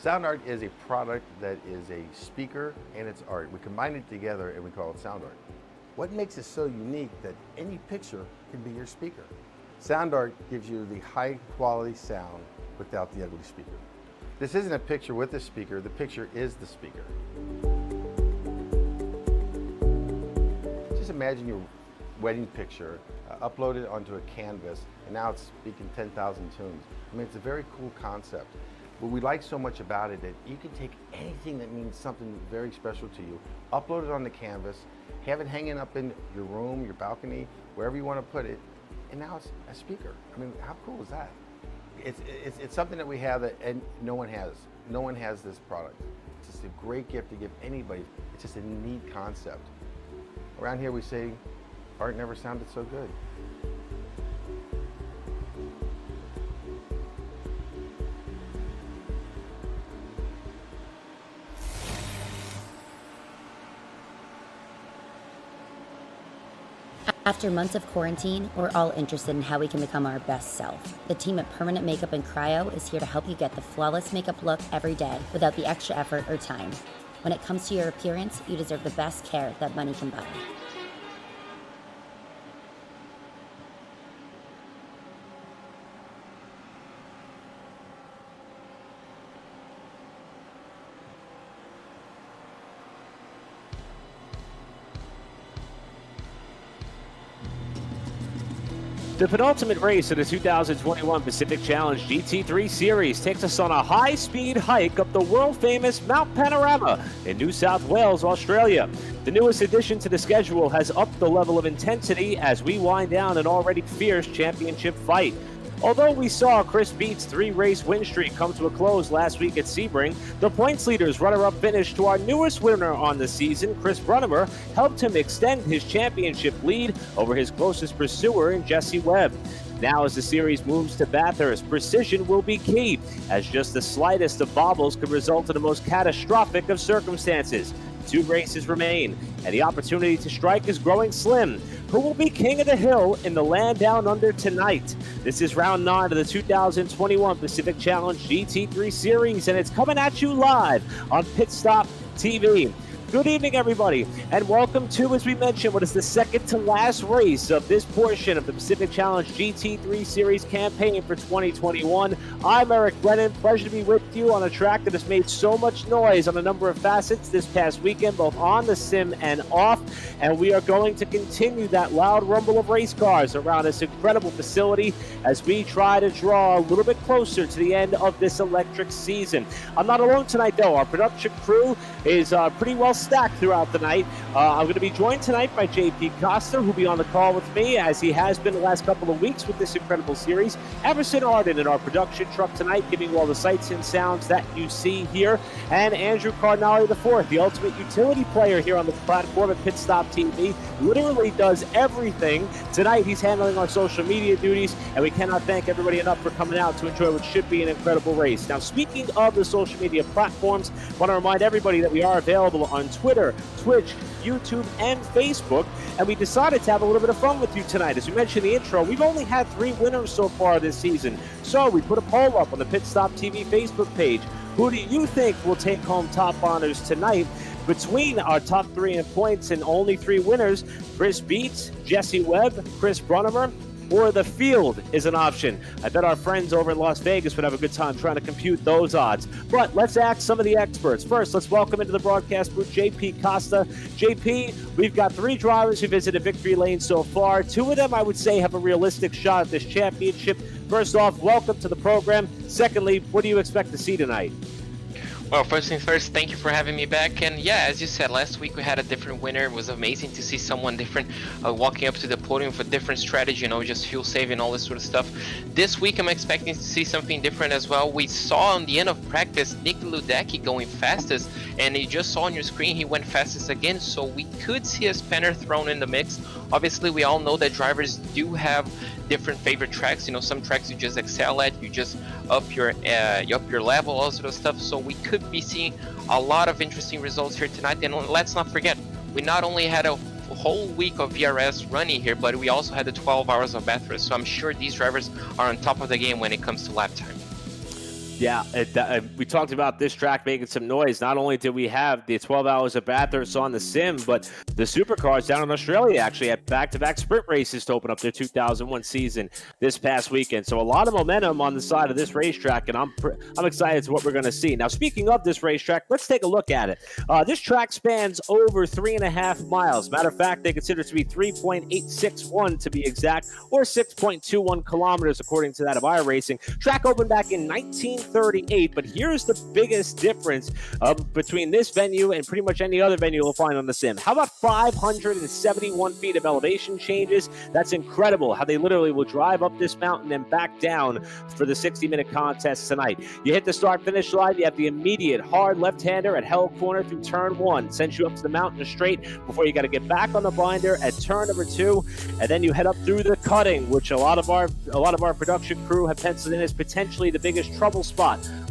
Sound art is a product that is a speaker and it's art. We combine it together and we call it sound art. What makes it so unique that any picture can be your speaker? Sound art gives you the high quality sound without the ugly speaker. This isn't a picture with a speaker, the picture is the speaker. Just imagine your wedding picture, upload it onto a canvas, and now it's speaking 10,000 tunes. I mean, it's a very cool concept. What we like so much about it that you can take anything that means something very special to you, upload it on the canvas, have it hanging up in your room, your balcony, wherever you want to put it, and now it's a speaker. I mean, how cool is that? It's something that we have that and no one has. No one has this product. It's just a great gift to give anybody. It's just a neat concept. Around here we say, art never sounded so good. After months of quarantine, we're all interested in how we can become our best self. The team at Permanent Makeup and Cryo is here to help you get the flawless makeup look every day without the extra effort or time. When it comes to your appearance, you deserve the best care that money can buy. The penultimate race of the 2021 Pacific Challenge GT3 Series takes us on a high-speed hike up the world-famous Mount Panorama in New South Wales, Australia. The newest addition to the schedule has upped the level of intensity as we wind down an already fierce championship fight. Although we saw Chris Beats' 3-race win streak come to a close last week at Sebring, the points leader's runner-up finish to our newest winner on the season, Chris Brunnemer, helped him extend his championship lead over his closest pursuer in Jesse Webb. Now, as the series moves to Bathurst, precision will be key, as just the slightest of bobbles could result in the most catastrophic of circumstances. 2 races remain, and the opportunity to strike is growing slim. Who will be king of the hill in the land down under tonight? This is round 9 of the 2021 Pacific Challenge GT3 Series, and it's coming at you live on Pit Stop TV. Good evening, everybody, and welcome to, as we mentioned, what is the second to last race of this portion of the Pacific Challenge GT3 Series campaign for 2021. I'm Eric Brennan. Pleasure to be with you on a track that has made so much noise on a number of facets this past weekend, both on the sim and off, and we are going to continue that loud rumble of race cars around this incredible facility as we try to draw a little bit closer to the end of this electric season. I'm not alone tonight, though. Our production crew is pretty well stacked throughout the night. I'm going to be joined tonight by JP Costa, who'll be on the call with me, as he has been the last couple of weeks with this incredible series. Everson Arden in our production truck tonight, giving you all the sights and sounds that you see here. And Andrew Cardinale IV, the ultimate utility player here on the platform at Pit Stop TV, literally does everything. Tonight he's handling our social media duties, and we cannot thank everybody enough for coming out to enjoy what should be an incredible race. Now, speaking of the social media platforms, I want to remind everybody that we are available on Twitter, Twitch, YouTube, and Facebook, and we decided to have a little bit of fun with you tonight. As we mentioned in the intro, we've only had 3 winners so far this season, so we put a poll up on the Pit Stop TV Facebook page. Who do you think will take home top honors tonight? Between our top 3 in points and only 3 winners, Chris Beats, Jesse Webb, Chris Brunnemer, or the field is an option. I bet our friends over in Las Vegas would have a good time trying to compute those odds. But let's ask some of the experts. First, let's welcome into the broadcast booth JP Costa. JP, we've got 3 drivers who visited victory lane so far. 2 of them, I would say, have a realistic shot at this championship. First off, welcome to the program. Secondly, what do you expect to see tonight? Well, first things first, thank you for having me back. And yeah, as you said, last week we had a different winner. It was amazing to see someone different walking up to the podium with a different strategy, just fuel saving, all this sort of stuff. This week I'm expecting to see something different as well. We saw on the end of practice Nick Ludecki going fastest, and you just saw on your screen he went fastest again, so we could see a spanner thrown in the mix. Obviously, we all know that drivers do have different favorite tracks. Some tracks you just excel at, you just up your level, all sort of stuff. So we could be seeing a lot of interesting results here tonight. And let's not forget, we not only had a whole week of VRS running here, but we also had the 12 hours of Bathurst. So I'm sure these drivers are on top of the game when it comes to lap time. Yeah, we talked about this track making some noise. Not only did we have the 12 hours of Bathurst on the sim, but the supercars down in Australia actually had back-to-back sprint races to open up their 2001 season this past weekend. So a lot of momentum on the side of this racetrack, and I'm excited to what we're going to see. Now, speaking of this racetrack, let's take a look at it. This track spans over 3.5 miles. Matter of fact, they consider it to be 3.861 to be exact, or 6.21 kilometers according to that of iRacing. Track opened back in 1938, but here's the biggest difference between this venue and pretty much any other venue you'll find on the sim. How about 571 feet of elevation changes? That's incredible how they literally will drive up this mountain and back down for the 60-minute contest tonight. You hit the start-finish line, you have the immediate hard left-hander at Hell Corner through turn 1. Sends you up to the mountain straight before you got to get back on the binder at turn number 2, and then you head up through the cutting, which a lot of our production crew have penciled in as potentially the biggest trouble spot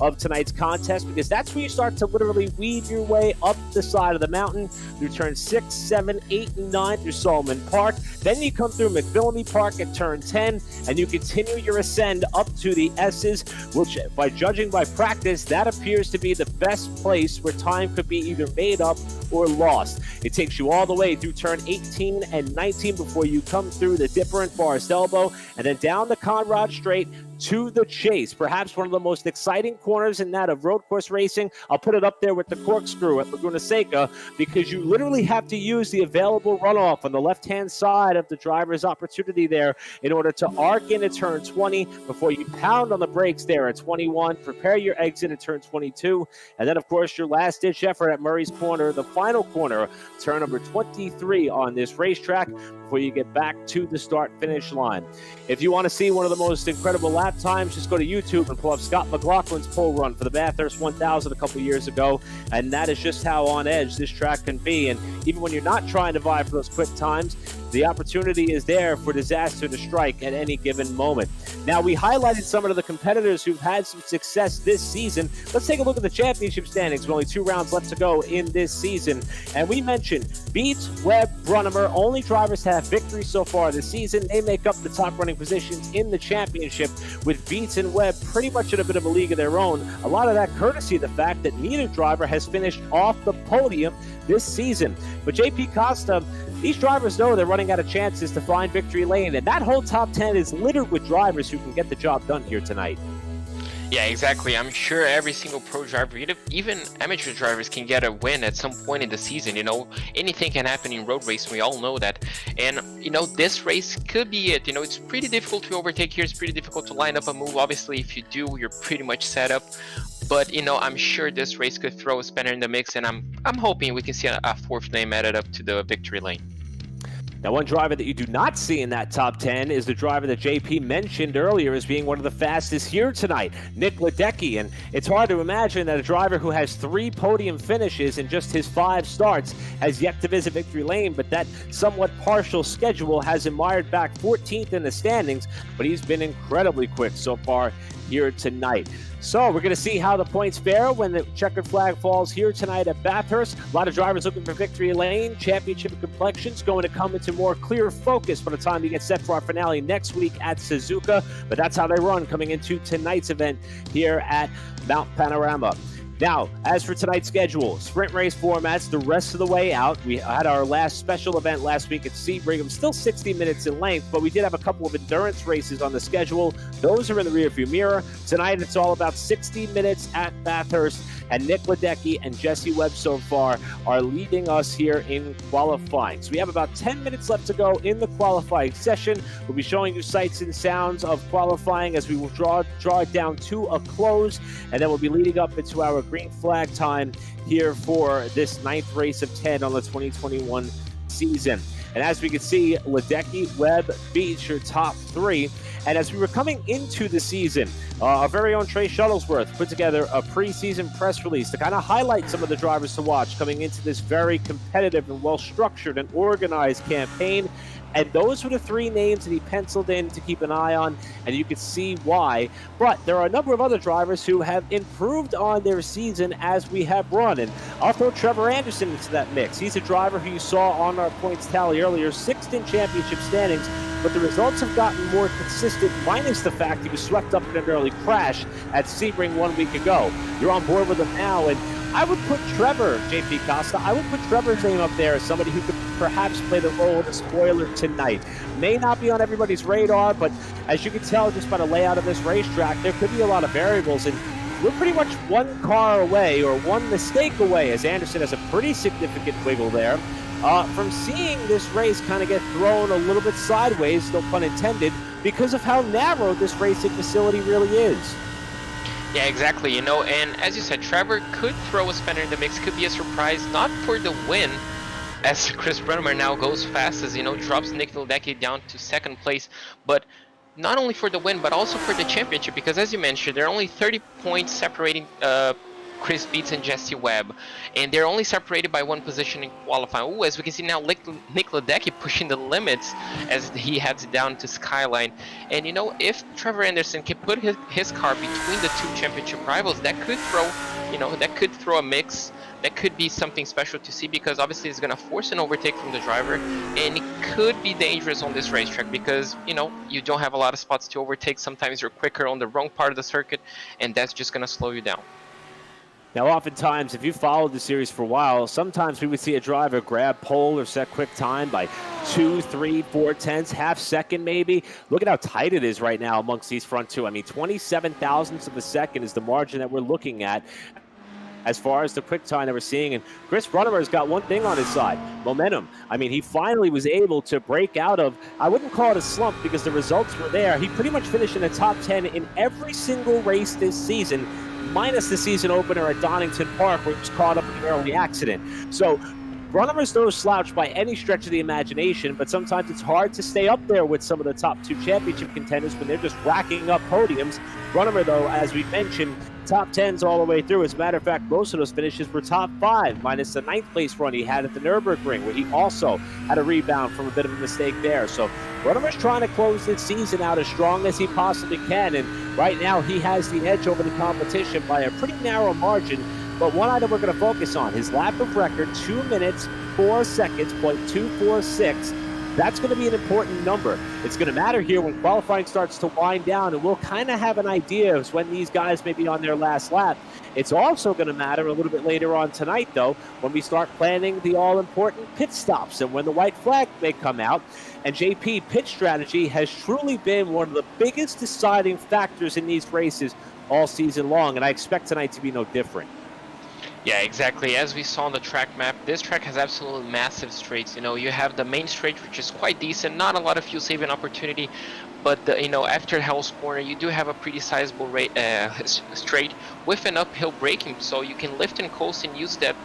of tonight's contest, because that's where you start to literally weave your way up the side of the mountain through turn 6, 7, 8, and 9 through Solomon Park. Then you come through McPhillamy Park at turn 10, and you continue your ascend up to the S's, which, by judging by practice, that appears to be the best place where time could be either made up or lost. It takes you all the way through turn 18 and 19 before you come through the Dipper and Forest Elbow, and then down the Conrad Straight, to the chase. Perhaps one of the most exciting corners in that of road course racing. I'll put it up there with the corkscrew at Laguna Seca, because you literally have to use the available runoff on the left-hand side of the driver's opportunity there in order to arc into turn 20 before you pound on the brakes there at 21. Prepare your exit at turn 22. And then, of course, your last-ditch effort at Murray's Corner, the final corner, turn number 23 on this racetrack before you get back to the start-finish line. If you want to see one of the most incredible lap times, just go to YouTube and pull up Scott McLaughlin's pole run for the Bathurst 1000 a couple years ago, and that is just how on edge this track can be. And even when you're not trying to vie for those quick times, the opportunity is there for disaster to strike at any given moment. Now, we highlighted some of the competitors who've had some success this season. Let's take a look at the championship standings with only 2 rounds left to go in this season. And we mentioned Beats, Webb, Brunnemer, only drivers to have victory so far this season. They make up the top running positions in the championship, with Beats and Webb pretty much in a bit of a league of their own. A lot of that courtesy of the fact that neither driver has finished off the podium this season. But JP Costa, these drivers know they're running out of chances to find victory lane, and that whole top 10 is littered with drivers who can get the job done here tonight. Yeah, exactly. I'm sure every single pro driver, even amateur drivers, can get a win at some point in the season. You know, anything can happen in road racing. We all know that. And, you know, this race could be it. You know, it's pretty difficult to overtake here. It's pretty difficult to line up a move. Obviously, if you do, you're pretty much set up. But, you know, I'm sure this race could throw a spanner in the mix, and I'm hoping we can see a 4th name added up to the victory lane. Now, one driver that you do not see in that top 10 is the driver that JP mentioned earlier as being one of the fastest here tonight, Nick Ledecky. And it's hard to imagine that a driver who has 3 podium finishes in just his 5 starts has yet to visit victory lane, but that somewhat partial schedule has him mired back 14th in the standings, but he's been incredibly quick so far here tonight. So we're going to see how the points fare when the checkered flag falls here tonight at Bathurst. A lot of drivers looking for victory lane. Championship complexions going to come into more clear focus by the time we get set for our finale next week at Suzuka. But that's how they run coming into tonight's event here at Mount Panorama. Now, as for tonight's schedule, sprint race formats the rest of the way out. We had our last special event last week at Sebring, still 60 minutes in length, but we did have a couple of endurance races on the schedule. Those are in the rearview mirror. Tonight, it's all about 60 minutes at Bathurst, and Nick Ledecky and Jesse Webb so far are leading us here in qualifying. So we have about 10 minutes left to go in the qualifying session. We'll be showing you sights and sounds of qualifying as we will draw it down to a close, and then we'll be leading up into our green flag time here for this 9th race of 10 on the 2021 season. And as we can see, Ledecky, Webb, Beach, your top 3. And as we were coming into the season, our very own Trey Shuttlesworth put together a preseason press release to kind of highlight some of the drivers to watch coming into this very competitive and well-structured and organized campaign. And those were the 3 names that he penciled in to keep an eye on, and you could see why. But there are a number of other drivers who have improved on their season as we have run. And I'll throw Trevor Anderson into that mix. He's a driver who you saw on our points tally earlier, 6th in championship standings, but the results have gotten more consistent, minus the fact he was swept up in an early crash at Sebring 1 week ago. You're on board with him now, and I would put Trevor, JP Costa, I would put Trevor's name up there as somebody who could perhaps play the role of a spoiler tonight. May not be on everybody's radar, but as you can tell just by the layout of this racetrack, there could be a lot of variables, and we're pretty much 1 car away or 1 mistake away, as Anderson has a pretty significant wiggle there, from seeing this race kind of get thrown a little bit sideways, no pun intended, because of how narrow this racing facility really is. Yeah, exactly. You know, and as you said, Trevor could throw a spanner in the mix, could be a surprise, not for the win, as Chris Brunnemer now goes fast, as, you know, drops Nick Ledecky down to 2nd place, but not only for the win, but also for the championship, because as you mentioned, there are only 30 points separating Chris Beats and Jesse Webb, and they're only separated by 1 position in qualifying. Ooh, as we can see now, Nick Ledecky pushing the limits as he heads down to Skyline. And, you know, if Trevor Anderson can put his car between the 2 championship rivals, that could throw, you know, that could throw a mix. That could be something special to see, because obviously it's going to force an overtake from the driver, and it could be dangerous on this racetrack because, you know, you don't have a lot of spots to overtake. Sometimes you're quicker on the wrong part of the circuit, and that's just going to slow you down. Now, oftentimes, if you followed the series for a while, sometimes we would see a driver grab pole or set quick time by 2, 3, 4 tenths, half second maybe. Look at how tight it is right now amongst these front two. I mean, 27 thousandths of a second is the margin that we're looking at as far as the quick time that we're seeing. And Chris Brunnemer's got one thing on his side, momentum. I mean, he finally was able to break out of, I wouldn't call it a slump because the results were there. He pretty much finished in the top 10 in every single race this season, minus the season opener at Donington Park, where he was caught up in an early accident. So Brunnemer's no slouch by any stretch of the imagination, but sometimes it's hard to stay up there with some of the top two championship contenders when they're just racking up podiums. Brunnemer, though, as we mentioned, top 10s all the way through. As a matter of fact, most of those finishes were top 5, minus the 9th place run he had at the Nürburgring, where he also had a rebound from a bit of a mistake there. So Brunnemer's trying to close this season out as strong as he possibly can, and right now he has the edge over the competition by a pretty narrow margin. But one item we're going to focus on, his lap of record, 2 minutes, 4 seconds, .246. That's going to be an important number. It's going to matter here when qualifying starts to wind down, and we'll kind of have an idea of when these guys may be on their last lap. It's also going to matter a little bit later on tonight, though, when we start planning the all-important pit stops and when the white flag may come out. And JP, pit strategy has truly been one of the biggest deciding factors in these races all season long, and I expect tonight to be no different. Yeah, exactly. As we saw on the track map, this track has absolutely massive straights. You know, you have the main straight, which is quite decent, not a lot of fuel saving opportunity, but after Hell's Corner, you do have a pretty sizable straight with an uphill braking, so you can lift and coast and use that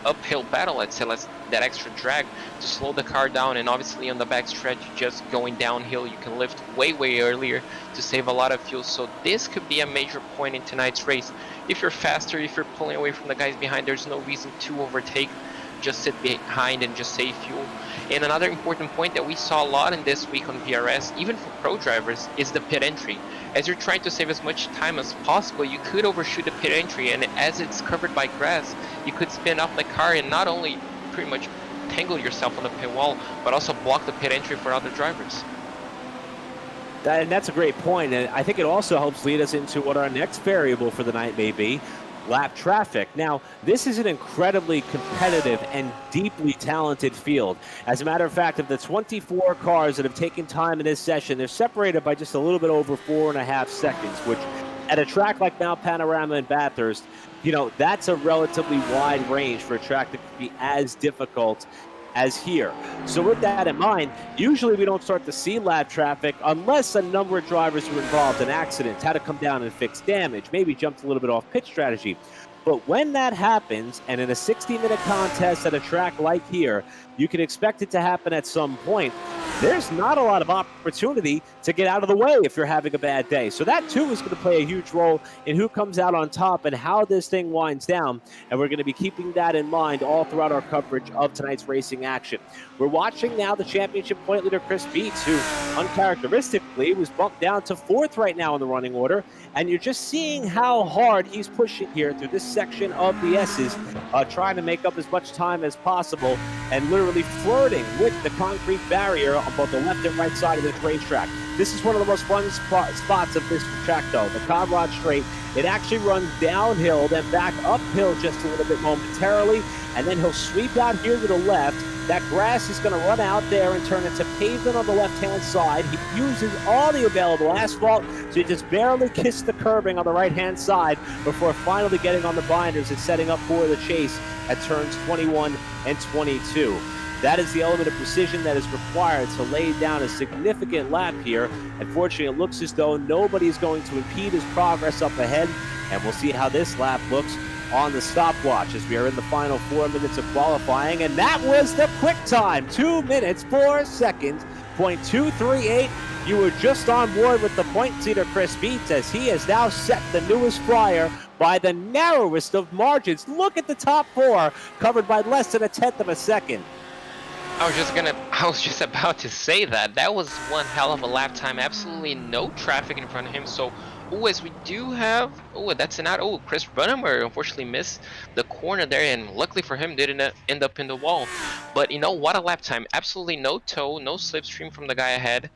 uphill battle, let's say, that extra drag to slow the car down. And obviously on the back stretch, just going downhill, you can lift way earlier to save a lot of fuel. So this could be a major point in tonight's race. If you're faster, if you're pulling away from the guys behind, there's no reason to overtake. Just sit behind and just save fuel. And another important point that we saw a lot in this week on VRS, even for pro drivers, is the pit entry. As you're trying to save as much time as possible, you could overshoot the pit entry, and as it's covered by grass, you could spin up the car and not only pretty much tangle yourself on the pit wall, but also block the pit entry for other drivers. And that's a great point, and I think it also helps lead us into what our next variable for the night may be, lap traffic. Now, this is an incredibly competitive and deeply talented field. As a matter of fact, of the 24 cars that have taken time in this session, they're separated by just a little bit over 4.5 seconds, which at a track like Mount Panorama and Bathurst, that's a relatively wide range for a track that could be as difficult as here. So with that in mind, usually we don't start to see lap traffic unless a number of drivers were involved in accidents, had to come down and fix damage, maybe jumped a little bit off pit strategy. But when that happens, and in a 60-minute contest at a track like here, you can expect it to happen at some point, there's not a lot of opportunity to get out of the way if you're having a bad day. So that, too, is going to play a huge role in who comes out on top and how this thing winds down. And we're going to be keeping that in mind all throughout our coverage of tonight's racing action. We're watching now the championship point leader, Chris Beets, who uncharacteristically was bumped down to 4th right now in the running order. And you're just seeing how hard he's pushing here through this section of the S's, trying to make up as much time as possible and literally flirting with the concrete barrier on both the left and right side of this racetrack. This is one of the most fun spots of this track, though. The Conrad Straight, it actually runs downhill, then back uphill just a little bit momentarily, and then he'll sweep out here to the left. That grass is going to run out there and turn into pavement on the left-hand side. He uses all the available asphalt, so he just barely kissed the curbing on the right-hand side before finally getting on the binders and setting up for the chase at turns 21 and 22. That is the element of precision that is required to lay down a significant lap here. Unfortunately, it looks as though nobody's going to impede his progress up ahead, and we'll see how this lap looks on the stopwatch as we are in the final 4 minutes of qualifying. And that was the quick time, 2 minutes, 4 seconds, .238. You were just on board with the point leader, Chris Beets, as he has now set the newest flyer by the narrowest of margins. Look at the top 4, covered by less than a tenth of a second. I was just about to say that. That was one hell of a lap time. Absolutely no traffic in front of him. So, as we do have, that's an out. Chris Brunnemer unfortunately missed the corner there, and luckily for him, didn't end up in the wall. But what a lap time. Absolutely no tow, no slipstream from the guy ahead.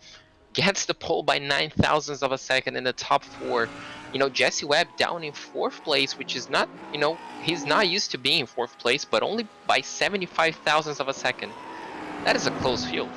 Gets the pole by 9 thousandths of a second in the top 4. You know, Jesse Webb down in 4th place, which is not, you know, he's not used to being in 4th place, but only by 75 thousandths of a second. That is a close field.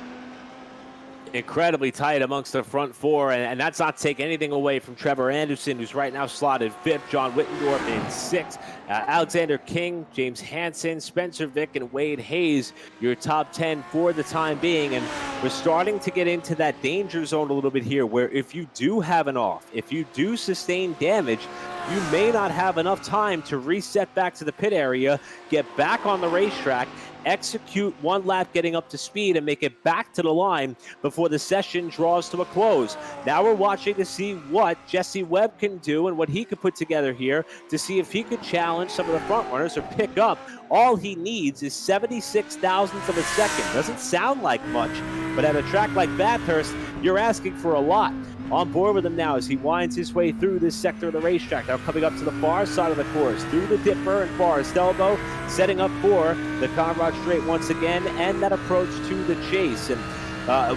Incredibly tight amongst the front four, and that's not taking anything away from Trevor Anderson, who's right now slotted 5th, John Wittendorf in 6th, Alexander King, James Hansen, Spencer Vick, and Wade Hayes, your top 10 for the time being. And we're starting to get into that danger zone a little bit here, where if you do have an off, if you do sustain damage, you may not have enough time to reset back to the pit area, get back on the racetrack, execute one lap getting up to speed, and make it back to the line before the session draws to a close. Now we're watching to see what Jesse Webb can do and what he could put together here to see if he could challenge some of the front runners or pick up. All he needs is 76 thousandths of a second. Doesn't sound like much, but at a track like Bathurst, you're asking for a lot. On board with him now as he winds his way through this sector of the racetrack. Now coming up to the far side of the course, through the Dipper and Forest Elbow, setting up for the Conrad Straight once again, and that approach to the chase. And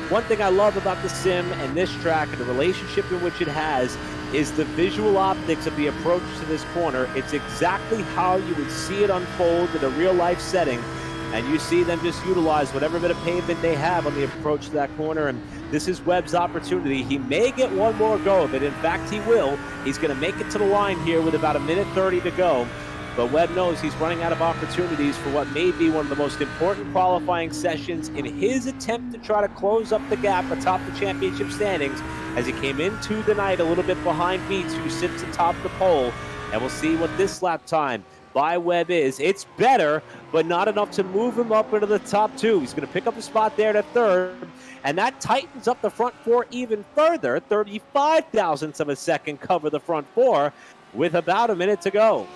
one thing I love about the sim and this track and the relationship in which it has is the visual optics of the approach to this corner. It's exactly how you would see it unfold in a real-life setting. And you see them just utilize whatever bit of pavement they have on the approach to that corner. And this is Webb's opportunity. He may get one more go of it. In fact, he will. He's going to make it to the line here with about 1:30 to go. But Webb knows he's running out of opportunities for what may be one of the most important qualifying sessions in his attempt to try to close up the gap atop the championship standings, as he came into the night a little bit behind Beats, who sits atop the pole. And we'll see what this lap time by Webb is. It's better, but not enough to move him up into the top 2. He's going to pick up a spot there to 3rd, and that tightens up the front 4 even further. 35 thousandths of a second cover the front 4 with about a minute to go.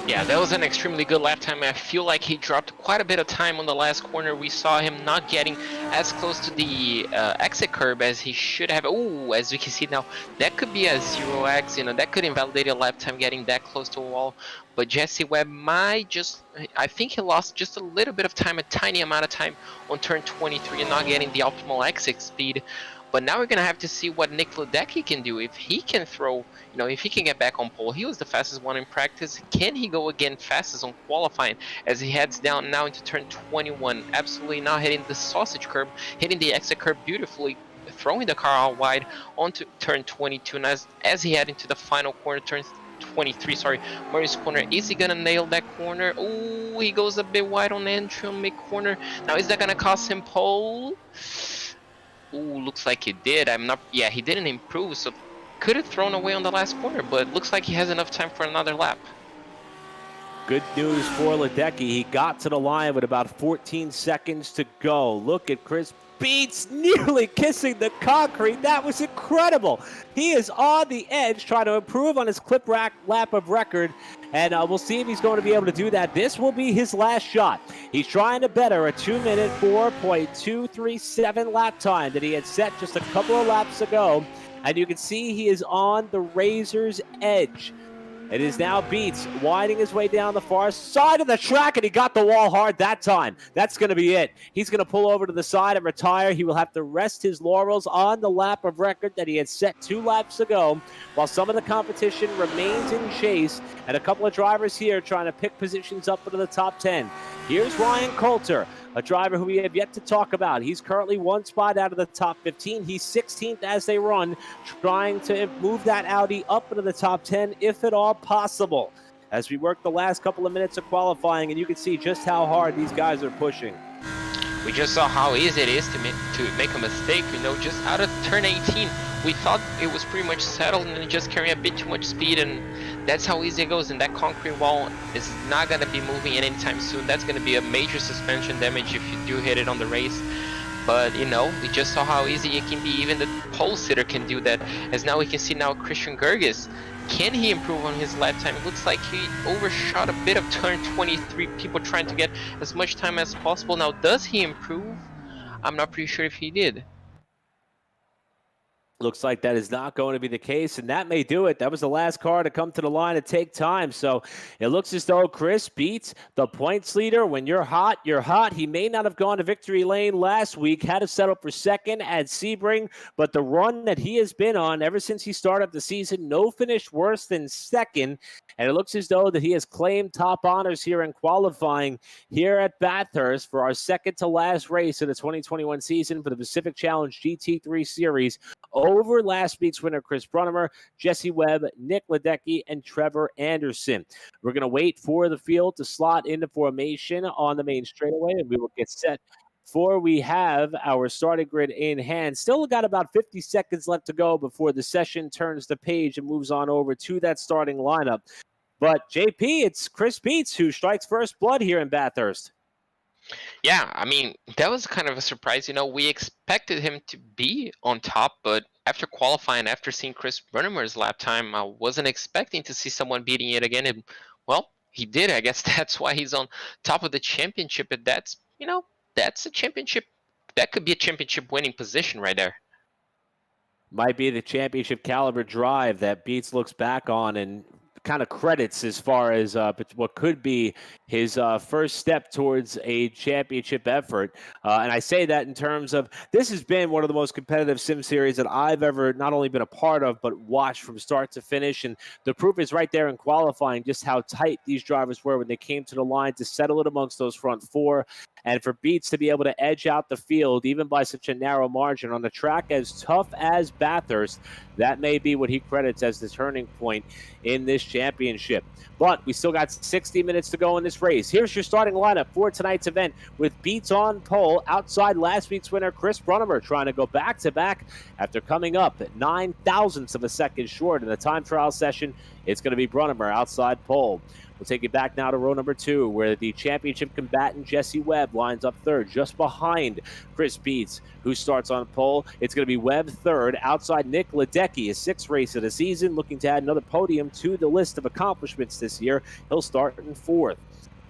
Yeah, that was an extremely good lap time. I feel like he dropped quite a bit of time on the last corner. We saw him not getting as close to the exit curb as he should have. Oh, as we can see now, that could be a 0x, you know, that could invalidate a lap time getting that close to a wall. But Jesse Webb might just, I think he lost just a little bit of time, a tiny amount of time on turn 23 and not getting the optimal exit speed. But now we're going to have to see what Nick Ledecky can do. If he can throw, you know, if he can get back on pole. He was the fastest one in practice. Can he go again fastest on qualifying as he heads down now into turn 21? Absolutely not hitting the sausage curb, hitting the exit curb beautifully, throwing the car out wide onto turn 22. And as he head into the final corner, turn 23, sorry, Murray's corner, is he gonna nail that corner? Oh, he goes a bit wide on entry on mid-corner. Now, is that gonna cost him pole? Ooh, looks like he did. Yeah, he didn't improve, so could have thrown away on the last corner, but looks like he has enough time for another lap. Good news for Ledecky. He got to the line with about 14 seconds to go. Look at Chris Beats nearly kissing the concrete. That was incredible. He is on the edge trying to improve on his clip rack lap of record, and we'll see if he's going to be able to do that. This will be his last shot. He's trying to better a 2-minute 4.237 lap time that he had set just a couple of laps ago, and you can see he is on the razor's edge. It is now Beats winding his way down the far side of the track, and he got the wall hard that time. That's going to be it. He's going to pull over to the side and retire. He will have to rest his laurels on the lap of record that he had set 2 laps ago, while some of the competition remains in chase, and a couple of drivers here trying to pick positions up into the top 10. Here's Ryan Coulter, a driver who we have yet to talk about. He's currently 1 spot out of the top 15. He's 16th as they run, trying to move that Audi up into the top 10, if at all possible, as we work the last couple of minutes of qualifying, and you can see just how hard these guys are pushing. We just saw how easy it is to make a mistake, you know, just out of turn 18. We thought it was pretty much settled and just carrying a bit too much speed, and that's how easy it goes. And that concrete wall is not going to be moving anytime soon. That's going to be a major suspension damage if you do hit it on the race. But, you know, we just saw how easy it can be. Even the pole sitter can do that. As now we can see now Christian Gerges. Can he improve on his lap time? It looks like he overshot a bit of turn 23. People trying to get as much time as possible. Now, does he improve? I'm not pretty sure if he did. Looks like that is not going to be the case, and that may do it. That was the last car to come to the line to take time. So it looks as though Chris beats the points leader. When you're hot, you're hot. He may not have gone to victory lane last week, had to settle for second at Sebring, but the run that he has been on ever since he started the season, no finish worse than second. And it looks as though that he has claimed top honors here in qualifying here at Bathurst for our second to last race of the 2021 season for the Pacific Challenge GT3 Series over last week's winner, Chris Brunnemer, Jesse Webb, Nick Ledecky, and Trevor Anderson. We're going to wait for the field to slot into formation on the main straightaway, and we will get set before we have our starting grid in hand. Still got about 50 seconds left to go before the session turns the page and moves on over to that starting lineup. But, JP, it's Chris Beets who strikes first blood here in Bathurst. Yeah, I mean, that was kind of a surprise. We expected him to be on top, but after qualifying, after seeing Chris Brunnemer's lap time, I wasn't expecting to see someone beating it again. And, well, he did. I guess that's why he's on top of the championship. And that's, that's a championship. That could be a championship winning position right there. Might be the championship caliber drive that Beets looks back on and kind of credits as far as what could be his first step towards a championship effort. And I say that in terms of this has been one of the most competitive sim series that I've ever not only been a part of, but watched from start to finish. And the proof is right there in qualifying just how tight these drivers were when they came to the line to settle it amongst those front four. And for Beets to be able to edge out the field, even by such a narrow margin on a track as tough as Bathurst, that may be what he credits as the turning point in this championship. But we still got 60 minutes to go in this race. Here's your starting lineup for tonight's event with Beets on pole outside last week's winner, Chris Brunnemer, trying to go back-to-back after coming up at 9 thousandths of a second short in the time trial session. It's going to be Brunnemer outside pole. We'll take you back now to row number 2, where the championship combatant Jesse Webb lines up third, just behind Chris Beets, who starts on pole. It's going to be Webb third, outside Nick Ledecky, his 6th race of the season, looking to add another podium to the list of accomplishments this year. He'll start in 4th.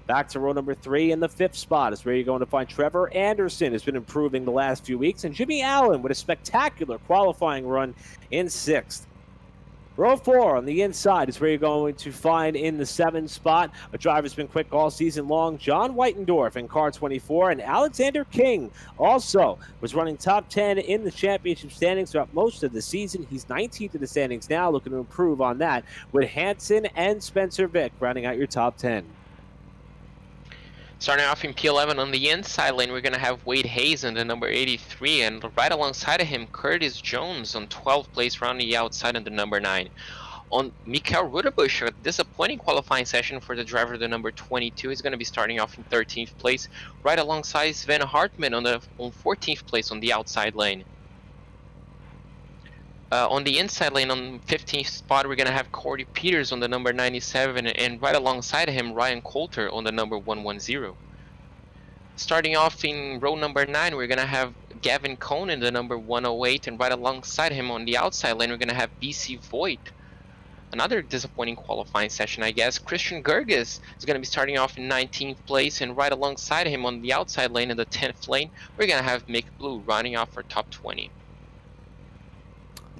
Back to row number 3 in the 5th spot is where you're going to find Trevor Anderson, has been improving the last few weeks, and Jimmy Allen with a spectacular qualifying run in 6th. Row 4 on the inside is where you're going to find in the 7th spot a driver who's been quick all season long, John Whitendorf in car 24, and Alexander King also was running top 10 in the championship standings throughout most of the season. He's 19th in the standings now, looking to improve on that with Hansen and Spencer Vick rounding out your top 10. Starting off in P11 on the inside lane, we're going to have Wade Hayes in the number 83, and right alongside of him, Curtis Jones on 12th place, rounding the outside on the number 9. On Mikael Ruderbusch, a disappointing qualifying session for the driver, the number 22, is going to be starting off in 13th place, right alongside Sven Hartmann on 14th place on the outside lane. On the inside lane, on 15th spot, we're going to have Corey Peters on the number 97, and right alongside him, Ryan Coulter on the number 110. Starting off in row number 9, we're going to have Gavin Cohn in the number 108, and right alongside him on the outside lane, we're going to have BC Voigt. Another disappointing qualifying session, I guess. Christian Gerges is going to be starting off in 19th place, and right alongside him on the outside lane in the 10th lane, we're going to have Mick Blue running off for top 20.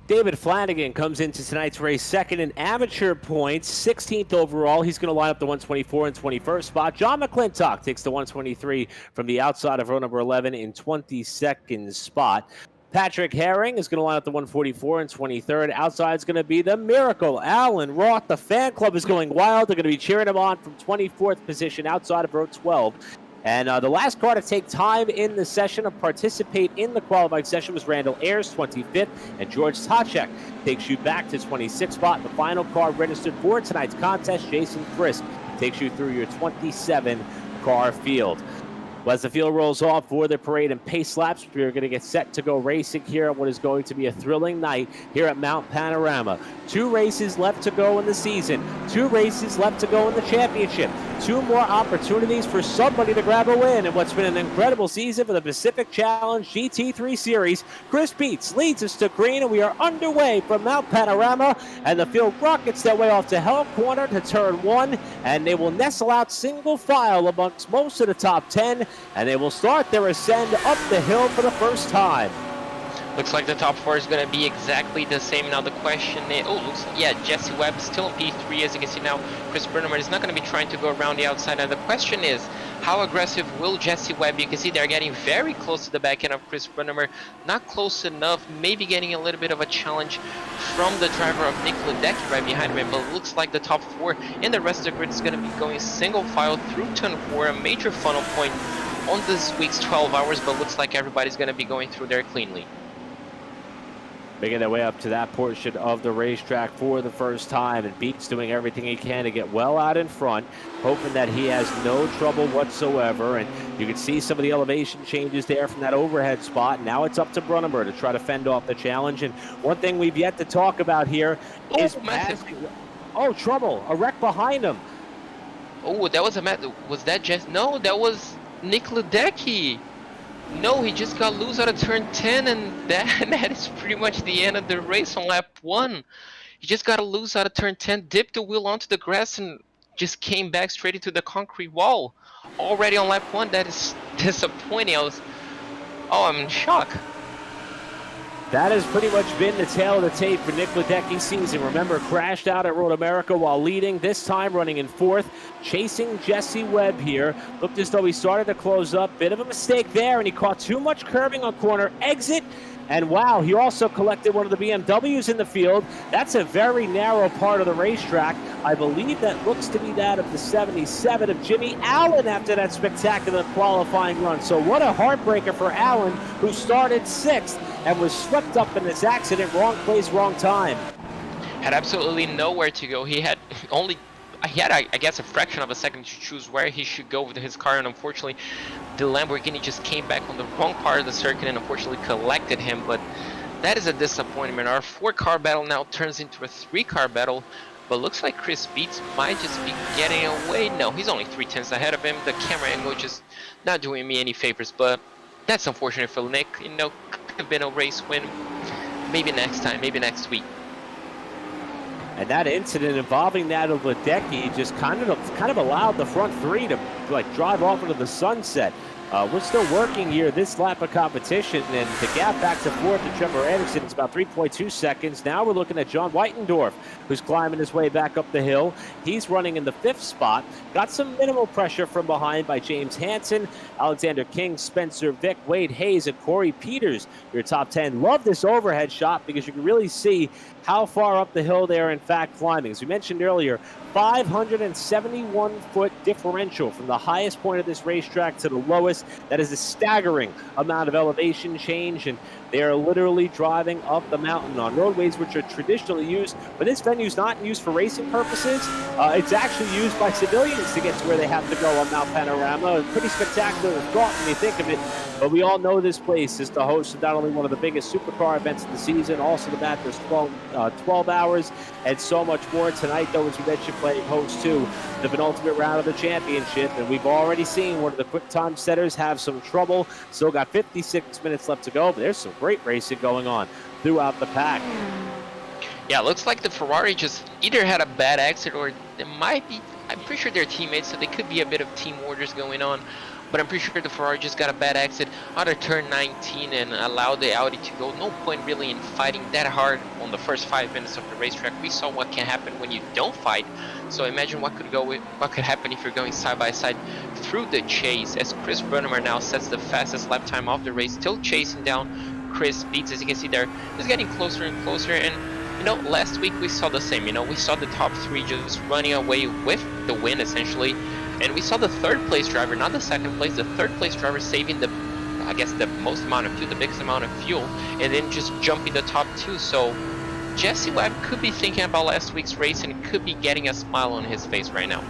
David Flanagan comes into tonight's race second in amateur points, 16th overall. He's going to line up the 124 and 21st spot. John McClintock takes the 123 from the outside of row number 11 in 22nd spot. Patrick Herring is going to line up the 144 and 23rd. Outside is going to be the Miracle. Alan Roth, the fan club is going wild. They're going to be cheering him on from 24th position outside of row 12. And the last car to take time in the session and participate in the qualifying session was Randall Ayers, 25th, and George Tachek takes you back to 26th spot. The final car registered for tonight's contest, Jason Frisk, takes you through your 27-car field. Well, as the field rolls off for the parade and pace laps, we are going to get set to go racing here on what is going to be a thrilling night here at Mount Panorama. 2 races left to go in the season. 2 races left to go in the championship. 2 more opportunities for somebody to grab a win in what's been an incredible season for the Pacific Challenge GT3 Series. Chris Beets leads us to green, and we are underway from Mount Panorama, and the field rockets their way off to Hell Corner to turn 1, and they will nestle out single file amongst most of the top 10, and they will start their ascend up the hill for the first time. Looks like the top 4 is going to be exactly the same. Now the question is, Jesse Webb still in P3, as you can see now. Chris Berneman is not going to be trying to go around the outside. And the question is, how aggressive will Jesse Webb? You can see they're getting very close to the back end of Chris Berneman. Not close enough, maybe getting a little bit of a challenge from the driver of Nick Ledecky right behind him. But it looks like the top 4 and the rest of the grid is going to be going single file through turn 4, a major funnel point on this week's 12 hours. But looks like everybody's going to be going through there cleanly. Making their way up to that portion of the racetrack for the first time, and Beats doing everything he can to get well out in front, hoping that he has no trouble whatsoever. And you can see some of the elevation changes there from that overhead spot. Now it's up to Brunnemer to try to fend off the challenge. And one thing we've yet to talk about here is passing. Oh, trouble! A wreck behind him. Oh, that was was that just? No, that was Nick Ledecky. No, he just got loose out of turn 10, and that is pretty much the end of the race on lap 1. He just got loose out of turn 10, dipped the wheel onto the grass, and just came back straight into the concrete wall. Already on lap 1, that is disappointing. I'm in shock. That has pretty much been the tail of the tape for Nick Ledecky's season. Remember, crashed out at Road America while leading, this time running in 4th, chasing Jesse Webb here. Looked as though he started to close up. Bit of a mistake there, and he caught too much curbing on corner exit. And wow, he also collected one of the BMWs in the field. That's a very narrow part of the racetrack. I believe that looks to be that of the 77 of Jimmy Allen after that spectacular qualifying run. So what a heartbreaker for Allen, who started 6th and was swept up in this accident. Wrong place, wrong time. Had absolutely nowhere to go. He had I guess, a fraction of a second to choose where he should go with his car, and unfortunately the Lamborghini just came back on the wrong part of the circuit and unfortunately collected him. But that is a disappointment. Our 4-car battle now turns into a 3-car battle, but looks like Chris Beats might just be getting away. No, he's only 3/10 ahead of him. The camera angle just not doing me any favors, but that's unfortunate for Nick. Could have been a race win. Maybe next time, maybe next week. And that incident involving that of Ledecky just kind of allowed the front 3 to drive off into the sunset. We're still working here this lap of competition, and the gap back to 4th to Trevor Anderson is about 3.2 seconds. Now we're looking at John Whitendorf, who's climbing his way back up the hill. He's running in the 5th spot. Got some minimal pressure from behind by James Hansen, Alexander King, Spencer Vick, Wade Hayes, and Corey Peters. Your top 10. Love this overhead shot because you can really see how far up the hill they are in fact climbing. As we mentioned earlier, 571-foot differential from the highest point of this racetrack to the lowest. That is a staggering amount of elevation change, and they are literally driving up the mountain on roadways which are traditionally used, but this venue is not used for racing purposes. It's actually used by civilians to get to where they have to go on Mount Panorama. A pretty spectacular thought when you think of it, but we all know this place is the host of not only one of the biggest supercar events of the season, also the Bathurst 12 hours, and so much more. Tonight, though, as we mentioned, playing host to the penultimate round of the championship, and we've already seen one of the quick time setters have some trouble. Still got 56 minutes left to go, but there's some great racing going on throughout the pack. Yeah, looks like the Ferrari just either had a bad exit or it might be, I'm pretty sure they're teammates, so they could be a bit of team orders going on. But I'm pretty sure the Ferrari just got a bad exit out of turn 19 and allowed the Audi to go. No point really in fighting that hard on the first 5 minutes of the racetrack. We saw what can happen when you don't fight. So imagine what could happen if you're going side by side through the chase. As Chris Brunnemer now sets the fastest lap time of the race, still chasing down Chris Beats. As you can see there, he's getting closer and closer. And last week we saw the same. We saw the top 3 just running away with the win essentially. And we saw the 3rd place driver, not the 2nd place, the 3rd place driver saving the most amount of fuel, the biggest amount of fuel, and then just jumping the top 2. So Jesse Webb could be thinking about last week's race and could be getting a smile on his face right now.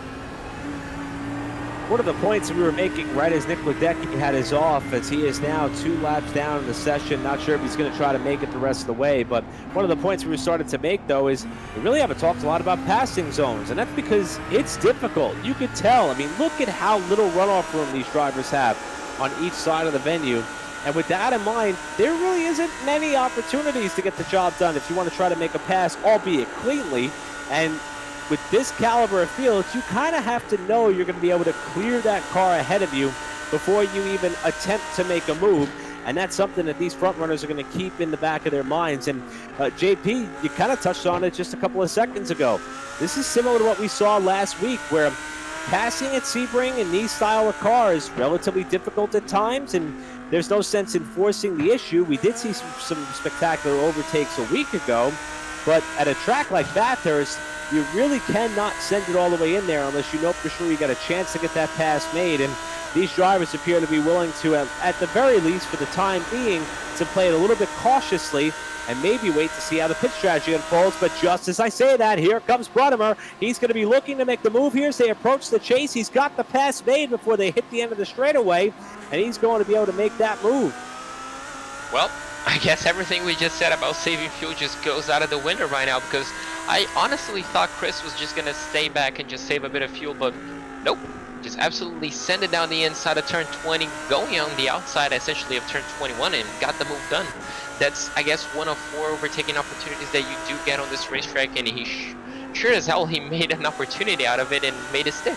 One of the points that we were making right as Nick Ledecky had his off, as he is now 2 laps down in the session. Not sure if he's going to try to make it the rest of the way, but one of the points we started to make, though, is we really haven't talked a lot about passing zones, and that's because it's difficult. You could tell. I mean, look at how little runoff room these drivers have on each side of the venue. And with that in mind, there really isn't many opportunities to get the job done if you want to try to make a pass, albeit cleanly. And with this caliber of field, you kind of have to know you're going to be able to clear that car ahead of you before you even attempt to make a move. and that's something that these front runners are going to keep in the back of their minds. And JP, you kind of touched on it just a couple of seconds ago. This is similar to what we saw last week, where passing at Sebring in these style of cars relatively difficult at times, and there's no sense in forcing the issue. We did see some spectacular overtakes a week ago, but at a track like Bathurst, you really cannot send it all the way in there unless you know for sure you got a chance to get that pass made. And these drivers appear to be willing to, at the very least for the time being, to play it a little bit cautiously and maybe wait to see how the pit strategy unfolds. But just as I say that, here comes Brunnemer. He's going to be looking to make the move here as they approach the chase. He's got the pass made before they hit the end of the straightaway, and he's going to be able to make that move. Well, I guess everything we just said about saving fuel just goes out of the window right now, because I honestly thought Chris was just going to stay back and just save a bit of fuel, but nope. Just absolutely send it down the inside of turn 20, going on the outside essentially of turn 21, and got the move done. That's, I guess, one of 4 overtaking opportunities that you do get on this racetrack, and he sure as hell he made an opportunity out of it and made it stick.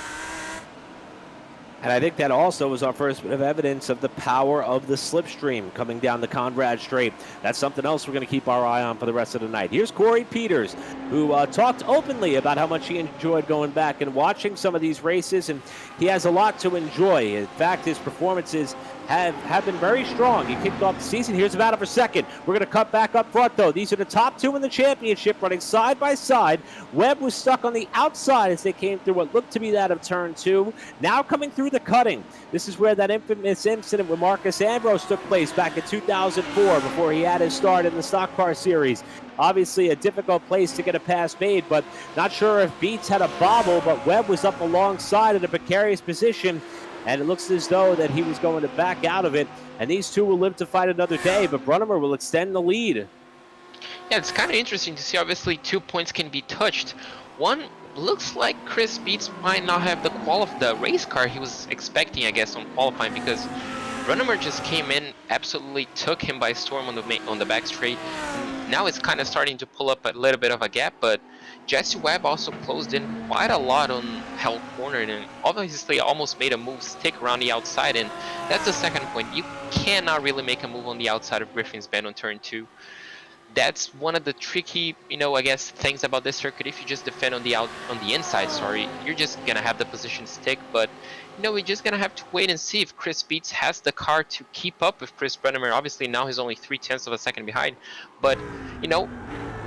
And I think that also was our first bit of evidence of the power of the slipstream coming down the Conrad Straight. That's something else we're going to keep our eye on for the rest of the night. Here's Corey Peters, who talked openly about how much he enjoyed going back and watching some of these races, and he has a lot to enjoy. In fact, his performances have been very strong. He kicked off the season. Here's the battle for second. We're going to cut back up front, though. These are the top 2 in the championship running side by side. Webb was stuck on the outside as they came through what looked to be that of turn 2. Now coming through the cutting. This is where that infamous incident with Marcus Ambrose took place back in 2004 before he had his start in the stock car series. Obviously a difficult place to get a pass made, but not sure if Beats had a bobble, but Webb was up alongside in a precarious position, and it looks as though that he was going to back out of it, and these two will live to fight another day, but Brunnemer will extend the lead. Yeah, it's kind of interesting to see. Obviously 2 points can be touched. One, looks like Chris Beats might not have the race car he was expecting, I guess, on qualifying, because Brunnemer just came in, absolutely took him by storm on the back straight. Now it's kind of starting to pull up a little bit of a gap, but Jesse Webb also closed in quite a lot on Hell Corner, and obviously almost made a move stick around the outside, and that's the second point. You cannot really make a move on the outside of Griffin's Bend on turn 2. That's one of the tricky, I guess, things about this circuit. If you just defend on the inside, you're just gonna have the position stick. But we're just gonna have to wait and see if Chris Beats has the car to keep up with Chris Brunnemer. Obviously now he's only 0.3 of a second behind, but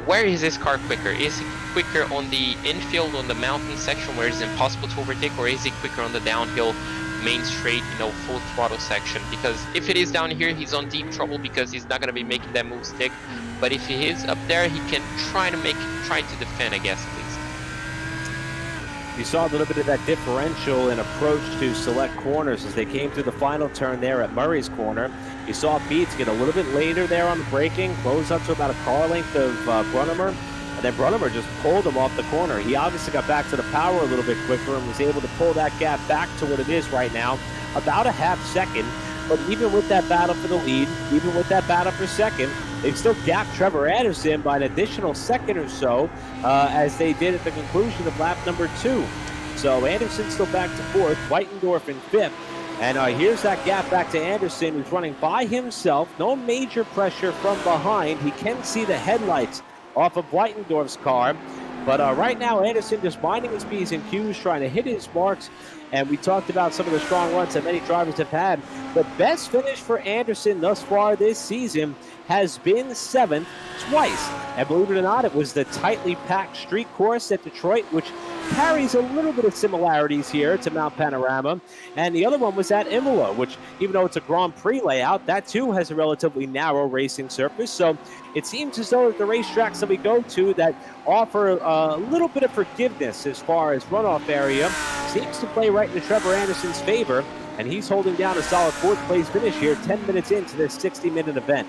where is this car quicker? Is he quicker on the infield on the mountain section where it's impossible to overtake, or is he quicker on the downhill main straight, full throttle section? Because if it is down here, he's on deep trouble because he's not going to be making that move stick. But if he is up there, he can try to defend, I guess, at least. You saw a little bit of that differential in approach to select corners as they came through the final turn there at Murray's Corner. You saw Beats get a little bit later there on the braking, close up to about a car length of Brunnemer. And then Brunnemer just pulled him off the corner. He obviously got back to the power a little bit quicker and was able to pull that gap back to what it is right now, about a half second. But even with that battle for the lead, even with that battle for second, they've still gapped Trevor Anderson by an additional second or so, as they did at the conclusion of lap number 2. So Anderson's still back to 4th, Whitendorf in 5th. And here's that gap back to Anderson, who's running by himself. No major pressure from behind. He can see the headlights off of Whitendorf's car. But right now, Anderson just minding his P's and Q's, trying to hit his marks. And we talked about some of the strong runs that many drivers have had. The best finish for Anderson thus far this season has been 7th twice. And believe it or not, it was the tightly packed street course at Detroit, which carries a little bit of similarities here to Mount Panorama. And the other one was at Imola, which, even though it's a Grand Prix layout, that too has a relatively narrow racing surface. So it seems as though the racetracks that we go to that offer a little bit of forgiveness as far as runoff area seems to play right into Trevor Anderson's favor. And he's holding down a solid 4th place finish here 10 minutes into this 60-minute event.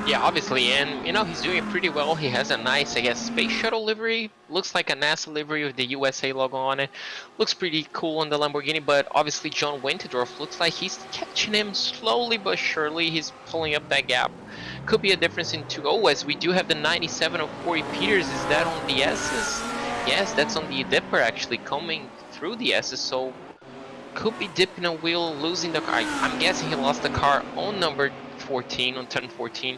Yeah, obviously, and he's doing pretty well. He has a nice, I guess, space shuttle livery. Looks like a NASA livery with the USA logo on it. Looks pretty cool on the Lamborghini, but obviously John Winterdorf looks like he's catching him slowly but surely. He's pulling up that gap. Could be a difference in 2.0, as we do have the 97 of Corey Peters. Is that on the S's? Yes, that's on the Dipper actually coming through the S's, so could be dipping a wheel, losing the car. I'm guessing he lost the car on number 14, on turn 14.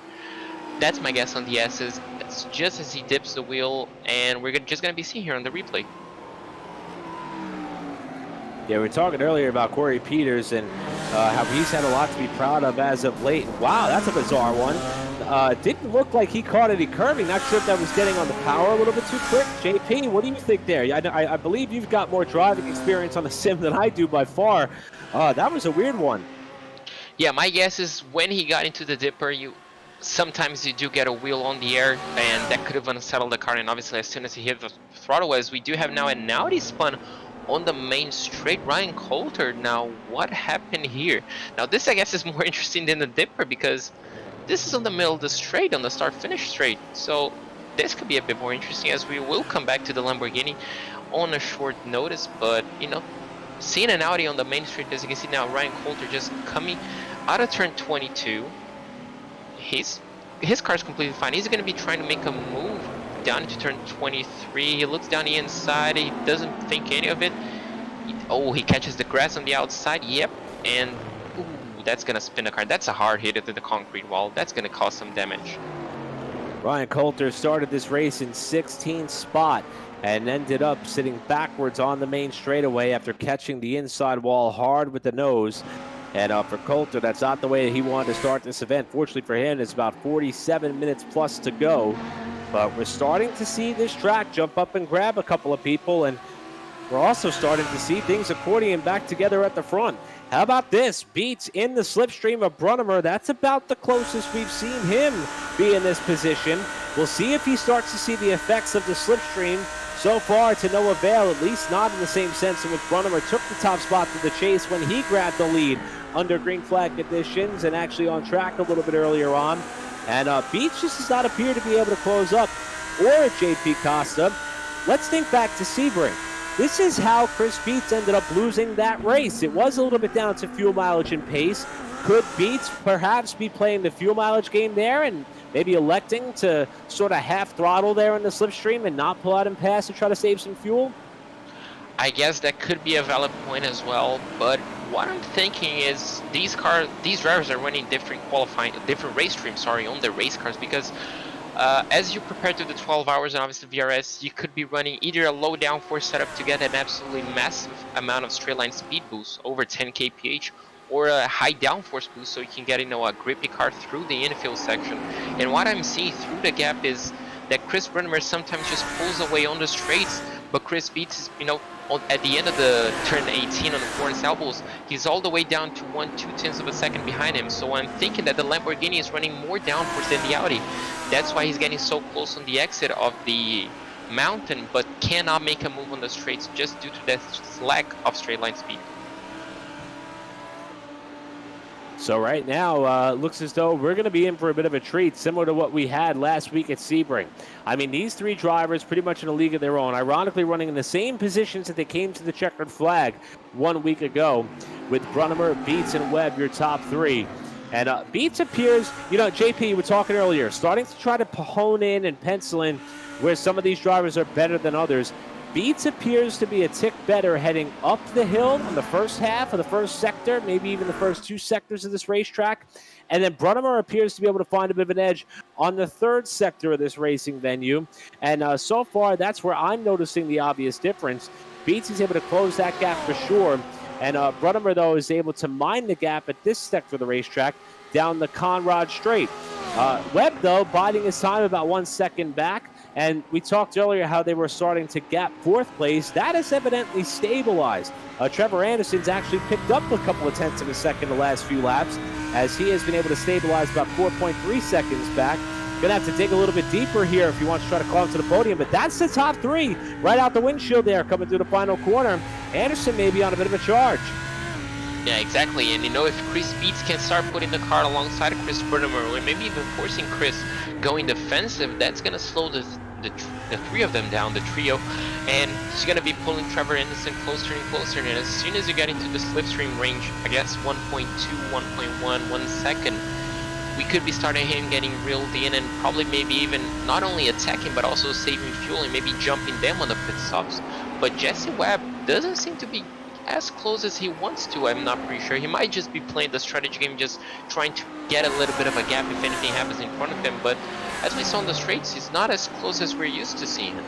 That's my guess on the S's. It's just as he dips the wheel, and we're just going to be seeing here on the replay. Yeah, we were talking earlier about Corey Peters and how he's had a lot to be proud of as of late. Wow, that's a bizarre one. Didn't look like he caught any curving. Not sure if that was getting on the power a little bit too quick. JP, what do you think there? I believe you've got more driving experience on the sim than I do by far. That was a weird one. Yeah, my guess is when he got into the dipper, sometimes you do get a wheel on the air, and that could have unsettled the car. And obviously, as soon as he hit the throttle, as we do have now, and now he spun on the main straight. Ryan Coulter, now what happened here? Now this, I guess, is more interesting than the dipper, because this is on the middle of the straight, on the start-finish straight. So this could be a bit more interesting, as we will come back to the Lamborghini on a short notice. But, you know, seeing an Audi on the main straight, as you can see now, Ryan Coulter just coming out of turn 22. His car's completely fine. He's going to be trying to make a move down into turn 23. He looks down the inside. He doesn't think any of it. He catches the grass on the outside. Yep. And that's going to spin the car. That's a hard hit into the concrete wall. That's going to cause some damage. Ryan Coulter started this race in 16th spot and ended up sitting backwards on the main straightaway after catching the inside wall hard with the nose. And for Coulter, that's not the way that he wanted to start this event. Fortunately for him, it's about 47 minutes plus to go. But we're starting to see this track jump up and grab a couple of people, and we're also starting to see things accordion back together at the front. How about this? Beats in the slipstream of Brunnemer. That's about the closest we've seen him be in this position. We'll see if he starts to see the effects of the slipstream. So far, to no avail, at least not in the same sense in which Brunnemer took the top spot to the chase when he grabbed the lead under green flag conditions and actually on track a little bit earlier on. And Beats just does not appear to be able to close up, or JP Costa. Let's think back to Sebring. This is how Chris Beats ended up losing that race. It was a little bit down to fuel mileage and pace. Could Beats perhaps be playing the fuel mileage game there and maybe electing to sort of half throttle there in the slipstream and not pull out and pass to try to save some fuel? I guess that could be a valid point as well, but what I'm thinking is these drivers are running different race streams, on the race cars, because as you prepare to the 12 hours and obviously VRS, you could be running either a low downforce setup to get an absolutely massive amount of straight line speed boost, over 10 kph, or a high downforce boost so you can get a grippy car through the infield section. And what I'm seeing through the gap is that Chris Brunnemer sometimes just pulls away on the straights, but Chris Beats is, at the end of the turn 18 on the Forest elbows, he's all the way down to 1/2 of a second behind him. So I'm thinking that the Lamborghini is running more downforce than the Audi. That's why he's getting so close on the exit of the mountain, but cannot make a move on the straights just due to that lack of straight line speed. So right now, looks as though we're going to be in for a bit of a treat, similar to what we had last week at Sebring. I mean, these three drivers pretty much in a league of their own, ironically running in the same positions that they came to the checkered flag 1 week ago, with Brunnemer, Beats, and Webb, your top three. And Beats appears, JP, you were talking earlier, starting to try to hone in and pencil in where some of these drivers are better than others. Beats appears to be a tick better heading up the hill on the first half of the first sector, maybe even the first two sectors of this racetrack. And then Brunnemer appears to be able to find a bit of an edge on the third sector of this racing venue. And so far, that's where I'm noticing the obvious difference. Beats is able to close that gap for sure. And Brunnemer, though, is able to mine the gap at this sector of the racetrack down the Conrad Straight. Webb, though, biding his time about 1 second back. And we talked earlier how they were starting to gap fourth place. That has evidently stabilized. Trevor Anderson's actually picked up a couple of tenths of a second the last few laps, as he has been able to stabilize about 4.3 seconds back. Going to have to dig a little bit deeper here if he wants to try to climb to the podium, but that's the top three right out the windshield there coming through the final corner. Anderson may be on a bit of a charge. Yeah, exactly. And if Chris Beats can start putting the car alongside Chris Brunnemer, or maybe even forcing Chris going defensive, that's going to slow the three of them down, the trio, and he's going to be pulling Trevor Anderson closer and closer. And as soon as you get into the slipstream range, I guess 1.2, 1.1, 1 second, we could be starting him getting reeled in and probably maybe even not only attacking but also saving fuel and maybe jumping them on the pit stops. But Jesse Webb doesn't seem to be as close as he wants to. I'm not pretty sure. He might just be playing the strategy game, just trying to get a little bit of a gap if anything happens in front of him. But as we saw in the straights, he's not as close as we're used to seeing him.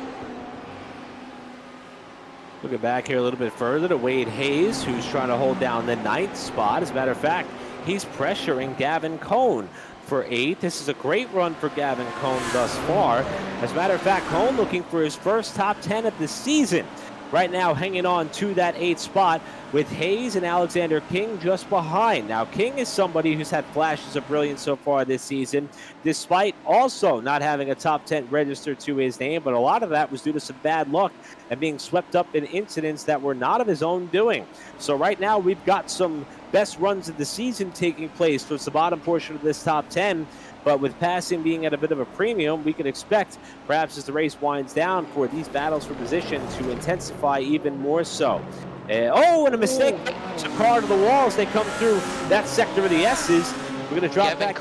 Looking back here a little bit further to Wade Hayes, who's trying to hold down the 9th spot. As a matter of fact, he's pressuring Gavin Cohn for 8th. This is a great run for Gavin Cohn thus far. As a matter of fact, Cohn looking for his first top 10 of the season. Right now hanging on to that 8th spot with Hayes and Alexander King just behind. Now, King is somebody who's had flashes of brilliance so far this season, despite also not having a top 10 registered to his name, but a lot of that was due to some bad luck and being swept up in incidents that were not of his own doing. So right now we've got some best runs of the season taking place towards the bottom portion of this top 10. But with passing being at a bit of a premium, we can expect, perhaps as the race winds down, for these battles for position to intensify even more so. And a mistake. It's a car to the wall as they come through that sector of the S's. We're going to drop back.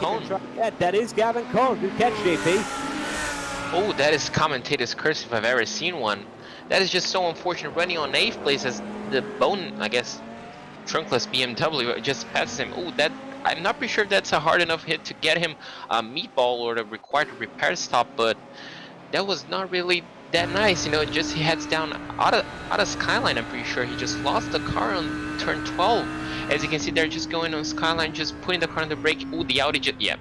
That is Gavin Cohn. Good catch, JP. Oh, that is commentator's curse if I've ever seen one. That is just so unfortunate. Running on 8th place as the bone, I guess, trunkless BMW just passes him. Oh, that. I'm not pretty sure if that's a hard enough hit to get him a meatball or the required repair stop, but that was not really that nice. You know, just he heads down out of Skyline. I'm pretty sure he just lost the car on turn 12. As you can see, they're just going on Skyline, just putting the car on the brake. Ooh, the Audi just, yep.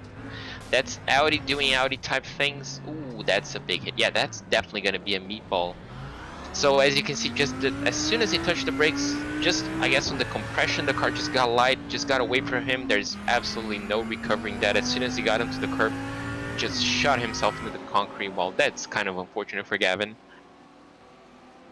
That's Audi doing Audi type things. Ooh, that's a big hit. Yeah, that's definitely going to be a meatball. So as you can see, just as soon as he touched the brakes, just I guess on the compression, the car just got light, just got away from him. There's absolutely no recovering that. As soon as he got into the curb, just shot himself into the concrete wall. That's kind of unfortunate for Gavin.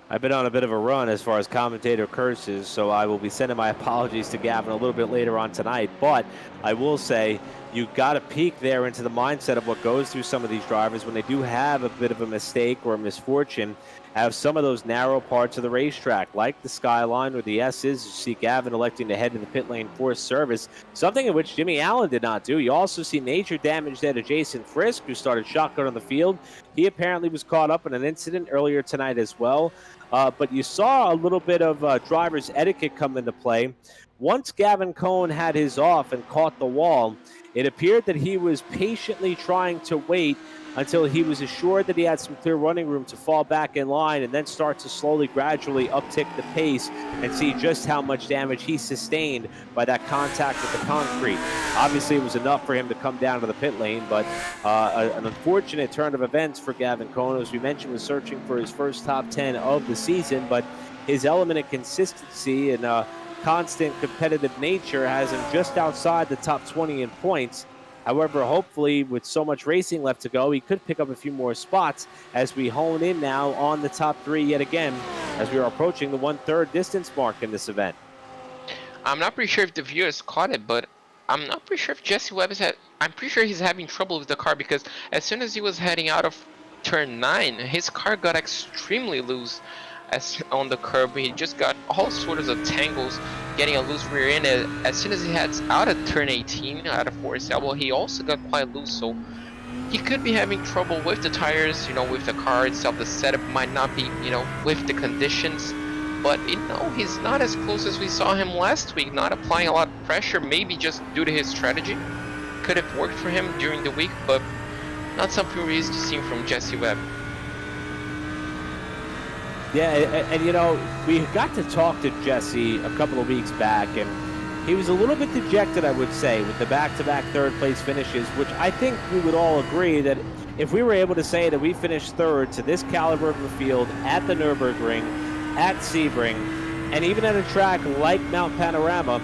I've been on a bit of a run as far as commentator curses, so I will be sending my apologies to Gavin a little bit later on tonight. But I will say, you got to peek there into the mindset of what goes through some of these drivers when they do have a bit of a mistake or a misfortune, have some of those narrow parts of the racetrack, like the Skyline or the S's. You see Gavin electing to head to the pit lane for service, something in which Jimmy Allen did not do. You also see major damage there to Jason Frisk, who started shotgun on the field. He apparently was caught up in an incident earlier tonight as well. But you saw a little bit of driver's etiquette come into play. Once Gavin Cohn had his off and caught the wall, it appeared that he was patiently trying to wait until he was assured that he had some clear running room to fall back in line and then start to slowly, gradually uptick the pace and see just how much damage he sustained by that contact with the concrete. Obviously, it was enough for him to come down to the pit lane, but an unfortunate turn of events for Gavin Cohn, as we mentioned, was searching for his first top 10 of the season, but his element of consistency and constant competitive nature has him just outside the top 20 in points. However, hopefully, with so much racing left to go, he could pick up a few more spots as we hone in now on the top 3 yet again, as we are approaching the 1/3 distance mark in this event. I'm not pretty sure if the viewers caught it, but I'm not pretty sure if Jesse Webb is I'm pretty sure he's having trouble with the car, because as soon as he was heading out of turn 9, his car got extremely loose on the curb. He just got all sorts of tangles, getting a loose rear end. As soon as he heads out of turn 18, out of Forest Elbow, he also got quite loose, so he could be having trouble with the tires, you know, with the car itself. The setup might not be, you know, with the conditions, but, you know, he's not as close as we saw him last week, not applying a lot of pressure, maybe just due to his strategy. Could have worked for him during the week, but not something we're used to seeing from Jesse Webb. Yeah, and you know, we got to talk to Jesse a couple of weeks back, and he was a little bit dejected, I would say, with the back-to-back third-place finishes, which I think we would all agree that if we were able to say that we finished third to this caliber of a field at the Nürburgring, at Sebring, and even at a track like Mount Panorama,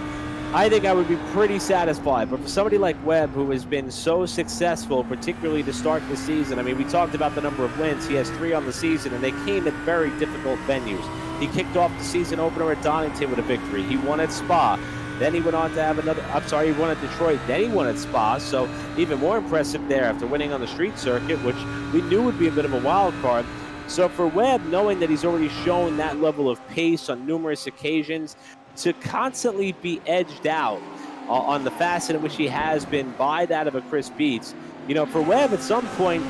I think I would be pretty satisfied. But for somebody like Webb, who has been so successful, particularly to start the season, I mean, we talked about the number of wins. He has 3 on the season, and they came at very difficult venues. He kicked off the season opener at Donington with a victory. He won at Spa. Then he went on to have he won at Detroit. Then he won at Spa. So even more impressive there after winning on the street circuit, which we knew would be a bit of a wild card. So for Webb, knowing that he's already shown that level of pace on numerous occasions, to constantly be edged out on the facet in which he has been by that of a Chris Beets, you know, for Webb at some point,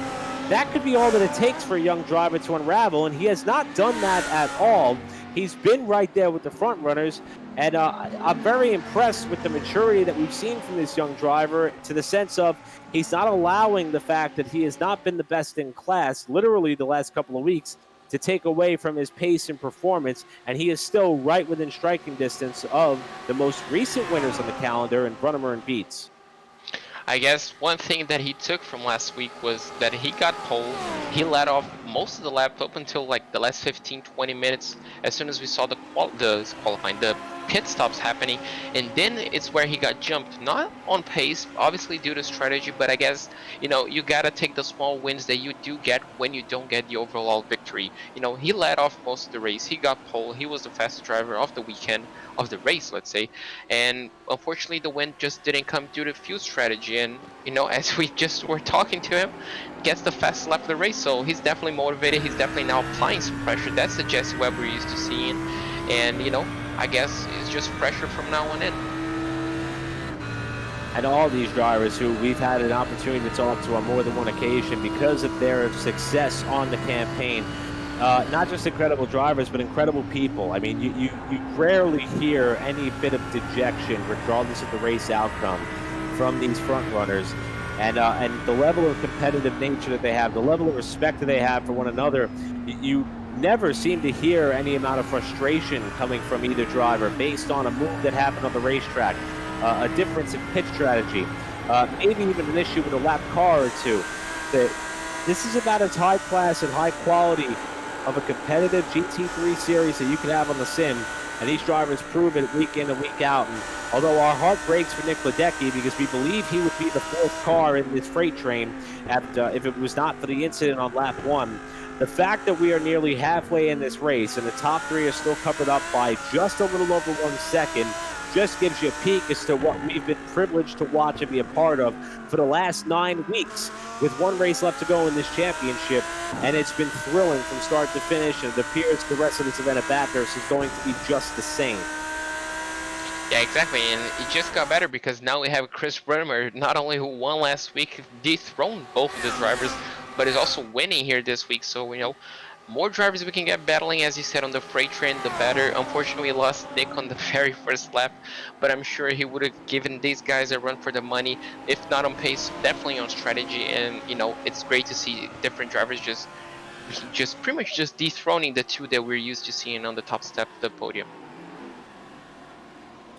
that could be all that it takes for a young driver to unravel, and he has not done that at all. he's been right there with the front runners. And I'm very impressed with the maturity that we've seen from this young driver, to the sense of he's not allowing the fact that he has not been the best in class, literally the last couple of weeks, to take away from his pace and performance. And he is still right within striking distance of the most recent winners on the calendar in Brunnemer and Beats. I guess one thing that he took from last week was that he got pole. He led off most of the lap up until like the last 15-20 minutes, as soon as we saw the pit stops happening, and then it's where he got jumped. Not on pace, obviously due to strategy, but I guess, you know, you gotta take the small wins that you do get when you don't get the overall victory. You know, he led off most of the race. He got pole. He was the fastest driver of the weekend, of the race, let's say, and unfortunately the win just didn't come due to fuel strategy. And you know, as we just were talking to him, gets the fastest lap of the race, so he's definitely motivated. He's definitely now applying some pressure. That's the Jesse Webb we're used to seeing, and you know, I guess it's just pressure from now on in. And all these drivers who we've had an opportunity to talk to on more than one occasion because of their success on the campaign. Not just incredible drivers, but incredible people. I mean, you rarely hear any bit of dejection, regardless of the race outcome, from these front runners. And the level of competitive nature that they have, the level of respect that they have for one another, you never seem to hear any amount of frustration coming from either driver based on a move that happened on the racetrack, a difference in pit strategy, maybe even an issue with a lap car or two. This is about as high class and high quality of a competitive GT3 series that you can have on the sim, and these drivers prove it week in and week out. And although our heart breaks for Nick Ledecky, because we believe he would be the fourth car in this freight train if it was not for the incident on lap 1, the fact that we are nearly halfway in this race and the top 3 are still covered up by just a little over 1 second just gives you a peek as to what we've been privileged to watch and be a part of for the last 9 weeks, with 1 race left to go in this championship. And it's been thrilling from start to finish, and it appears the rest of this event at Bathurst is going to be just the same. Yeah, exactly, and it just got better because now we have Chris Brunnemer, not only who won last week, dethroned both of the drivers, but is also winning here this week. So, you know, more drivers we can get battling, as you said, on the freight train, the better. Unfortunately, we lost Nick on the very first lap, but I'm sure he would have given these guys a run for the money, if not on pace, definitely on strategy. And you know, it's great to see different drivers just pretty much just dethroning the 2 that we're used to seeing on the top step of the podium.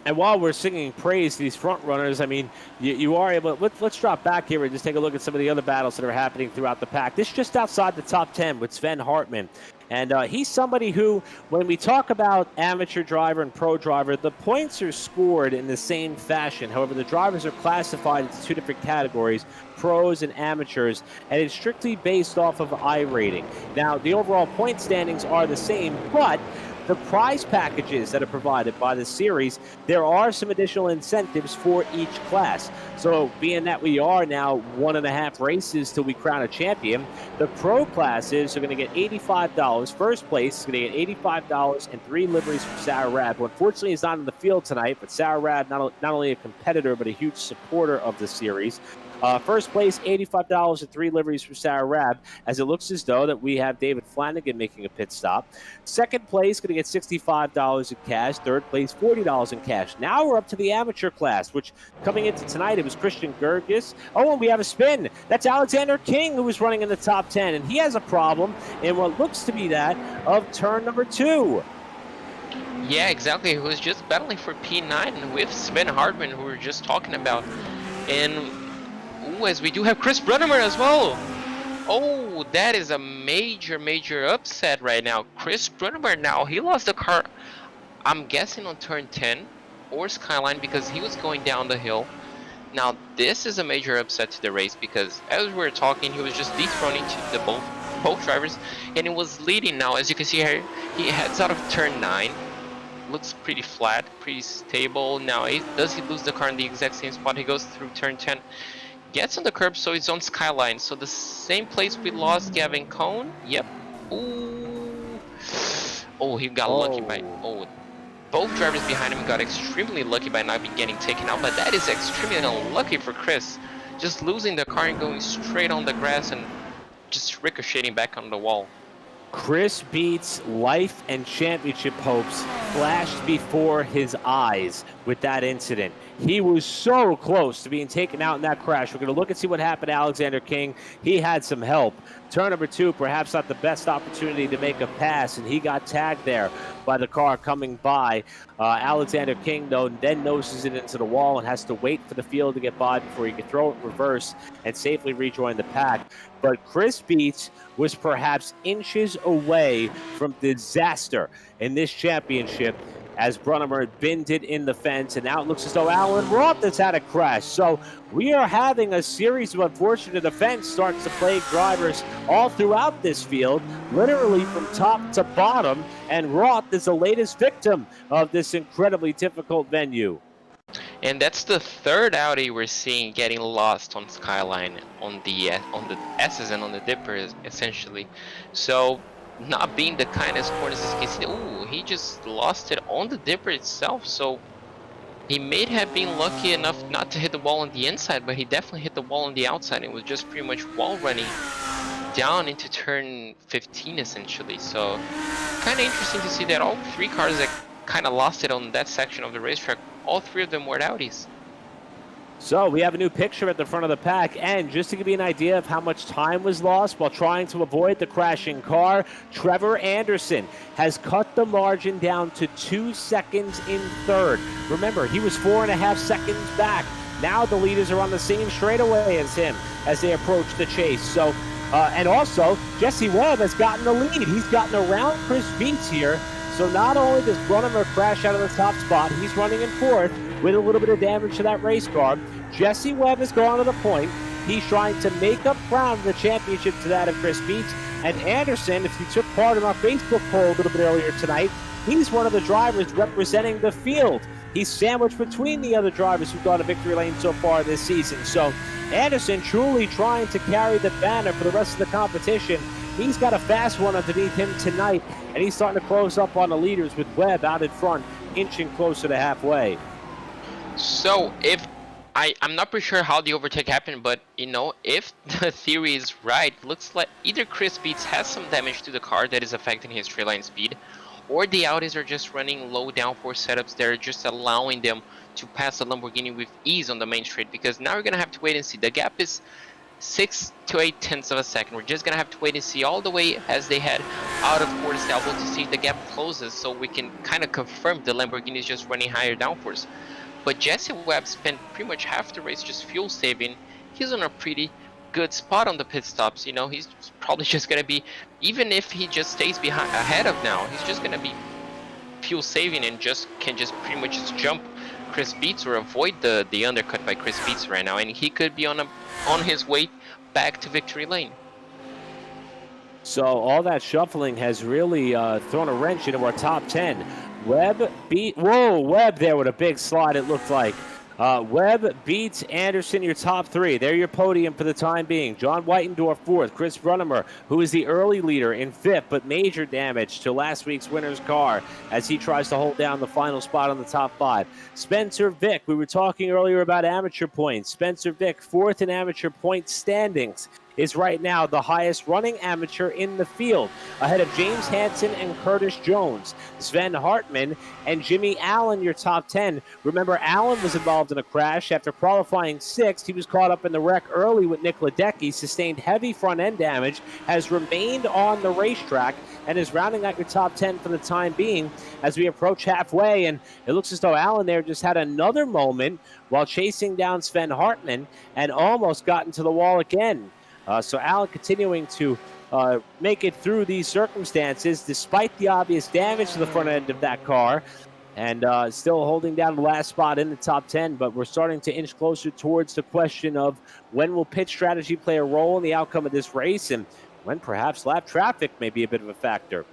And while we're singing praise to these front runners, I mean, you are able. Let's drop back here and just take a look at some of the other battles that are happening throughout the pack. This is just outside the top 10 with Sven Hartman. And he's somebody who, when we talk about amateur driver and pro driver, the points are scored in the same fashion. However, the drivers are classified into 2 different categories, pros and amateurs, and it's strictly based off of I rating. Now, the overall point standings are the same, but the prize packages that are provided by the series, there are some additional incentives for each class. So being that we are now 1.5 races till we crown a champion, the pro classes are going to get $85. First place is going to get $85 and 3 liveries from Sarah Rad, who unfortunately is not in the field tonight, but Sarah Rad, not only a competitor, but a huge supporter of the series. First place, $85 and 3 liveries from Sarah Rab, as it looks as though that we have David Flanagan making a pit stop. Second place, going to get $65 in cash. Third place, $40 in cash. Now we're up to the amateur class, which coming into tonight, it was Christian Gergis. Oh, and we have a spin. That's Alexander King, who was running in the top 10, and he has a problem in what looks to be that of turn number 2. Yeah, exactly. He was just battling for P9 with Sven Hartman, who we were just talking about. And as we do have Chris Brunnemer as well. Oh, that is a major upset right now. Chris Brunnemer now, he lost the car, I'm guessing on turn 10 or Skyline, because he was going down the hill. Now, this is a major upset to the race because as we were talking, he was just dethroning to the both drivers, and it was leading now. As you can see here, he heads out of turn 9. Looks pretty flat, pretty stable. Now, does he lose the car in the exact same spot? He goes through turn 10. Gets on the curb, so it's on Skyline. So the same place we lost Gavin Cohn. Yep. Ooh. Oh, he got lucky by... Oh, both drivers behind him got extremely lucky by not getting taken out. But that is extremely unlucky for Chris. Just losing the car and going straight on the grass and just ricocheting back on the wall. Chris Beats' life and championship hopes flashed before his eyes with that incident. He was so close to being taken out in that crash. We're going to look and see what happened to Alexander King. He had some help. Turn number 2, perhaps not the best opportunity to make a pass, and he got tagged there by the car coming by. Alexander King, though, then noses it into the wall and has to wait for the field to get by before he can throw it in reverse and safely rejoin the pack. But Chris Beats was perhaps inches away from disaster in this championship as Brunnemer binned it in the fence, and now it looks as though Alan Roth has had a crash. So we are having a series of unfortunate events starting to plague drivers all throughout this field, literally from top to bottom, and Roth is the latest victim of this incredibly difficult venue. And that's the third Audi we're seeing getting lost on Skyline, on the S's and on the Dipper, essentially. So, not being the kindest corners as you can see. Ooh, he just lost it on the Dipper itself. So, he may have been lucky enough not to hit the wall on the inside, but he definitely hit the wall on the outside. It was just pretty much wall running down into turn 15, essentially. So, kind of interesting to see that all 3 cars that kind of lost it on that section of the racetrack, all 3 of them were Audis. So we have a new picture at the front of the pack, and just to give you an idea of how much time was lost while trying to avoid the crashing car, Trevor Anderson has cut the margin down to 2 seconds in third. Remember, he was 4.5 seconds back. Now the leaders are on the same straightaway as him as they approach the chase. So, and also, Jesse Webb has gotten the lead. He's gotten around Chris Beats here. So not only does Brunnemer crash out of the top spot, he's running in 4th with a little bit of damage to that race car. Jesse Webb has gone to the point. He's trying to make up ground in the championship to that of Chris Beats. And Anderson, if you took part in our Facebook poll a little bit earlier tonight, he's one of the drivers representing the field. He's sandwiched between the other drivers who've gone to victory lane so far this season. So Anderson truly trying to carry the banner for the rest of the competition. He's got a fast one underneath him tonight, and he's starting to close up on the leaders with Webb out in front, inching closer to halfway. So if I'm not pretty sure how the overtake happened, but you know, if the theory is right, looks like either Chris Beats has some damage to the car that is affecting his straight line speed, or the Audis are just running low downforce setups that are just allowing them to pass the Lamborghini with ease on the main straight, because now we're gonna have to wait and see. The gap is 6 to 8 tenths of a second. We're just gonna have to wait and see all the way as they head out of Forest Elbow to see if the gap closes, so we can kind of confirm the Lamborghini is just running higher downforce. But Jesse Webb spent pretty much half the race just fuel saving. He's on a pretty good spot on the pit stops. You know, he's probably just gonna be, even if he just stays behind ahead of now, he's just gonna be fuel saving and can just pretty much just jump Chris Beats or avoid the undercut by Chris Beats right now, and he could be on his way back to victory lane. So all that shuffling has really thrown a wrench into our top 10. Webb there with a big slide, it looked like. Webb, Beats, Anderson, your top 3. They're your podium for the time being. John Whitendorf 4th. Chris Brunnemer, who is the early leader, in 5th, but major damage to last week's winner's car as he tries to hold down the final spot on the top 5. Spencer Vick, we were talking earlier about amateur points. Spencer Vick, 4th in amateur point standings, is right now the highest running amateur in the field, ahead of James Hansen and Curtis Jones. Sven Hartman and Jimmy Allen, your top 10. Remember, Allen was involved in a crash after qualifying 6th. He was caught up in the wreck early with Nick Ledecky, sustained heavy front-end damage, has remained on the racetrack, and is rounding out your top 10 for the time being as we approach halfway. And it looks as though Allen there just had another moment while chasing down Sven Hartman and almost got into the wall again. So Allen continuing to make it through these circumstances despite the obvious damage to the front end of that car, and still holding down the last spot in the top 10. But we're starting to inch closer towards the question of when will pit strategy play a role in the outcome of this race, and when perhaps lap traffic may be a bit of a factor.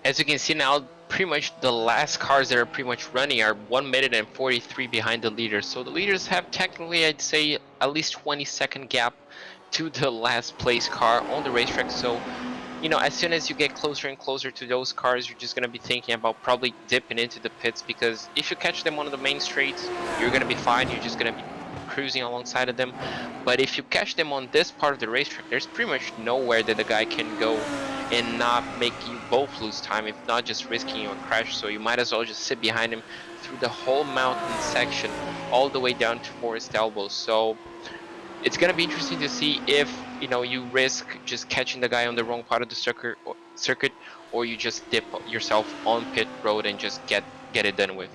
As you can see now, pretty much the last cars that are pretty much running are 1 minute and 43 behind the leaders. So the leaders have technically, I'd say, at least 20-second gap to the last place car on the racetrack. So, you know, as soon as you get closer and closer to those cars, you're just going to be thinking about probably dipping into the pits, because if you catch them on the main straights, you're going to be fine. You're just going to be cruising alongside of them. But if you catch them on this part of the racetrack, there's pretty much nowhere that the guy can go and not make you both lose time, if not just risking a crash. So you might as well just sit behind him through the whole mountain section, all the way down to Forest Elbows. So it's gonna be interesting to see if you risk just catching the guy on the wrong part of the circuit, or you just dip yourself on pit road and just get it done with.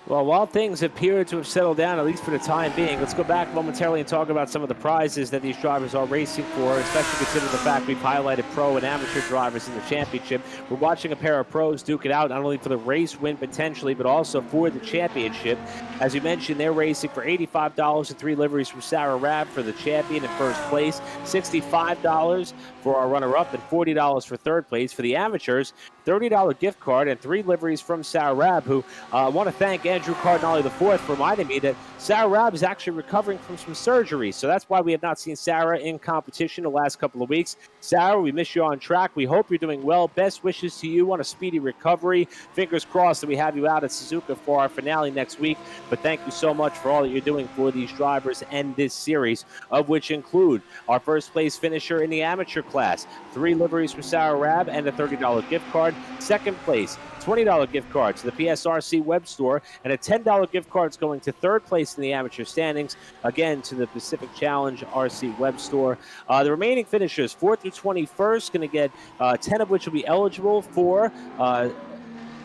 Well, while things appear to have settled down, at least for the time being, let's go back momentarily and talk about some of the prizes that these drivers are racing for, especially considering the fact we've highlighted pro and amateur drivers in the championship. We're watching a pair of pros duke it out, not only for the race win potentially, but also for the championship. As you mentioned, they're racing for $85 and 3 liveries from Sarah Rabb for the champion in first place, $65 for our runner-up, and $40 for third place. For the amateurs, $30 gift card and 3 liveries from Sarah Rabb, who I want to thank Andrew Cardinale IV for reminding me that Sarah Rabb is actually recovering from some surgery. So that's why we have not seen Sarah in competition the last couple of weeks. Sarah, we miss you on track. We hope you're doing well. Best wishes to you on a speedy recovery. Fingers crossed that we have you out at Suzuka for our finale next week. But thank you so much for all that you're doing for these drivers and this series, of which include our first place finisher in the amateur class, 3 liveries for Sarah Rabb and a $30 gift card. Second place, $20 gift card to the PSRC web store, and a $10 gift card is going to third place in the amateur standings, again to the Pacific Challenge RC web store. The remaining finishers, 4th through 21st, going to get 10 of which will be eligible for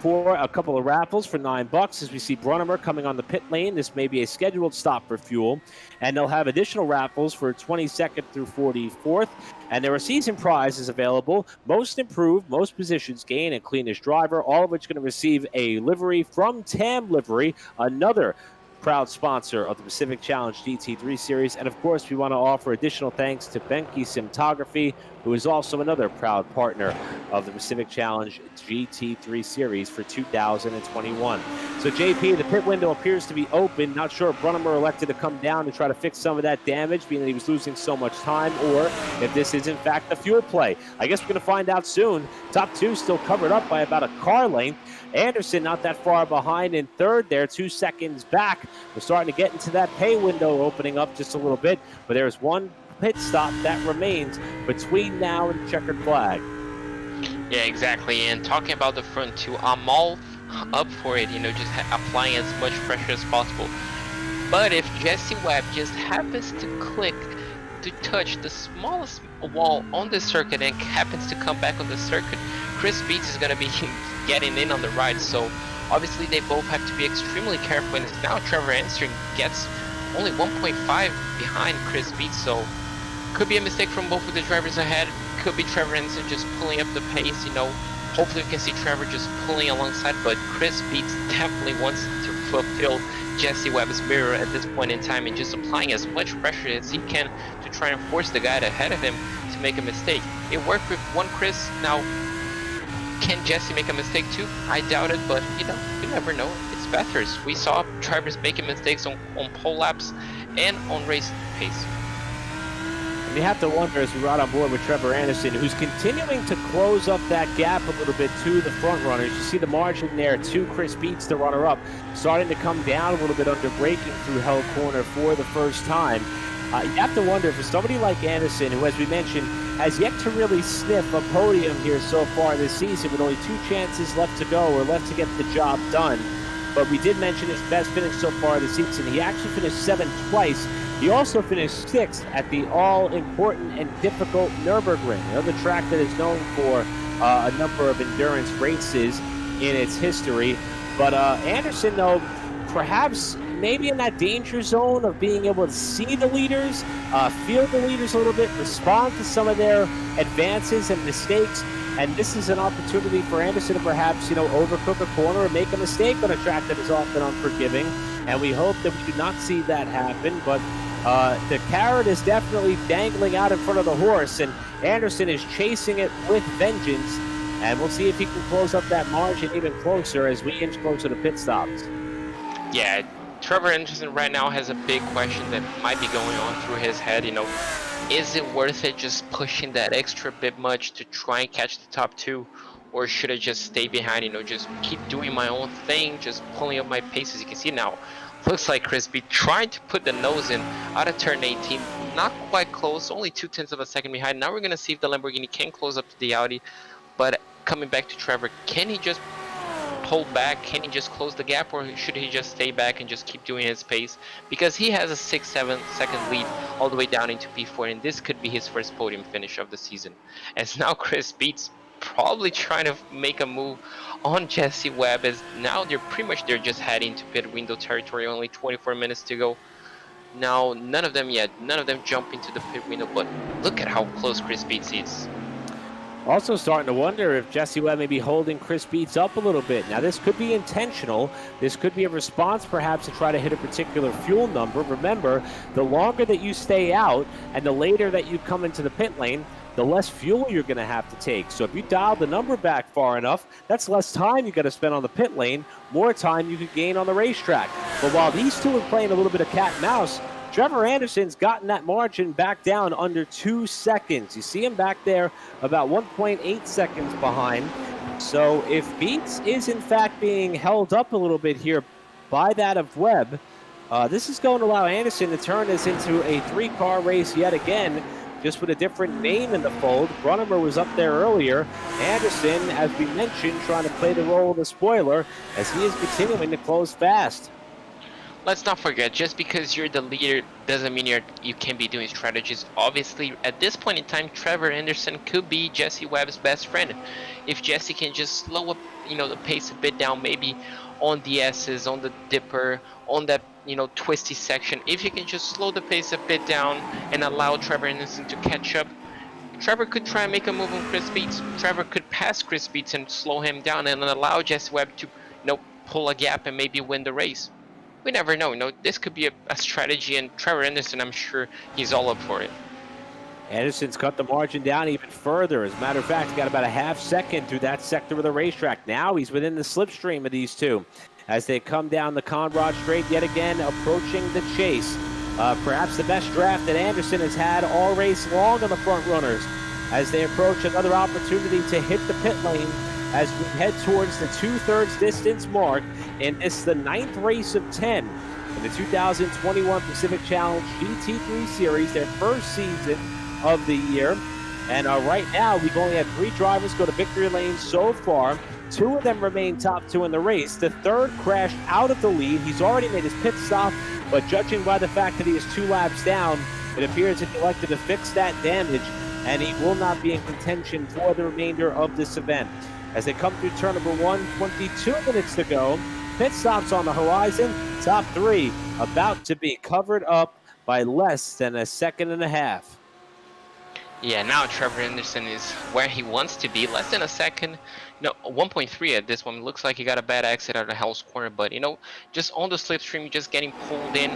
a couple of raffles for $9, as we see Brunnemer coming on the pit lane. This may be a scheduled stop for fuel, and they'll have additional raffles for 22nd through 44th. And there are season prizes available: most improved, most positions gained, and cleanest driver, all of which are going to receive a livery from Tam Livery, another proud sponsor of the Pacific Challenge GT3 Series. And of course, we want to offer additional thanks to Benke Cinematography, who is also another proud partner of the Pacific Challenge GT3 Series for 2021. So JP, the pit window appears to be open. Not sure if Brunnemer elected to come down to try to fix some of that damage, being that he was losing so much time, or if this is in fact a fuel play. I guess we're going to find out soon. Top 2 still covered up by about a car length. Anderson not that far behind in third there, 2 seconds back. We're starting to get into that pay window opening up just a little bit, but there's one pit stop that remains between now and the checkered flag. Yeah, exactly. And talking about the front two, I'm all up for it, just applying as much pressure as possible. But if Jesse Webb just happens to click to touch the smallest wall on the circuit and happens to come back on the circuit, Chris Beats is going to be getting in on the right. So obviously they both have to be extremely careful, and now Trevor Anderson gets only 1.5 behind Chris Beats. So could be a mistake from both of the drivers ahead. Could be Trevor Anderson just pulling up the pace. Hopefully we can see Trevor just pulling alongside, but Chris Beats definitely wants to fulfill Jesse Webb's mirror at this point in time, and just applying as much pressure as he can to try and force the guy ahead of him to make a mistake. It worked with one Chris. Now, can Jesse make a mistake too? I doubt it, but you never know. It's Bathurst. We saw drivers making mistakes on pole laps and on race pace. You have to wonder, as we ride on board with Trevor Anderson, who's continuing to close up that gap a little bit to the front runners. You see the margin there to Chris Beats, the runner-up, starting to come down a little bit under braking through Hell Corner for the first time. You have to wonder, for somebody like Anderson, who, as we mentioned, has yet to really sniff a podium here so far this season, with only 2 chances left to go, or left to get the job done. But we did mention his best finish so far this season. He actually finished 7th twice. He also finished 6th at the all-important and difficult Nürburgring, another track that is known for a number of endurance races in its history. But Anderson, though, perhaps maybe in that danger zone of being able to see the leaders, feel the leaders a little bit, respond to some of their advances and mistakes. And this is an opportunity for Anderson to perhaps, overcook a corner or make a mistake on a track that is often unforgiving. And we hope that we do not see that happen. But the carrot is definitely dangling out in front of the horse, and Anderson is chasing it with vengeance. And we'll see if he can close up that margin even closer as we inch closer to pit stops. Yeah, Trevor Anderson right now has a big question that might be going on through his head. Is it worth it just pushing that extra bit much to try and catch the top 2? Or should I just stay behind, just keep doing my own thing, just pulling up my pace? As you can see now, Looks like Chris Beat trying to put the nose in out of turn 18. Not quite close, only 0.2 of a second behind. Now we're going to see if the Lamborghini can close up to the Audi. But coming back to Trevor, can he just pull back? Can he just close the gap, or should he just stay back and just keep doing his pace? Because he has a 6-7 second lead all the way down into P4, and this could be his first podium finish of the season. As now Chris Beats probably trying to make a move on Jesse Webb, as now they're just heading to pit window territory. Only 24 minutes to go. Now none of them jump into the pit window, but look at how close Chris Beats is. Also starting to wonder if Jesse Webb may be holding Chris Beats up a little bit. Now this could be intentional. This could be a response perhaps to try to hit a particular fuel number. Remember, the longer that you stay out and the later that you come into the pit lane, the less fuel you're going to have to take. So if you dial the number back far enough, that's less time you got to spend on the pit lane, more time you could gain on the racetrack. But while these two are playing a little bit of cat and mouse, Trevor Anderson's gotten that margin back down under 2 seconds. You see him back there about 1.8 seconds behind. So if Beats is in fact being held up a little bit here by that of Webb, this is going to allow Anderson to turn this into a 3-car race yet again, just with a different name in the fold. Brunnemer was up there earlier. Anderson, as we mentioned, trying to play the role of the spoiler as he is continuing to close fast. Let's not forget, just because you're the leader doesn't mean you can be doing strategies. Obviously, at this point in time, Trevor Anderson could be Jesse Webb's best friend. If Jesse can just slow up, the pace a bit down, maybe on the S's, on the dipper, on that, twisty section. If you can just slow the pace a bit down and allow Trevor Anderson to catch up, Trevor could try and make a move on Chris Beats. Trevor could pass Chris Beats and slow him down and allow Jesse Webb to, pull a gap and maybe win the race. We never know. This could be a strategy, and Trevor Anderson, I'm sure he's all up for it. Anderson's cut the margin down even further. As a matter of fact, he got about a half second through that sector of the racetrack. Now he's within the slipstream of these two as they come down the Conrad Straight yet again, approaching the chase. Perhaps the best draft that Anderson has had all race long on the front runners as they approach another opportunity to hit the pit lane as we head towards the 2/3 distance mark in this, the 9th race of 10 in the 2021 Pacific Challenge GT3 Series, their first season of the year. And right now, we've only had 3 drivers go to victory lane so far. 2 of them remain top 2 in the race. The third crashed out of the lead. He's already made his pit stop, but judging by the fact that he is 2 laps down, it appears that he elected to fix that damage, and he will not be in contention for the remainder of this event. As they come through turn number 1, 22 minutes to go. Pit stops on the horizon. Top 3 about to be covered up by less than a second and a half. Yeah, now Trevor Anderson is where he wants to be. Less than a second. 1.3 at this one. Looks like he got a bad exit out of Hell's Corner, but just on the slipstream, just getting pulled in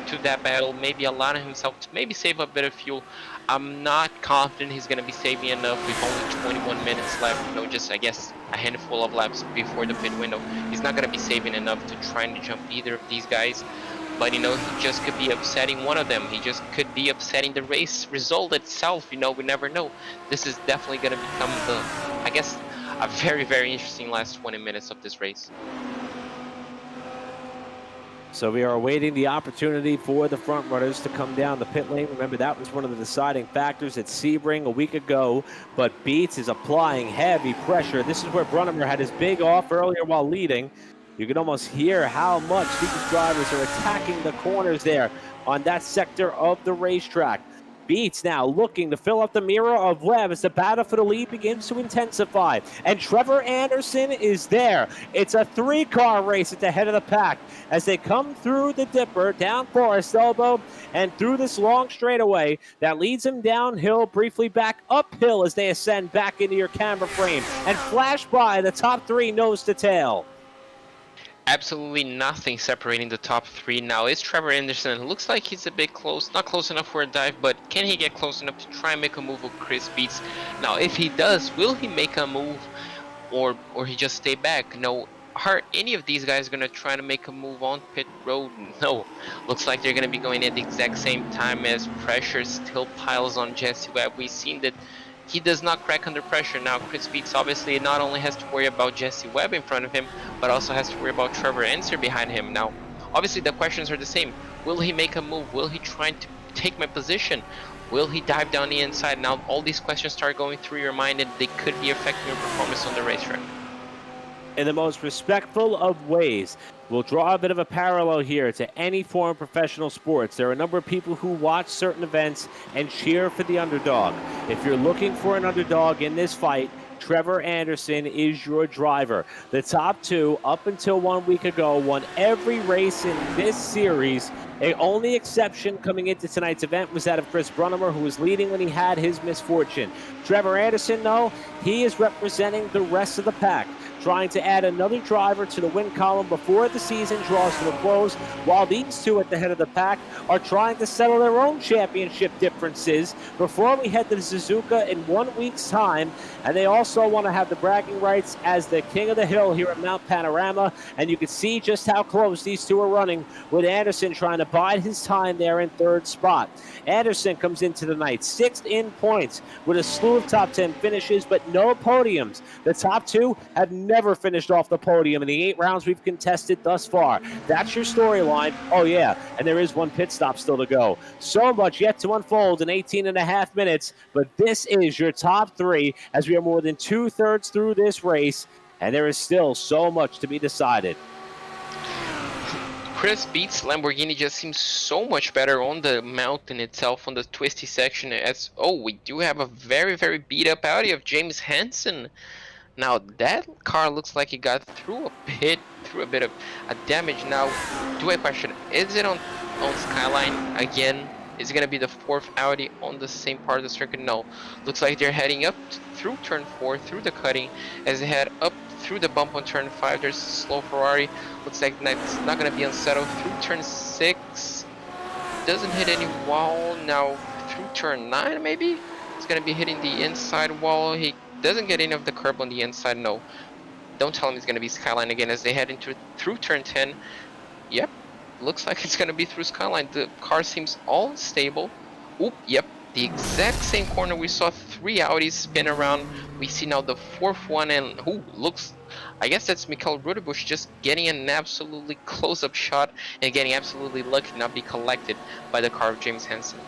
to that battle, maybe allowing himself to maybe save a bit of fuel. I'm not confident he's going to be saving enough with only 21 minutes left. Just I guess a handful of laps before the pit window. He's not going to be saving enough to try and jump either of these guys. But he just could be upsetting one of them. He just could be upsetting the race result itself. We never know. This is definitely going to become a very, very interesting last 20 minutes of this race. So we are awaiting the opportunity for the front runners to come down the pit lane. Remember, that was one of the deciding factors at Sebring a week ago. But Beats is applying heavy pressure. This is where Brunnemer had his big off earlier while leading. You can almost hear how much these drivers are attacking the corners there on that sector of the racetrack. Beats now looking to fill up the mirror of Webb as the battle for the lead begins to intensify. And Trevor Anderson is there. It's a 3-car race at the head of the pack as they come through the dipper, down Forest Elbow, and through this long straightaway that leads them downhill, briefly back uphill as they ascend back into your camera frame and flash by the top 3 nose to tail. Absolutely nothing separating the top 3 now. Is Trevor Anderson. It looks like he's a bit close. Not close enough for a dive, but can he get close enough to try and make a move with Chris Beats? Now, if he does, will he make a move or he just stay back? No. Are any of these guys going to try to make a move on pit road? No. Looks like they're going to be going at the exact same time as pressure still piles on Jesse Webb. We've seen that he does not crack under pressure. Now, Chris Beats obviously not only has to worry about Jesse Webb in front of him, but also has to worry about Trevor Anderson behind him. Now, Obviously, the questions are the same. Will he make a move? Will he try to take my position? Will he dive down the inside? Now, all these questions start going through your mind, and they could be affecting your performance on the racetrack. In the most respectful of ways, we'll draw a bit of a parallel here to any form of professional sports. There are a number of people who watch certain events and cheer for the underdog. If you're looking for an underdog in this fight, Trevor Anderson is your driver. The top two, up until 1 week ago, won every race in this series. The only exception coming into tonight's event was that of Chris Brunnemer, who was leading when he had his misfortune. Trevor Anderson, though, he is representing the rest of the pack, trying to add another driver to the win column before the season draws to a close, while these two at the head of the pack are trying to settle their own championship differences before we head to Suzuka in 1 week's time. And they also want to have the bragging rights as the king of the hill here at Mount Panorama. And you can see just how close these two are running, with Anderson trying to bide his time there in third spot. Anderson comes into the night 6th in points with a slew of top 10 finishes, but no podiums. The top two have never finished off the podium in the 8 rounds we've contested thus far. That's your storyline. Oh yeah, and there is one pit stop still to go. So much yet to unfold in 18 and a half minutes, but this is your top 3 as we are more than 2/3 through this race, and there is still so much to be decided. Chris Beats Lamborghini just seems so much better on the mountain itself, on the twisty section. As we do have a very, very beat up Audi of James Hansen. Now that car looks like it got through a bit of a damage. Now, do I question, is it on Skyline again? Is it going to be the 4th Audi on the same part of the circuit? No. Looks like they're heading up through turn 4, through the cutting, as they head up through the bump on turn 5. There's a slow Ferrari. Looks like it's not going to be unsettled. Through turn 6. Doesn't hit any wall. Now, through turn 9, maybe? It's going to be hitting the inside wall. He doesn't get any of the curb on the inside. No. Don't tell him it's going to be Skyline again as they head through turn 10. Yep. Looks like it's going to be through Skyline. The car seems all stable. Oop, yep. The exact same corner we saw 3 Audis spin around. We see now the 4th one, and looks, I guess that's Mikael Rudebusch just getting an absolutely close-up shot and getting absolutely lucky not be collected by the car of James Hansen.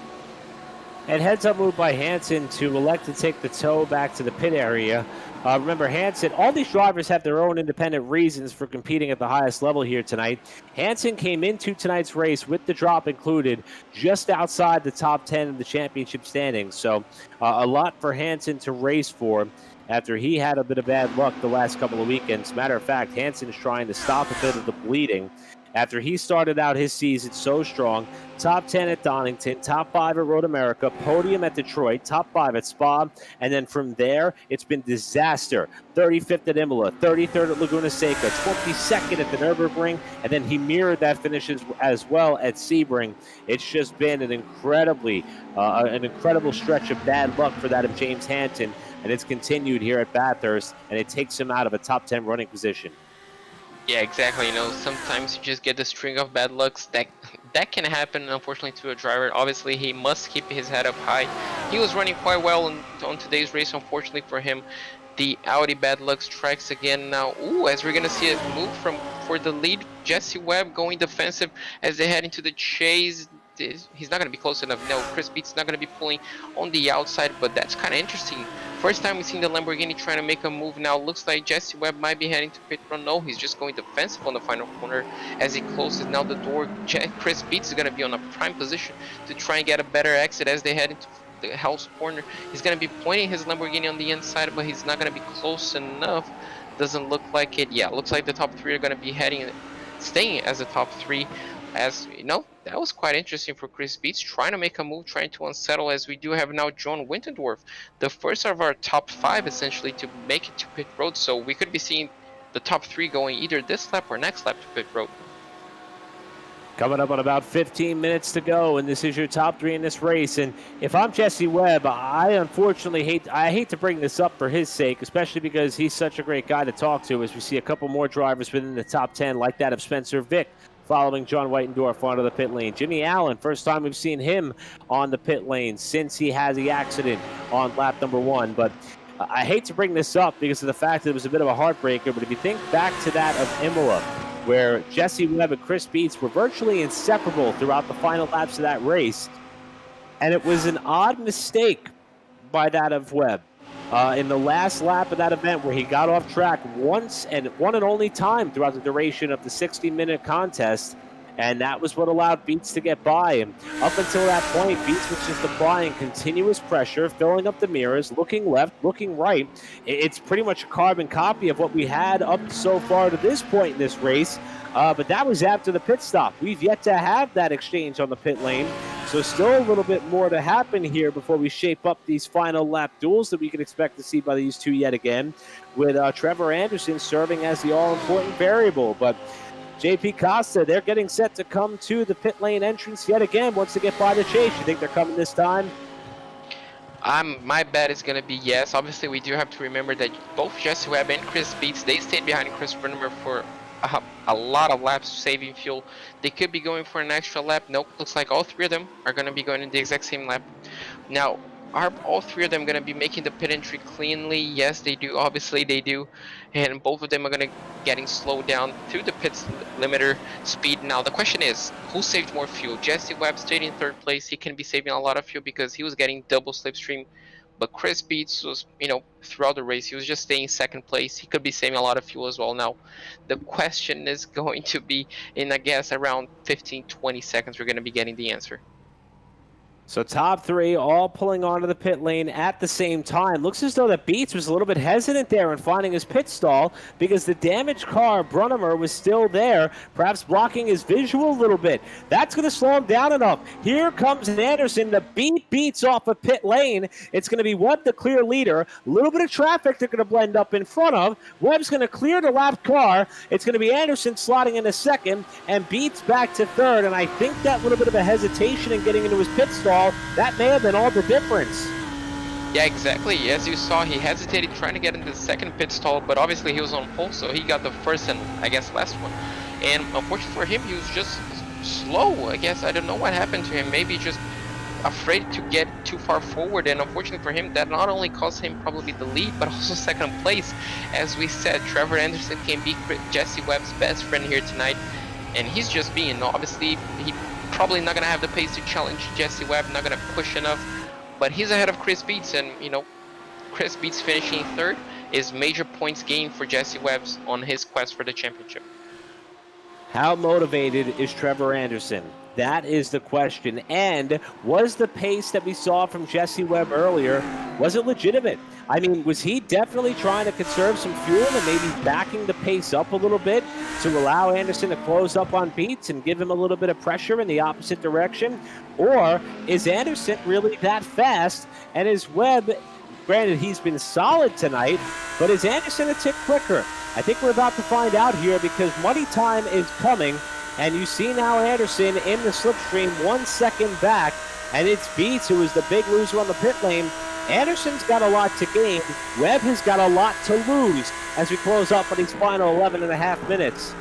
And heads-up move by Hansen to elect to take the tow back to the pit area. Remember, Hansen, all these drivers have their own independent reasons for competing at the highest level here tonight. Hansen came into tonight's race with the drop included just outside the top 10 of the championship standings. So a lot for Hansen to race for after he had a bit of bad luck the last couple of weekends. Matter of fact, Hansen is trying to stop a bit of the bleeding after he started out his season so strong. Top 10 at Donington, top 5 at Road America, podium at Detroit, top 5 at Spa, and then from there, it's been disaster. 35th at Imola, 33rd at Laguna Seca, 22nd at the Nürburgring, and then he mirrored that finish as well at Sebring. It's just been an incredible stretch of bad luck for that of James Hansen, and it's continued here at Bathurst, and it takes him out of a top 10 running position. Yeah, exactly. Sometimes you just get the string of bad lucks that can happen, unfortunately, to a driver. Obviously, he must keep his head up high. He was running quite well on today's race. Unfortunately for him, the Audi bad luck strikes again now. As we're gonna see a move for the lead, Jesse Webb going defensive as they head into the chase. He's not going to be close enough. No, Chris Beats not going to be pulling on the outside, but that's kind of interesting. First time we've seen the Lamborghini trying to make a move now. Looks like Jesse Webb might be heading to pit run. No, he's just going defensive on the final corner as he closes now the door. Chris Beats is going to be on a prime position to try and get a better exit as they head into the Hell's corner. He's going to be pointing his Lamborghini on the inside, but he's not going to be close enough. Doesn't look like it. Yeah, looks like the top 3 are going to be staying as the top 3. As you know, that was quite interesting for Chris Beats, trying to make a move, trying to unsettle, as we do have now John Wintendorf, the first of our top 5 essentially to make it to pit road. So we could be seeing the top 3 going either this lap or next lap to pit road. Coming up on about 15 minutes to go, and this is your top 3 in this race. And if I'm Jesse Webb, I unfortunately hate to bring this up for his sake, especially because he's such a great guy to talk to, as we see a couple more drivers within the top 10, like that of Spencer Vick, following John Whitendorf onto the pit lane. Jimmy Allen, first time we've seen him on the pit lane since he had the accident on lap number 1. But I hate to bring this up because of the fact that it was a bit of a heartbreaker, but if you think back to that of Imola, where Jesse Webb and Chris Beets were virtually inseparable throughout the final laps of that race. And it was an odd mistake by that of Webb in the last lap of that event, where he got off track once and one and only time throughout the duration of the 60-minute contest. And that was what allowed Beets to get by. And up until that point, Beets was just applying continuous pressure, filling up the mirrors, looking left, looking right. It's pretty much a carbon copy of what we had up so far to this point in this race. But that was after the pit stop. We've yet to have that exchange on the pit lane. So still a little bit more to happen here before we shape up these final lap duels that we can expect to see by these two yet again, with Trevor Anderson serving as the all-important variable. But JP Costa, they're getting set to come to the pit lane entrance yet again once they get by the chase. You think they're coming this time? My bet is going to be yes. Obviously, we do have to remember that both Jesse Webb and Chris Beets, they stayed behind Chris Brennemer for a lot of laps, saving fuel. They could be going for an extra lap. Nope, looks like all three of them are going to be going in the exact same lap. Now, are all three of them going to be making the pit entry cleanly? Yes, they do. Obviously, they do. And both of them are going to getting slowed down through the pit limiter speed. Now, the question is, who saved more fuel? Jesse Webb stayed in third place. He can be saving a lot of fuel because he was getting double slipstream. But Chris Beets was, throughout the race, he was just staying second place. He could be saving a lot of fuel as well. Now, the question is going to be, in, I guess, around 15-20 seconds, we're going to be getting the answer. So top three all pulling onto the pit lane at the same time. Looks as though that Beets was a little bit hesitant there in finding his pit stall because the damaged car, Brunnemer, was still there, perhaps blocking his visual a little bit. That's going to slow him down enough. Here comes Anderson to beat Beets off of pit lane. It's going to be Webb, the clear leader. A little bit of traffic they're going to blend up in front of. Webb's going to clear the lap car. It's going to be Anderson slotting into second and Beets back to third. And I think that little bit of a hesitation in getting into his pit stall, that may have been all the difference. Yeah, exactly. As you saw, he hesitated trying to get into the second pit stall, but obviously he was on pole, so he got the first and, I guess, last one. And unfortunately for him, he was just slow. I guess I don't know what happened to him. Maybe just afraid to get too far forward. And unfortunately for him, that not only cost him probably the lead, but also second place. As we said, Trevor Anderson can be Jesse Webb's best friend here tonight. And he's just being, obviously, he probably not going to have the pace to challenge Jesse Webb, not going to push enough, but he's ahead of Chris Beets, and Chris Beets finishing third is major points gain for Jesse Webb on his quest for the championship. How motivated is Trevor Anderson? That is the question. And was the pace that we saw from Jesse Webb earlier, was it legitimate? I mean, was he definitely trying to conserve some fuel and maybe backing the pace up a little bit to allow Anderson to close up on Beets and give him a little bit of pressure in the opposite direction? Or is Anderson really that fast? And is Webb, granted he's been solid tonight, but is Anderson a tick quicker? I think we're about to find out here because money time is coming. And you see now Anderson in the slipstream 1 second back, and it's Beets who is the big loser on the pit lane. Anderson's got a lot to gain. Webb has got a lot to lose as we close up on these final 11 and a half minutes.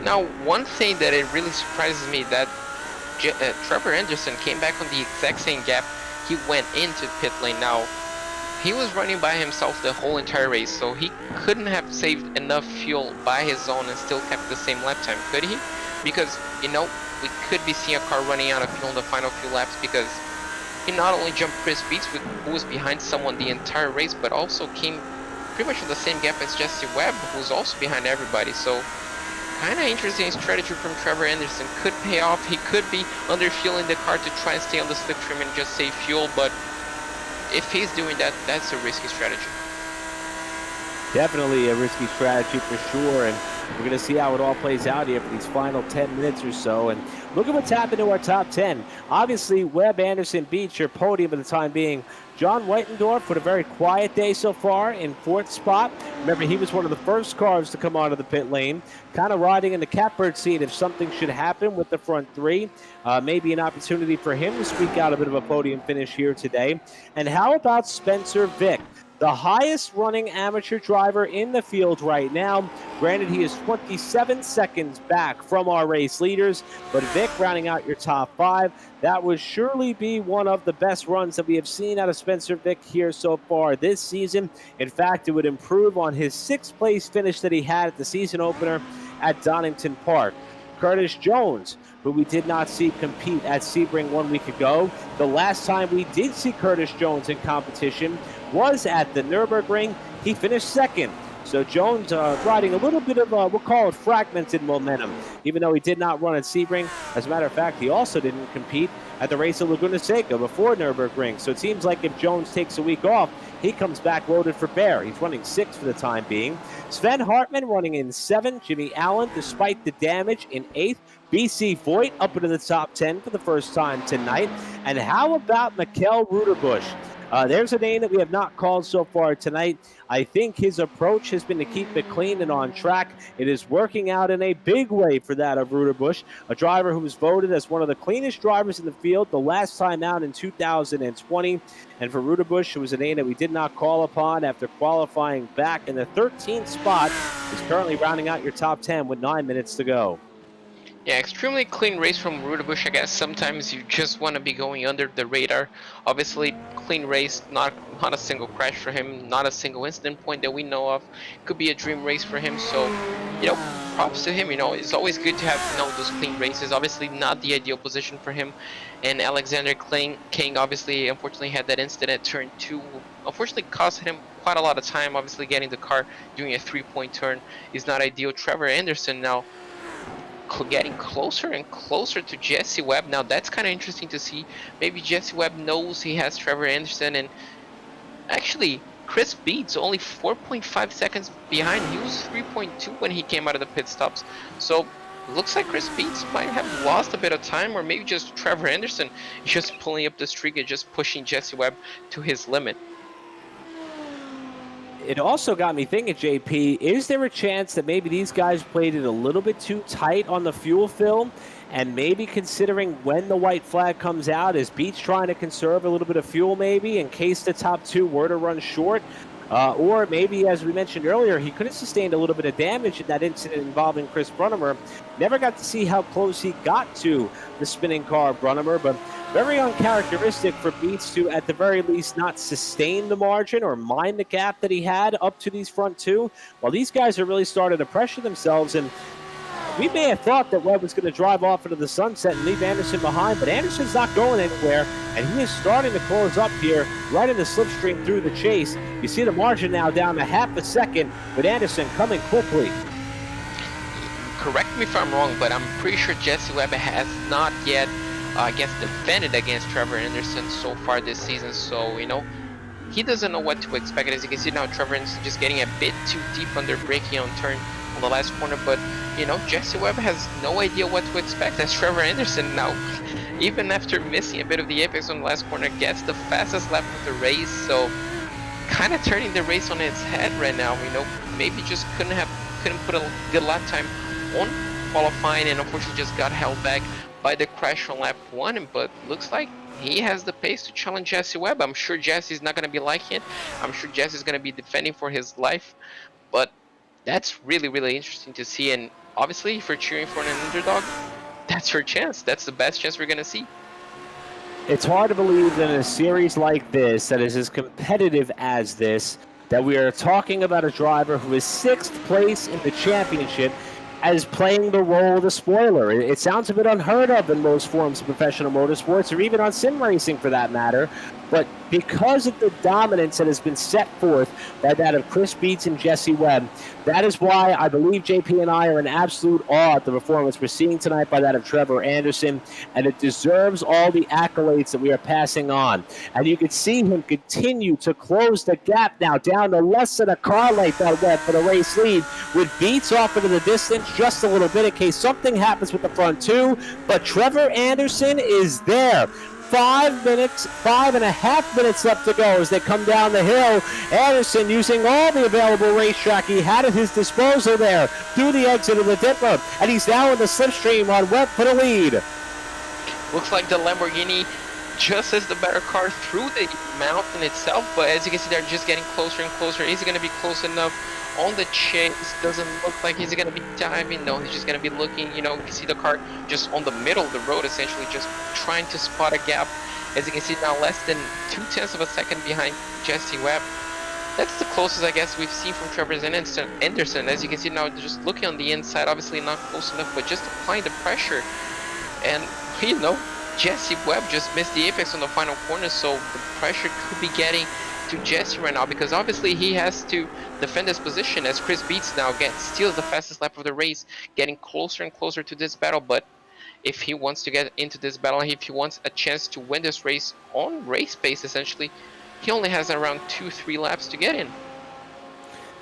Now, one thing that it really surprises me that Trevor Anderson came back on the exact same gap he went into the pit lane. Now, he was running by himself the whole entire race, so he couldn't have saved enough fuel by his own and still kept the same lap time, could he? Because, we could be seeing a car running out of fuel in the final few laps because he not only jumped Chris Beets, who was behind someone the entire race, but also came pretty much on the same gap as Jesse Webb, who's also behind everybody. So, kind of interesting strategy from Trevor Anderson. Could pay off. He could be underfueling the car to try and stay on the slipstream and just save fuel, but if he's doing that, that's a risky strategy. Definitely a risky strategy for sure, and we're going to see how it all plays out here for these final 10 minutes or so. And look at what's happened to our top 10. Obviously, Webb, Anderson, Beets, your podium at the time being. John Whitendorf with a very quiet day so far in fourth spot. Remember, he was one of the first cars to come onto the pit lane, kind of riding in the catbird seat if something should happen with the front three. Maybe an opportunity for him to squeak out a bit of a podium finish here today. And how about Spencer Vick? The highest running amateur driver in the field right now. Granted, he is 27 seconds back from our race leaders, but Vick rounding out your top five. That would surely be one of the best runs that we have seen out of Spencer Vick here so far this season. In fact, it would improve on his sixth place finish that he had at the season opener at Donington Park. Curtis Jones, who we did not see compete at Sebring 1 week ago. The last time we did see Curtis Jones in competition was at the Nürburgring. He finished second. So Jones riding a little bit of, we'll call it fragmented momentum, even though he did not run at Sebring. As a matter of fact, he also didn't compete at the race of Laguna Seca before Nürburgring. So it seems like if Jones takes a week off, he comes back loaded for bear. He's running 6th for the time being. Sven Hartmann running in 7th. Jimmy Allen, despite the damage, in 8th. BC Voigt up into the top 10 for the first time tonight. And how about Mikkel Ruderbusch? There's a name that we have not called so far tonight. I think his approach has been to keep it clean and on track. It is working out in a big way for that of Ruderbusch, a driver who was voted as one of the cleanest drivers in the field the last time out in 2020. And for Ruderbusch, it was a name that we did not call upon after qualifying back in the 13th spot. He's currently rounding out your top 10 with 9 minutes to go. Yeah, extremely clean race from Ruderbusch. I guess sometimes you just want to be going under the radar. Obviously, clean race, not a single crash for him, not a single incident point that we know of. Could be a dream race for him. So, props to him. It's always good to have those clean races. Obviously, not the ideal position for him. And Alexander King obviously, unfortunately, had that incident at turn 2. Unfortunately, cost him quite a lot of time. Obviously, getting the car doing a 3-point turn is not ideal. Trevor Anderson now getting closer and closer to Jesse Webb. Now that's kind of interesting to see. Maybe Jesse Webb knows he has Trevor Anderson, and actually Chris Beats only 4.5 seconds behind. He was 3.2 when he came out of the pit stops. So looks like Chris Beats might have lost a bit of time, or maybe just Trevor Anderson is just pulling up the streak and just pushing Jesse Webb to his limit. It also got me thinking, JP, is there a chance that maybe these guys played it a little bit too tight on the fuel fill? And maybe considering when the white flag comes out, is Beach trying to conserve a little bit of fuel maybe in case the top 2 were to run short? Or maybe, as we mentioned earlier, he could have sustained a little bit of damage in that incident involving Chris Brunnemer. Never got to see how close he got to the spinning car Brunnemer, but very uncharacteristic for Beats to, at the very least, not sustain the margin or mind the gap that he had up to these front 2. While these guys are really starting to pressure themselves, and we may have thought that Webb was going to drive off into the sunset and leave Anderson behind, but Anderson's not going anywhere, and he is starting to close up here right in the slipstream through the chase. You see the margin now down to half a second, with Anderson coming quickly. Correct me if I'm wrong, but I'm pretty sure Jesse Webb has not yet, defended against Trevor Anderson so far this season. So, he doesn't know what to expect. As you can see now, Trevor Anderson just getting a bit too deep under braking on turn on the last corner, but Jesse Webb has no idea what to expect as Trevor Anderson now, even after missing a bit of the apex on the last corner, gets the fastest lap of the race. So kind of turning the race on its head right now. Maybe just couldn't put a good lap time on qualifying, and unfortunately just got held back by the crash on lap 1. But looks like he has the pace to challenge Jesse Webb. I'm sure Jesse's not going to be liking it. I'm sure Jesse's going to be defending for his life, but that's really, really interesting to see. And obviously, if you're cheering for an underdog, that's your chance. That's the best chance we're going to see. It's hard to believe that in a series like this, that is as competitive as this, that we are talking about a driver who is 6th place in the championship as playing the role of the spoiler. It sounds a bit unheard of in most forms of professional motorsports, or even on sim racing for that matter. But because of the dominance that has been set forth by that of Chris Beats and Jesse Webb, that is why I believe JP and I are in absolute awe at the performance we're seeing tonight by that of Trevor Anderson, and it deserves all the accolades that we are passing on. And you can see him continue to close the gap now down to less than a car length out Webb for the race lead, with Beats off into the distance just a little bit in case something happens with the front 2. But Trevor Anderson is there. 5.5 minutes left to go as they come down the hill. Anderson using all the available racetrack he had at his disposal there through the exit of the dipper, and he's now in the slipstream on Webb for the lead. Looks like the Lamborghini just as the better car through the mountain itself, but as you can see, they're just getting closer and closer. Is he going to be close enough on the chase? Doesn't look like he's going to be diving. No, he's just going to be looking. You can see the car just on the middle of the road, essentially just trying to spot a gap. As you can see now, less than 0.2 seconds behind Jesse Webb. that's the closest I guess we've seen from Trevor Anderson. As you can see now, just looking on the inside, obviously not close enough, but just applying the pressure. And Jesse Webb just missed the apex on the final corner, so the pressure could be getting to Jesse right now, because obviously he has to defend his position as Chris Beats now steals the fastest lap of the race, getting closer and closer to this battle. But if he wants to get into this battle, if he wants a chance to win this race on race pace, essentially, he only has around 2-3 laps to get in.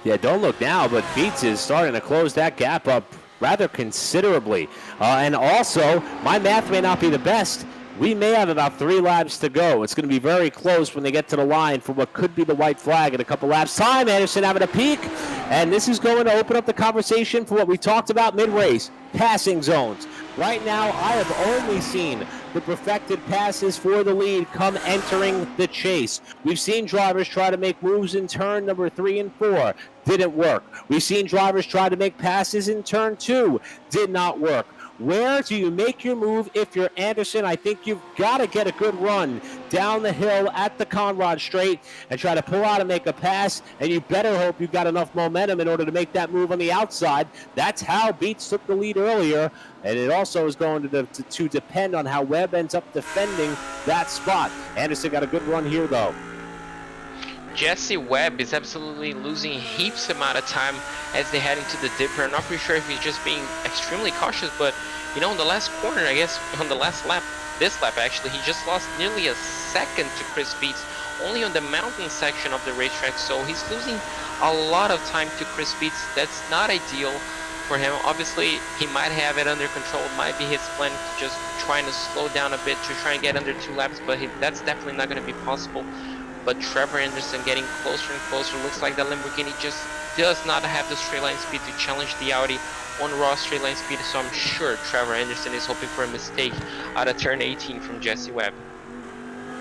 Yeah, don't look now, but Beats is starting to close that gap up rather considerably. And also, my math may not be the best. We may have about 3 laps to go. It's going to be very close when they get to the line for what could be the white flag in a couple laps. Time, Anderson having a peek. And this is going to open up the conversation for what we talked about mid-race, passing zones. Right now, I have only seen the perfected passes for the lead come entering the chase. We've seen drivers try to make moves in turn number 3 and 4. Didn't work. We've seen drivers try to make passes in turn 2. Did not work. Where do you make your move if you're Anderson? I think you've got to get a good run down the hill at the Conrad Straight and try to pull out and make a pass, and you better hope you've got enough momentum in order to make that move on the outside. That's how Beats took the lead earlier, and it also is going to depend on how Webb ends up defending that spot. Anderson got a good run here, though. Jesse Webb is absolutely losing heaps amount of time as they head into the dipper. I'm not pretty sure if he's just being extremely cautious, but in the last corner, I guess on the last lap, this lap actually, he just lost nearly a second to Chris Beats, only on the mountain section of the racetrack. So he's losing a lot of time to Chris Beats. That's not ideal for him. Obviously, he might have it under control. It might be his plan to just trying to slow down a bit to try and get under 2 laps, but that's definitely not going to be possible. But Trevor Anderson getting closer and closer. Looks like the Lamborghini just does not have the straight line speed to challenge the Audi on raw straight line speed. So I'm sure Trevor Anderson is hoping for a mistake out of turn 18 from Jesse Webb.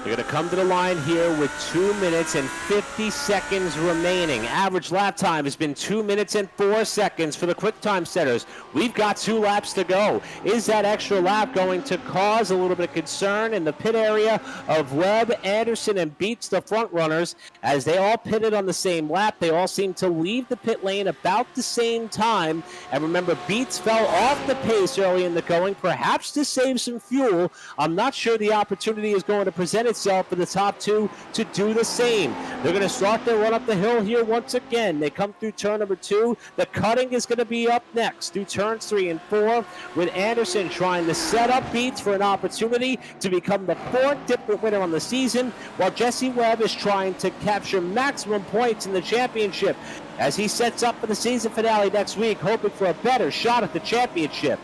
They're going to come to the line here with 2 minutes and 50 seconds remaining. Average lap time has been 2 minutes and 4 seconds for the quick time setters. We've got 2 laps to go. Is that extra lap going to cause a little bit of concern in the pit area of Webb, Anderson, and Beats, the front runners, as they all pitted on the same lap? They all seem to leave the pit lane about the same time. And remember, Beats fell off the pace early in the going, perhaps to save some fuel. I'm not sure the opportunity is going to present itself for the top 2 to do the same. They're going to start their run up the hill here once again. They come through turn number 2. The cutting is going to be up next through turns 3 and 4, with Anderson trying to set up Beats for an opportunity to become the 4th dipper winner on the season, while Jesse Webb is trying to capture maximum points in the championship as he sets up for the season finale next week, hoping for a better shot at the championship.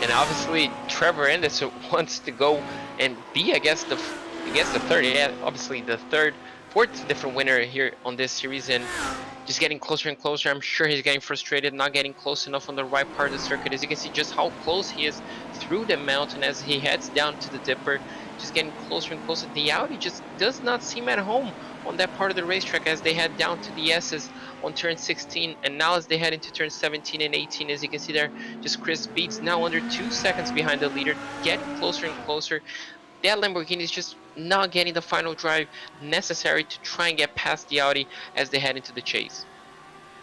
And obviously, Trevor Anderson wants to go and be, I guess the third, obviously the fourth different winner here on this series, and just getting closer and closer. I'm sure he's getting frustrated, not getting close enough on the right part of the circuit. As you can see, just how close he is through the mountain as he heads down to the dipper, just getting closer and closer. The Audi just does not seem at home on that part of the racetrack as they head down to the S's on turn 16, and now as they head into turn 17 and 18, as you can see there, just Chris Beats now under 2 seconds behind the leader, getting closer and closer. That Lamborghini is just not getting the final drive necessary to try and get past the Audi as they head into the chase.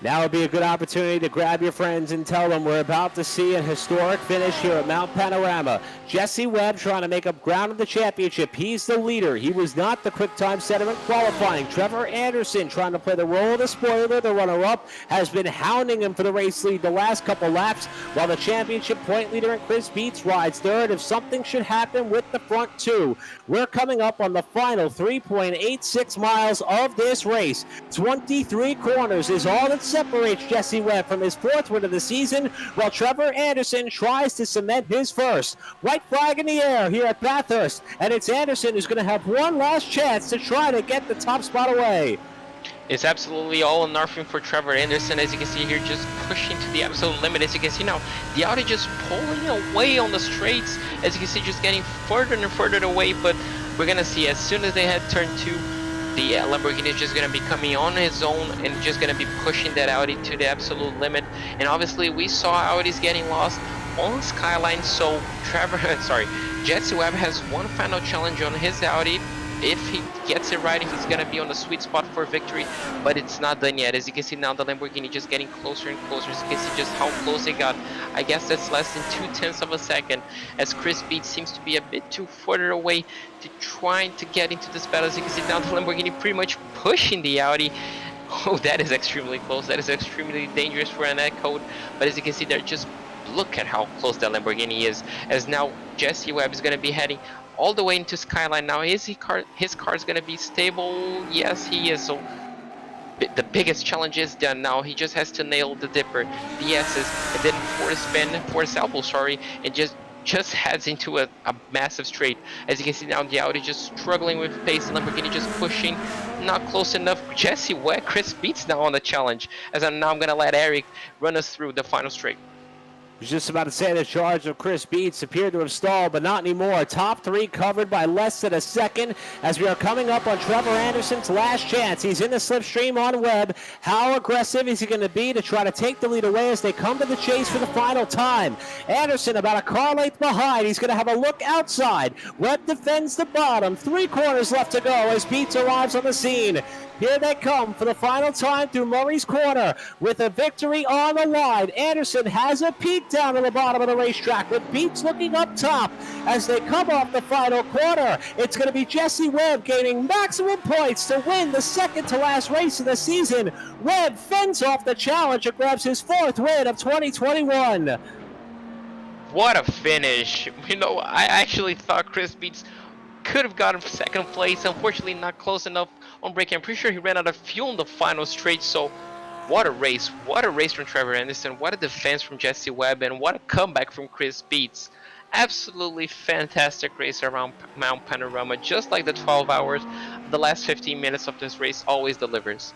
Now would be a good opportunity to grab your friends and tell them we're about to see a historic finish here at Mount Panorama. Jesse Webb trying to make up ground in the championship. He's the leader. He was not the quick time setter in qualifying. Trevor Anderson trying to play the role of the spoiler. The runner-up has been hounding him for the race lead the last couple laps, while the championship point leader and Chris Beats rides third. If something should happen with the front 2, we're coming up on the final 3.86 miles of this race. 23 corners is all that's separates Jesse Webb from his 4th win of the season, while Trevor Anderson tries to cement his first. White flag in the air here at Bathurst, and it's Anderson who's going to have one last chance to try to get the top spot away. It's absolutely all or nothing for Trevor Anderson, as you can see here, just pushing to the absolute limit. As you can see now, the Audi just pulling away on the straights, as you can see, just getting further and further away. But we're going to see as soon as they head turn 2, the Lamborghini is just going to be coming on his own and just going to be pushing that Audi to the absolute limit. And obviously we saw Audis getting lost on Skyline, so Jesse Webb has one final challenge on his Audi if he gets it right, he's gonna be on the sweet spot for victory, but it's not done yet. As you can see now, the Lamborghini just getting closer and closer. As you can see just how close they got. I guess that's less than 0.2 of a second, as Chris Beats seems to be a bit too further away to trying to get into this battle. As you can see now, the Lamborghini pretty much pushing the Audi. Oh, that is extremely close. That is extremely dangerous for a net code. But as you can see there, just look at how close that Lamborghini is. As now Jesse Webb is going to be heading all the way into Skyline. Now his car is going to be stable. Yes, he is. So the biggest challenge is done now. He just has to nail the dipper, the S's, and then force elbow, sorry, and just heads into a massive straight. As you can see now, the Audi just struggling with pace, the Lamborghini just pushing, not close enough. Jesse Webb, Chris Beats now on the challenge. As I'm gonna let Eric run us through the final straight. I was just about to say the charge of Chris Beats appeared to have stalled, but not anymore. Top three covered by less than a second as we are coming up on Trevor Anderson's last chance. He's in the slipstream on Webb. How aggressive is he going to be to try to take the lead away as they come to the chase for the final time? Anderson about a car length behind. He's going to have a look outside. Webb defends the bottom. 3 corners left to go as Beats arrives on the scene. Here they come for the final time through Murray's corner with a victory on the line. Anderson has a peek down to the bottom of the racetrack with Beats looking up top as they come off the final corner. It's going to be Jesse Webb gaining maximum points to win the second to last race of the season. Webb fends off the challenge and grabs his 4th win of 2021. What a finish. You know, I actually thought Chris Beats could have gotten 2nd place. Unfortunately, not close enough on braking. I'm pretty sure he ran out of fuel in the final straight. So what a race. What a race from Trevor Anderson. What a defense from Jesse Webb. And what a comeback from Chris Beats. Absolutely fantastic race around Mount Panorama. Just like the 12 hours, the last 15 minutes of this race always delivers.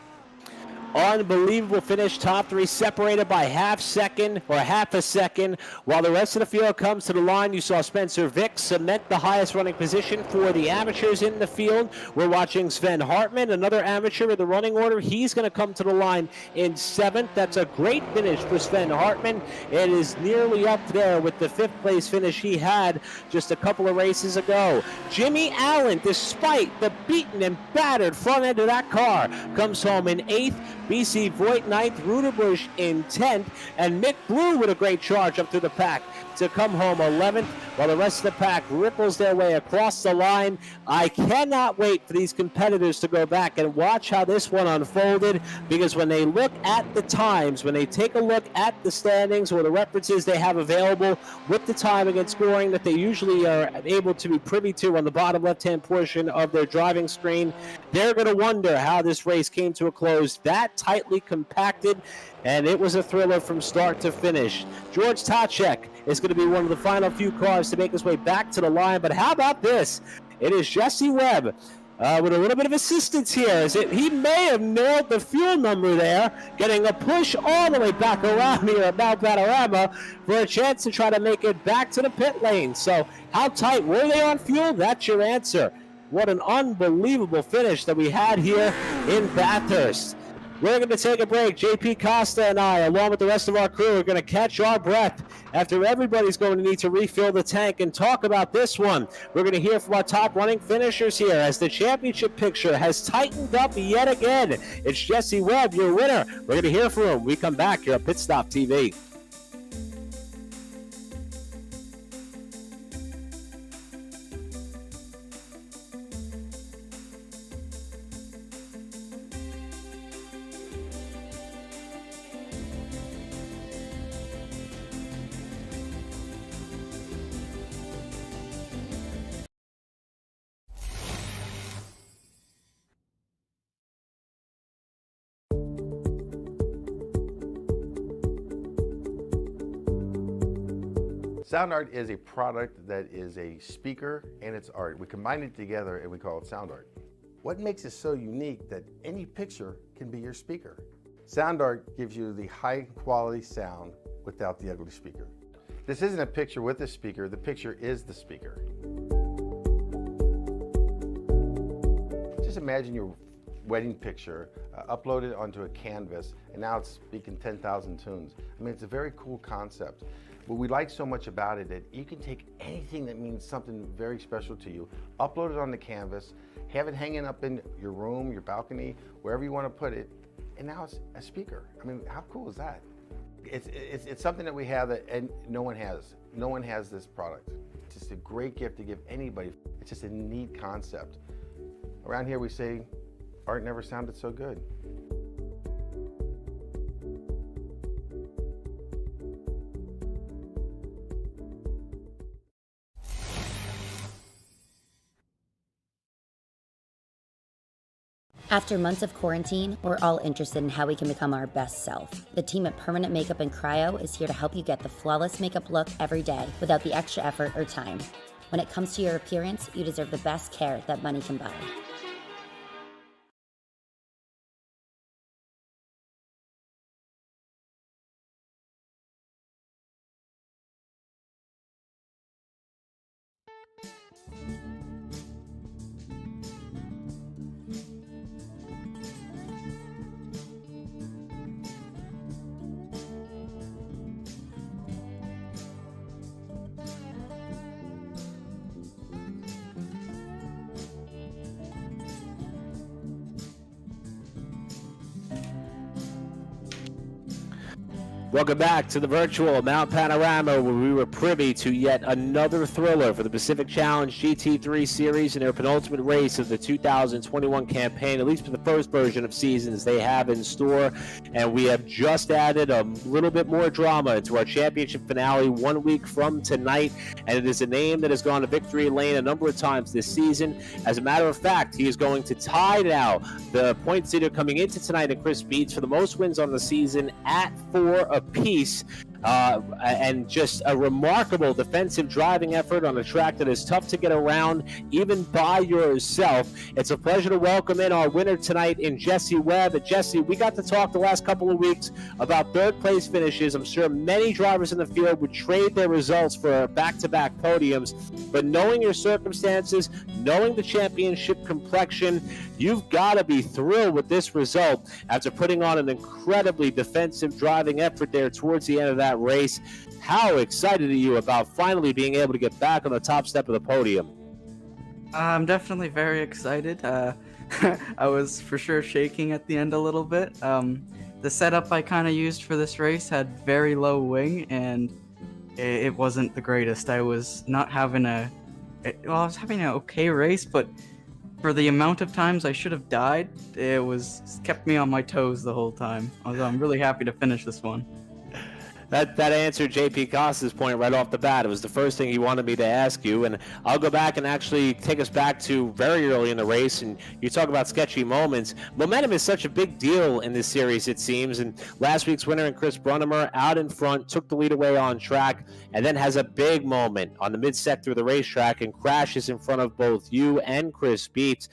Unbelievable finish. Top three separated by half a second. While the rest of the field comes to the line, you saw Spencer Vick cement the highest running position for the amateurs in the field. We're watching Sven Hartman, another amateur in the running order. He's going to come to the line in 7th. That's a great finish for Sven Hartman. It is nearly up there with the 5th place finish he had just a couple of races ago. Jimmy Allen, despite the beaten and battered front end of that car, comes home in 8th. BC Voigt 9th, Ruderbush in 10th, and Mick Blue with a great charge up through the pack to come home 11th, while the rest of the pack ripples their way across the line. I cannot wait for these competitors to go back and watch how this one unfolded, because when they look at the times, when they take a look at the standings or the references they have available with the timing and scoring that they usually are able to be privy to on the bottom left-hand portion of their driving screen, they're going to wonder how this race came to a close that tightly compacted, and it was a thriller from start to finish. George Tacek is going to be one of the final few cars to make his way back to the line, but how about this? It is Jesse Webb with a little bit of assistance here, as he may have nailed the fuel number there, getting a push all the way back around here at Mount Panorama for a chance to try to make it back to the pit lane. So how tight were they on fuel? That's your answer. What an unbelievable finish that we had here in Bathurst. We're going to take a break. JP Costa and I, along with the rest of our crew, are going to catch our breath after everybody's going to need to refill the tank and talk about this one. We're going to hear from our top running finishers here as the championship picture has tightened up yet again. It's Jesse Webb, your winner. We're going to hear from him when we come back here at Pit Stop TV. Sound Art is a product that is a speaker and it's art. We combine it together and we call it Sound Art. What makes it so unique that any picture can be your speaker? Sound Art gives you the high quality sound without the ugly speaker. This isn't a picture with a speaker, the picture is the speaker. Just imagine your wedding picture uploaded onto a canvas and now it's speaking 10,000 tunes. I mean, it's a very cool concept. What we like so much about it that you can take anything that means something very special to you, upload it on the canvas, have it hanging up in your room, your balcony, wherever you want to put it, and now it's a speaker. I mean, how cool is that? It's something that we have that and no one has. No one has this product. It's just a great gift to give anybody. It's just a neat concept. Around here we say, art never sounded so good. After months of quarantine, we're all interested in how we can become our best self. The team at Permanent Makeup and Cryo is here to help you get the flawless makeup look every day without the extra effort or time. When it comes to your appearance, you deserve the best care that money can buy. Welcome back to the virtual Mount Panorama, where we were privy to yet another thriller for the Pacific Challenge GT3 Series in their penultimate race of the 2021 campaign, at least for the first version of seasons they have in store. And we have just added a little bit more drama into our championship finale 1 week from tonight. And it is a name that has gone to victory lane a number of times this season. As a matter of fact, he is going to tie now the points leader coming into tonight in Chris Beats for the most wins on the season at 4 apiece. And just a remarkable defensive driving effort on a track that is tough to get around even by yourself. It's a pleasure to welcome in our winner tonight in Jesse Webb. Jesse, we got to talk the last couple of weeks about third place finishes. I'm sure many drivers in the field would trade their results for back-to-back podiums, but knowing your circumstances, knowing the championship complexion, you've got to be thrilled with this result after putting on an incredibly defensive driving effort there towards the end of that race. How excited are you about finally being able to get back on the top step of the podium? I'm definitely very excited. I was for sure shaking at the end a little bit. The setup I kind of used for this race had very low wing, and it wasn't the greatest. I was not having I was having an okay race, but for the amount of times I should have died, it kept me on my toes the whole time. I'm really happy to finish this one. That answered JP Costa's point right off the bat. It was the first thing he wanted me to ask you, and I'll go back and actually take us back to very early in the race, and you talk about sketchy moments. Momentum is such a big deal in this series, it seems, and last week's winner in Chris Brunnemer out in front, took the lead away on track, and then has a big moment on the mid-sector of the racetrack and crashes in front of both you and Chris Beats.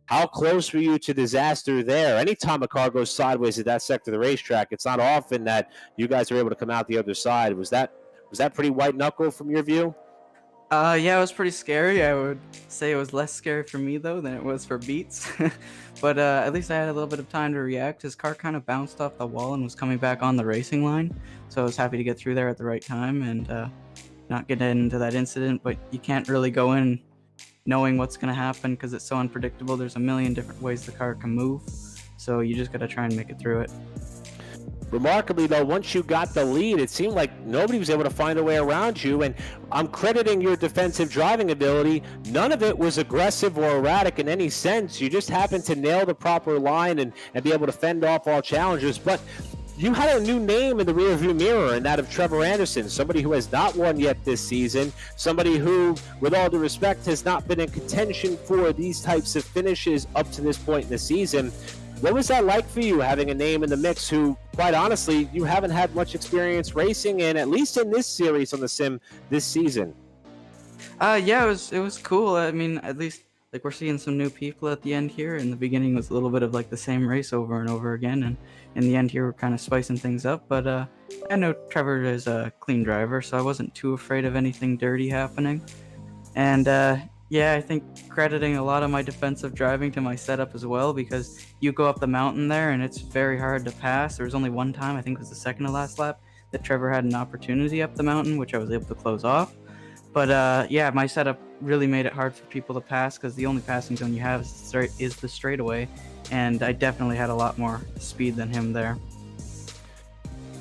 How close were you to disaster there? Anytime a car goes sideways at that sector of the racetrack, it's not often that you guys are able to come out the other side. Was that pretty white knuckle from your view? Yeah, it was pretty scary. I would say it was less scary for me though than it was for Beats. But at least I had a little bit of time to react. His car kind of bounced off the wall and was coming back on the racing line, so I was happy to get through there at the right time and not get into that incident. But you can't really go in knowing what's going to happen because it's so unpredictable. There's a million different ways the car can move, so you just got to try and make it through it. Remarkably, though, once you got the lead, it seemed like nobody was able to find a way around you, and I'm crediting your defensive driving ability. None of it was aggressive or erratic in any sense. You just happened to nail the proper line and be able to fend off all challengers. But you had a new name in the rearview mirror, and that of Trevor Anderson, somebody who has not won yet this season, somebody who, with all due respect, has not been in contention for these types of finishes up to this point in the season. What was that like for you, having a name in the mix who, quite honestly, you haven't had much experience racing in, at least in this series on the sim this season? Yeah, it was cool. I mean, at least like we're seeing some new people at the end here. In the beginning was a little bit of like the same race over and over again, and in the end here we're kind of spicing things up. But I know Trevor is a clean driver, so I wasn't too afraid of anything dirty happening. And yeah, I think crediting a lot of my defensive driving to my setup as well, because you go up the mountain there and it's very hard to pass. There was only one time, I think it was the second to last lap, that Trevor had an opportunity up the mountain, which I was able to close off. But yeah, my setup really made it hard for people to pass because the only passing zone you have is the straightaway, and I definitely had a lot more speed than him there.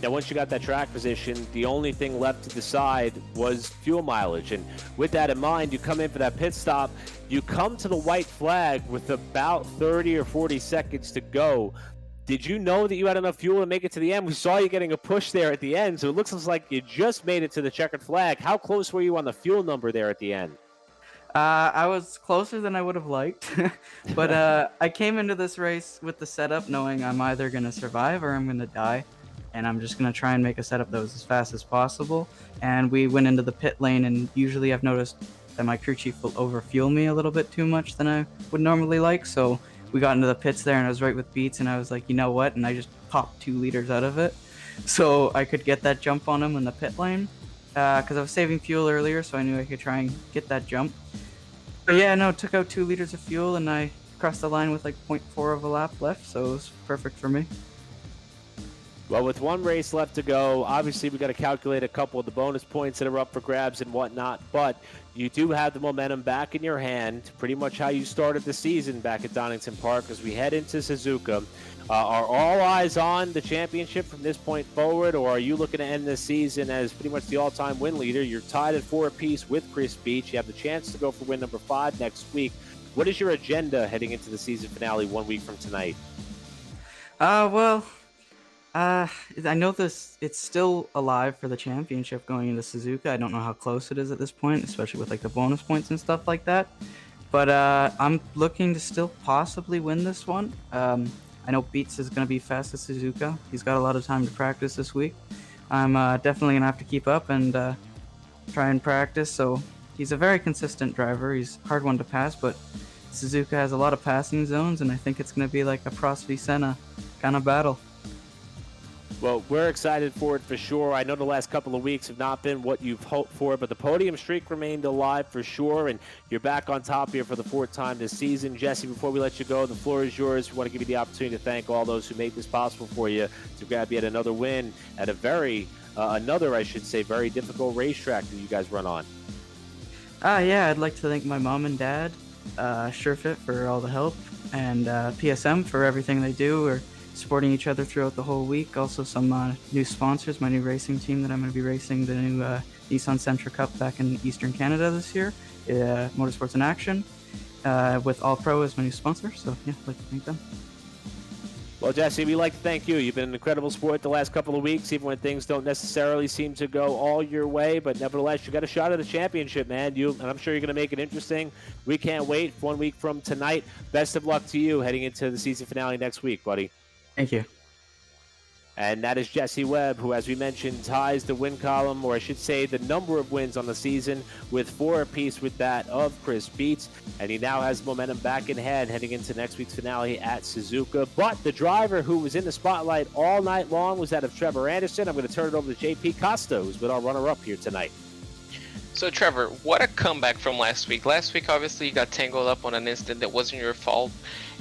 Now, once you got that track position, the only thing left to decide was fuel mileage. And with that in mind, you come in for that pit stop. You come to the white flag with about 30 or 40 seconds to go. Did you know that you had enough fuel to make it to the end? We saw you getting a push there at the end, so it looks like you just made it to the checkered flag. How close were you on the fuel number there at the end? I was closer than I would have liked, but I came into this race with the setup knowing I'm either going to survive or I'm going to die. And I'm just going to try and make a setup that was as fast as possible. And we went into the pit lane, and usually I've noticed that my crew chief will overfuel me a little bit too much than I would normally like. So we got into the pits there, and I was right with Beats, and I was like, you know what? And I just popped 2 liters out of it so I could get that jump on him in the pit lane because I was saving fuel earlier, so I knew I could try and get that jump. But yeah, no, took out 2 liters of fuel, and I crossed the line with like 0.4 of a lap left, so it was perfect for me. Well, with one race left to go, obviously we got to calculate a couple of the bonus points that are up for grabs and whatnot, but you do have the momentum back in your hand, pretty much how you started the season back at Donington Park as we head into Suzuka. Are all eyes on the championship from this point forward, or are you looking to end this season as pretty much the all-time win leader? You're tied at 4 apiece with Chris Beach. You have the chance to go for win number 5 next week. What is your agenda heading into the season finale 1 week from tonight? I know it's still alive for the championship going into Suzuka. I don't know how close it is at this point, especially with like the bonus points and stuff like that. But I'm looking to still possibly win this one. I know Beats is going to be fast at Suzuka. He's got a lot of time to practice this week. I'm definitely going to have to keep up and try and practice. So he's a very consistent driver. He's a hard one to pass, but Suzuka has a lot of passing zones, and I think it's going to be like a Prost v Senna kind of battle. Well, we're excited for it for sure. I know the last couple of weeks have not been what you've hoped for, but the podium streak remained alive for sure, and you're back on top here for the 4th time this season. Jesse, before we let you go, the floor is yours. We want to give you the opportunity to thank all those who made this possible for you to grab yet another win at a very difficult racetrack that you guys run on. Yeah, I'd like to thank my mom and dad, SureFit for all the help, and PSM for everything they do. We're supporting each other throughout the whole week. Also some new sponsors, my new racing team that I'm going to be racing the new Nissan Sentra Cup back in Eastern Canada this year, Motorsports in Action, with All Pro as my new sponsor. So yeah, I'd like to thank them. Well, Jesse, we'd like to thank you. You've been an incredible sport the last couple of weeks, even when things don't necessarily seem to go all your way. But nevertheless, you got a shot at the championship, man. And I'm sure you're going to make it interesting. We can't wait 1 week from tonight. Best of luck to you heading into the season finale next week, buddy. Thank you. And that is Jesse Webb, who, as we mentioned, ties the win column, or I should say the number of wins on the season, with 4 apiece with that of Chris Beats. And he now has momentum back in hand heading into next week's finale at Suzuka. But the driver who was in the spotlight all night long was that of Trevor Anderson. I'm going to turn it over to JP Costa, who's been our runner-up here tonight. So Trevor, what a comeback from last week. Last week, obviously, you got tangled up on an incident that wasn't your fault.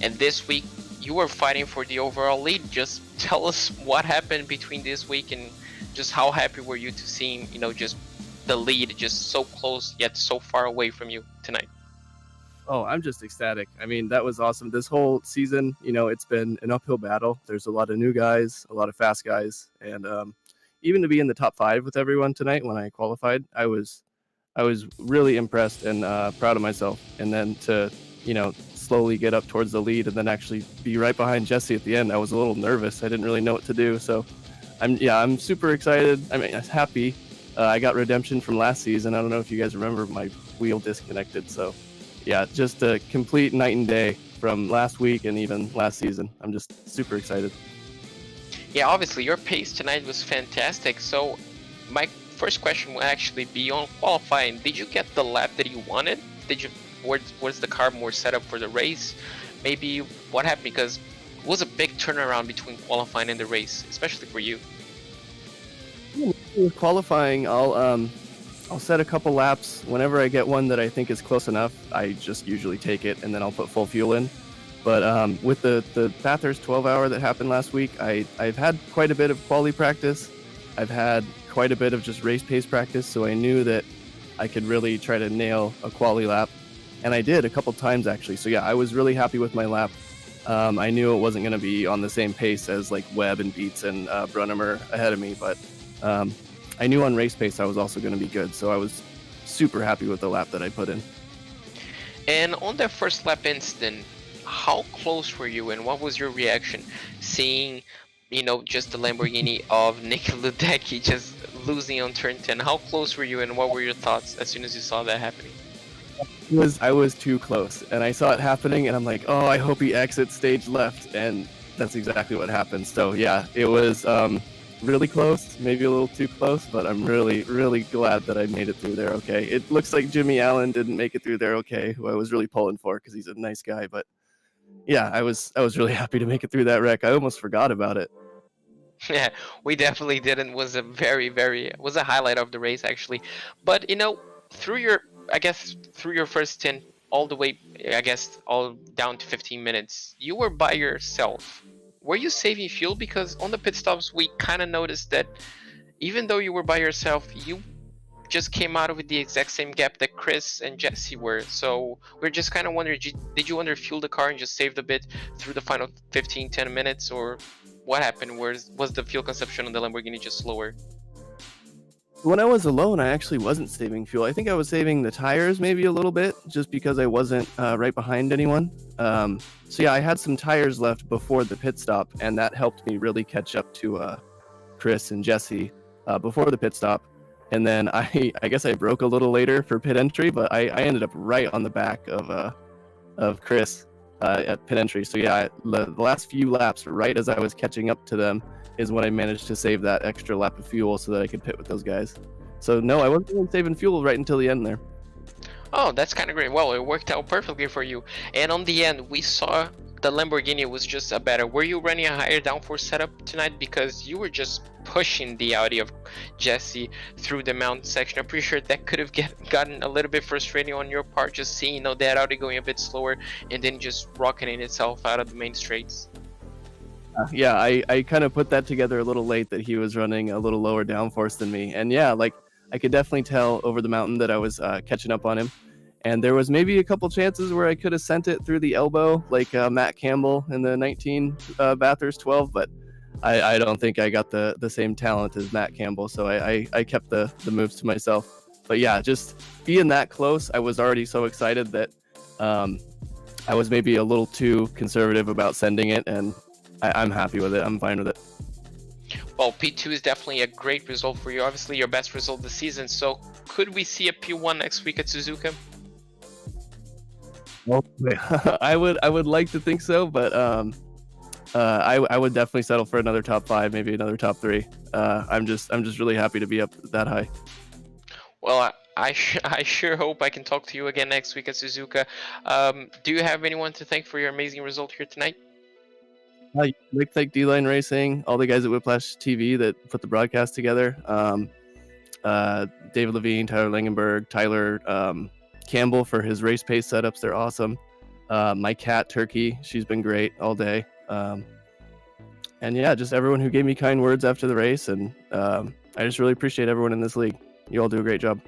And this week, you were fighting for the overall lead. Just tell us what happened between this week and just how happy were you to seeing, just the lead just so close yet so far away from you tonight. Oh, I'm just ecstatic. I mean, that was awesome. This whole season, it's been an uphill battle. There's a lot of new guys, a lot of fast guys, and even to be in the top 5 with everyone tonight when I qualified, I was really impressed and proud of myself. And then to, slowly get up towards the lead and then actually be right behind Jesse at the end, I was a little nervous. I didn't really know what to do. So I'm super excited. I mean, I'm happy. I got redemption from last season. I don't know if you guys remember, my wheel disconnected. So yeah, just a complete night and day from last week and even last season. I'm just super excited. Yeah, obviously your pace tonight was fantastic. So my first question will actually be on qualifying. Did you get the lap that you wanted? Was the car more set up for the race? Maybe what happened? Because it was a big turnaround between qualifying and the race, especially for you. With qualifying, I'll set a couple laps. Whenever I get one that I think is close enough, I just usually take it and then I'll put full fuel in. But with the Bathurst 12-hour that happened last week, I've had quite a bit of quali practice. I've had quite a bit of just race pace practice, so I knew that I could really try to nail a quali lap, and I did a couple times actually. So yeah, I was really happy with my lap. I knew it wasn't going to be on the same pace as like Webb and Beats and Brunnemer ahead of me, but I knew on race pace I was also going to be good, so I was super happy with the lap that I put in. And on that first lap incident, how close were you and what was your reaction seeing, just the Lamborghini of Nick Ledecky just losing on turn 10? How close were you and what were your thoughts as soon as you saw that happening? I was too close, and I saw it happening, and I'm like, oh, I hope he exits stage left, and that's exactly what happened. So yeah, it was really close, maybe a little too close, but I'm really, really glad that I made it through there okay. It looks like Jimmy Allen didn't make it through there okay, who I was really pulling for because he's a nice guy, but yeah, I was really happy to make it through that wreck. I almost forgot about it. Yeah, we definitely didn't. Was a was a highlight of the race actually. But through your first 10 all the way, all down to 15 minutes, you were by yourself. Were you saving fuel? Because on the pit stops, we kind of noticed that even though you were by yourself, you just came out with the exact same gap that Chris and Jesse were. So we're just kind of wondering, did you underfuel the car and just saved a bit through the final 10 minutes? Or what happened? Was the fuel consumption on the Lamborghini just slower? When I was alone, I actually wasn't saving fuel. I think I was saving the tires maybe a little bit, just because I wasn't right behind anyone. So yeah, I had some tires left before the pit stop, and that helped me really catch up to Chris and Jesse before the pit stop. And then I guess I broke a little later for pit entry, but I ended up right on the back of Chris at pit entry. So yeah, the last few laps, right as I was catching up to them, is when I managed to save that extra lap of fuel so that I could pit with those guys. So no, I wasn't even saving fuel right until the end there. Oh, that's kind of great. Well, it worked out perfectly for you. And on the end, we saw the Lamborghini was just a better. Were you running a higher downforce setup tonight? Because you were just pushing the Audi of Jesse through the mount section. I'm pretty sure that could have gotten a little bit frustrating on your part, just seeing that Audi going a bit slower and then just rocketing itself out of the main straights. Yeah, I kind of put that together a little late, that he was running a little lower downforce than me. And yeah, like I could definitely tell over the mountain that I was catching up on him. And there was maybe a couple chances where I could have sent it through the elbow, like Matt Campbell in the 19 Bathurst 12, but I don't think I got the same talent as Matt Campbell, so I kept the moves to myself. But yeah, just being that close, I was already so excited that I was maybe a little too conservative about sending it, and I'm happy with it. I'm fine with it. Well, P2 is definitely a great result for you. Obviously, your best result this season. So could we see a P1 next week at Suzuka? Well, I would like to think so, but I would definitely settle for another top 5, maybe another top 3. I'm just really happy to be up that high. Well, I sure hope I can talk to you again next week at Suzuka. Do you have anyone to thank for your amazing result here tonight? Like D-Line Racing, all the guys at Whiplash TV that put the broadcast together. David Levine, Tyler Langenberg, Tyler Campbell for his race pace setups. They're awesome. My cat, Turkey, she's been great all day. And yeah, just everyone who gave me kind words after the race. And I just really appreciate everyone in this league. You all do a great job.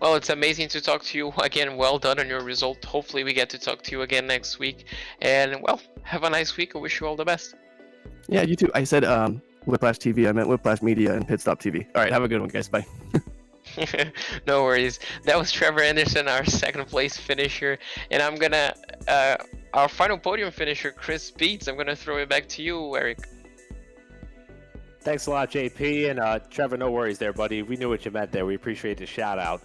Well, it's amazing to talk to you again. Well done on your result. Hopefully we get to talk to you again next week. And well, have a nice week. I wish you all the best. Yeah, you too. I said Whiplash TV. I meant Whiplash Media and Pit Stop TV. All right, have a good one, guys. Bye. No worries. That was Trevor Anderson, our second place finisher. And I'm gonna our final podium finisher, Chris Beats. I'm gonna throw it back to you, Eric. Thanks a lot, JP, and Trevor, no worries there, buddy. We knew what you meant there. We appreciate the shout-out.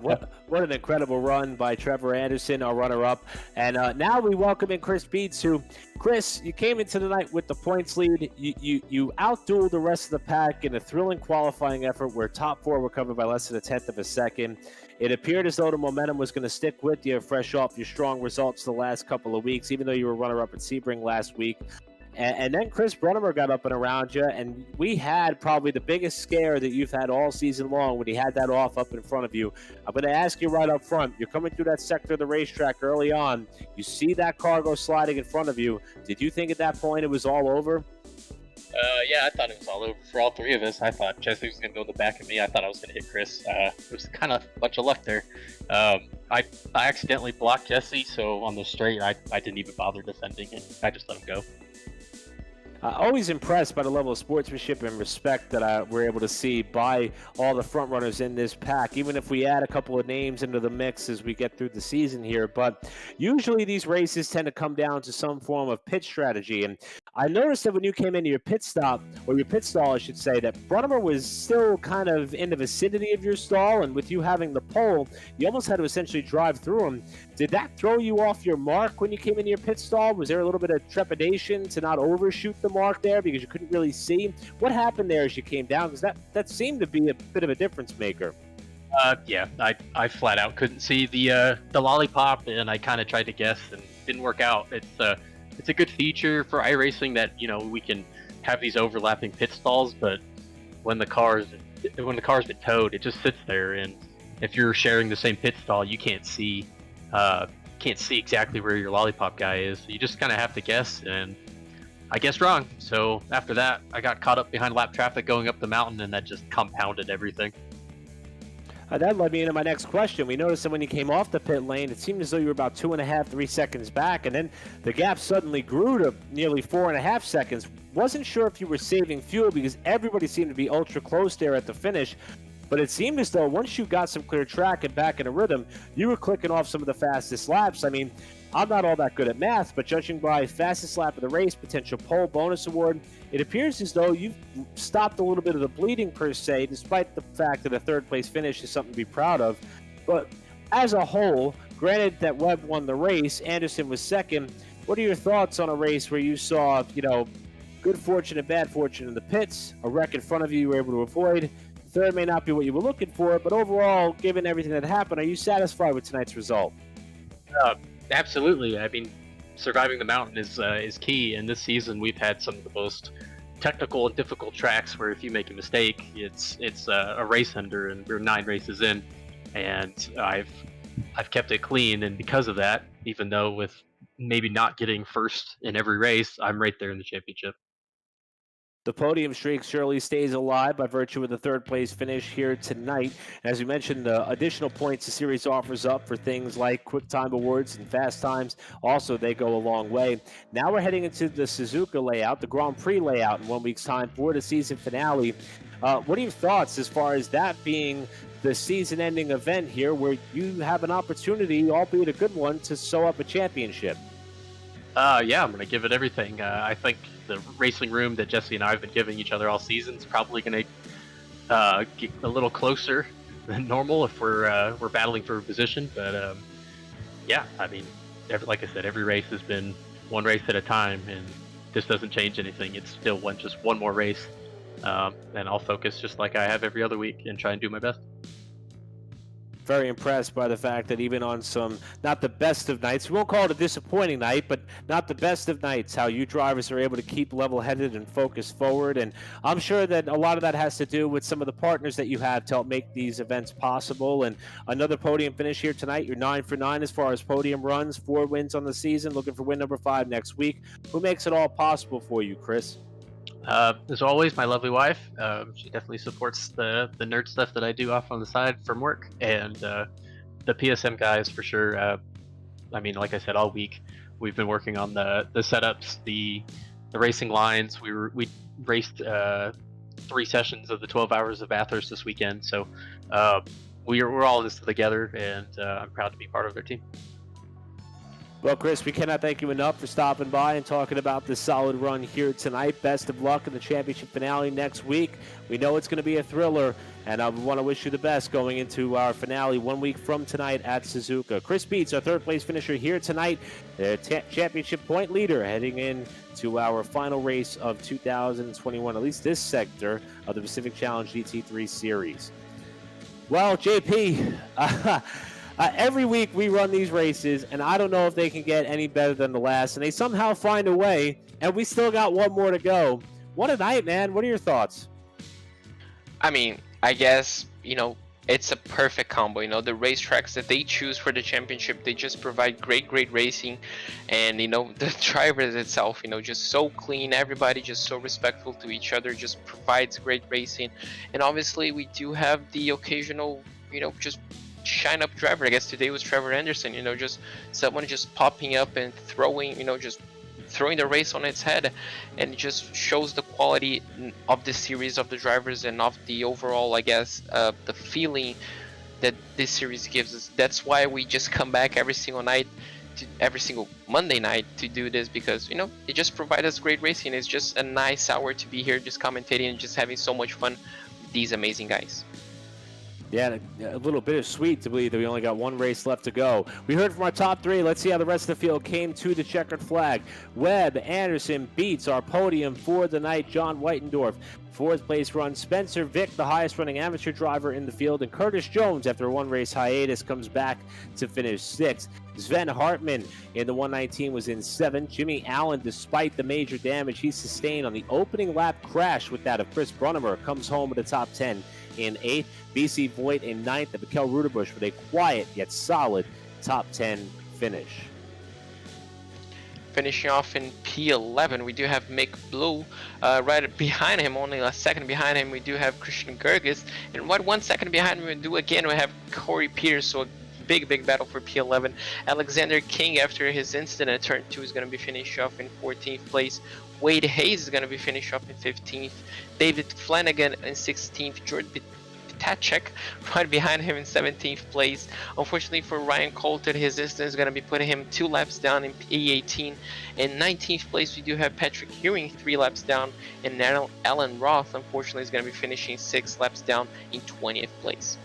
What an incredible run by Trevor Anderson, our runner-up. And now we welcome in Chris Beats, who, Chris, you came into the night with the points lead. You outdueled the rest of the pack in a thrilling qualifying effort where top 4 were covered by less than a tenth of a second. It appeared as though the momentum was going to stick with you fresh off your strong results the last couple of weeks, even though you were runner-up at Sebring last week. And then Chris Brunnemer got up and around you, and we had probably the biggest scare that you've had all season long when he had that off up in front of you. I'm going to ask you right up front. You're coming through that sector of the racetrack early on. You see that car go sliding in front of you. Did you think at that point it was all over? Yeah, I thought it was all over for all three of us. I thought Jesse was going to go in the back of me. I thought I was going to hit Chris. It was kind of a bunch of luck there. I accidentally blocked Jesse, so on the straight, I didn't even bother defending it. I just let him go. Always impressed by the level of sportsmanship and respect that we're able to see by all the front runners in this pack, even if we add a couple of names into the mix as we get through the season here. But usually these races tend to come down to some form of pit strategy. And I noticed that when you came into your pit stop, or your pit stall, I should say, that Brunnemer was still kind of in the vicinity of your stall. And with you having the pole, you almost had to essentially drive through him. Did that throw you off your mark when you came into your pit stall? Was there a little bit of trepidation to not overshoot the mark there because you couldn't really see? What happened there as you came down? Because that seemed to be a bit of a difference maker. Yeah, I flat out couldn't see the lollipop, and I kind of tried to guess and didn't work out. It's a good feature for iRacing that we can have these overlapping pit stalls, but when the car's been towed, it just sits there, and if you're sharing the same pit stall, you can't see exactly where your lollipop guy is. So you just kind of have to guess, and I guessed wrong. So after that, I got caught up behind lap traffic going up the mountain, and that just compounded everything. That led me into my next question. We noticed that when you came off the pit lane, it seemed as though you were about 2.5, 3 seconds back, and then the gap suddenly grew to nearly 4.5 seconds. Wasn't sure if you were saving fuel because everybody seemed to be ultra close there at the finish, but it seemed as though once you got some clear track and back in a rhythm, you were clicking off some of the fastest laps. I mean, I'm not all that good at math, but judging by fastest lap of the race, potential pole bonus award, it appears as though you've stopped a little bit of the bleeding per se, despite the fact that a third place finish is something to be proud of. But as a whole, granted that Webb won the race, Anderson was second. What are your thoughts on a race where you saw, good fortune and bad fortune in the pits, a wreck in front of you were able to avoid? Third may not be what you were looking for, but overall, given everything that happened, are you satisfied with tonight's result? Absolutely. I mean, surviving the mountain is key, and this season we've had some of the most technical and difficult tracks where if you make a mistake, it's a race ender, and we're 9 races in, and I've kept it clean, and because of that, even though with maybe not getting first in every race, I'm right there in the championship. The podium streak surely stays alive by virtue of the third place finish here tonight. As we mentioned, the additional points the series offers up for things like quick time awards and fast times. Also, they go a long way. Now we're heading into the Suzuka layout, the Grand Prix layout in 1 week's time for the season finale. What are your thoughts as far as that being the season-ending event here where you have an opportunity, albeit a good one, to sew up a championship? Yeah, I'm going to give it everything. I think the racing room that Jesse and I have been giving each other all season is probably going to get a little closer than normal if we're battling for a position. But yeah, I mean, like I said, every race has been one race at a time, and this doesn't change anything. It's still just one more race, and I'll focus just like I have every other week and try and do my best. Very impressed by the fact that even on some, not the best of nights, we won't call it a disappointing night, but not the best of nights, how you drivers are able to keep level-headed and focus forward. And I'm sure that a lot of that has to do with some of the partners that you have to help make these events possible. And another podium finish here tonight. You're 9 for 9 as far as podium runs, 4 wins on the season, looking for win number 5 next week. Who makes it all possible for you, Chris? As always, my lovely wife. She definitely supports the nerd stuff that I do off on the side from work, and the PSM guys for sure. I mean, like I said, all week we've been working on the setups, the racing lines. We raced 3 sessions of the 12 hours of Bathurst this weekend, so we're all in this together, and I'm proud to be part of their team. Well, Chris, we cannot thank you enough for stopping by and talking about this solid run here tonight. Best of luck in the championship finale next week. We know it's going to be a thriller, and I want to wish you the best going into our finale 1 week from tonight at Suzuka. Chris Beats, our third-place finisher here tonight, the championship point leader heading into our final race of 2021, at least this sector of the Pacific Challenge GT3 Series. Well, JP, every week we run these races, and I don't know if they can get any better than the last, and they somehow find a way, and we still got one more to go. What a night, man. What are your thoughts? I mean, I guess, it's a perfect combo. You know, the racetracks that they choose for the championship, they just provide great racing, and you know, the drivers itself, you know, just so clean, everybody just so respectful to each other, just provides great racing. And obviously we do have the occasional, you know, just shine up driver. I guess today was Trevor Anderson, you know, just someone just popping up and throwing, you know, just throwing the race on its head, and it just shows the quality of the series, of the drivers, and of the overall, I guess, the feeling that this series gives us. That's why we just come back every single night, every single Monday night to do this, because you know, it just provides us great racing. It's just a nice hour to be here just commentating and just having so much fun with these amazing guys. Yeah, a little bittersweet to believe that we only got one race left to go. We heard from our top three. Let's see how the rest of the field came to the checkered flag. Webb Anderson beats our podium for the night, John Whitendorf. Fourth place runs Spencer Vick, the highest running amateur driver in the field, and Curtis Jones, after a one-race hiatus, comes back to finish sixth. Sven Hartman in the 119 was in seventh. Jimmy Allen, despite the major damage he sustained on the opening lap crash with that of Chris Brunnemer, comes home with the top 10 in eighth. BC Voigt in ninth, and Mikkel Ruderbusch with a quiet yet solid top 10 finish. Finishing off in P11, we do have Mick Blue. Right behind him, only a second behind him, we do have Christian Gerges. And right 1 second behind him, we have Corey Peters. So a big battle for P11. Alexander King, after his incident at turn 2, is going to be finished off in 14th place. Wade Hayes is going to be finished off in 15th. David Flanagan in 16th. George Tachek right behind him in 17th place. Unfortunately for Ryan Coulter, his distance is going to be putting him 2 laps down in P18. In 19th place, we do have Patrick Ewing 3 laps down, and Alan Roth, unfortunately, is going to be finishing 6 laps down in 20th place.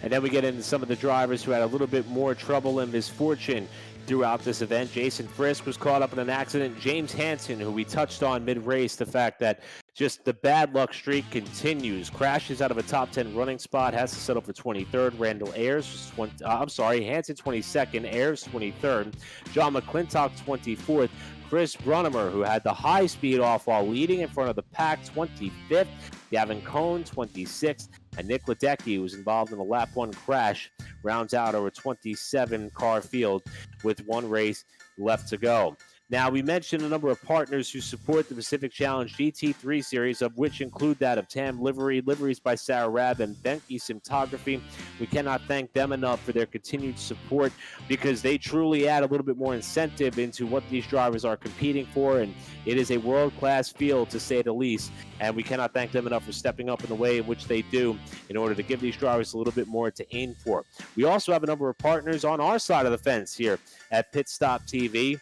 And then we get into some of the drivers who had a little bit more trouble and misfortune throughout this event. Jason Frisk was caught up in an accident. James Hansen, who we touched on mid-race, the fact that just the bad luck streak continues. Crashes out of a top 10 running spot, has to settle for 23rd. Randall Ayers, Hansen 22nd, Ayers 23rd. John McClintock 24th. Chris Brunnemer, who had the high speed off while leading in front of the pack, 25th. Gavin Cohn, 26th. And Nick Ledecky, who was involved in the lap 1 crash, rounds out over 27-car field with one race left to go. Now, we mentioned a number of partners who support the Pacific Challenge GT3 Series, of which include that of TAM Livery, Liveries by Sarah Rabb, and Benke Cinematography. We cannot thank them enough for their continued support, because they truly add a little bit more incentive into what these drivers are competing for, and it is a world-class field, to say the least, and we cannot thank them enough for stepping up in the way in which they do in order to give these drivers a little bit more to aim for. We also have a number of partners on our side of the fence here at Pit Stop TV,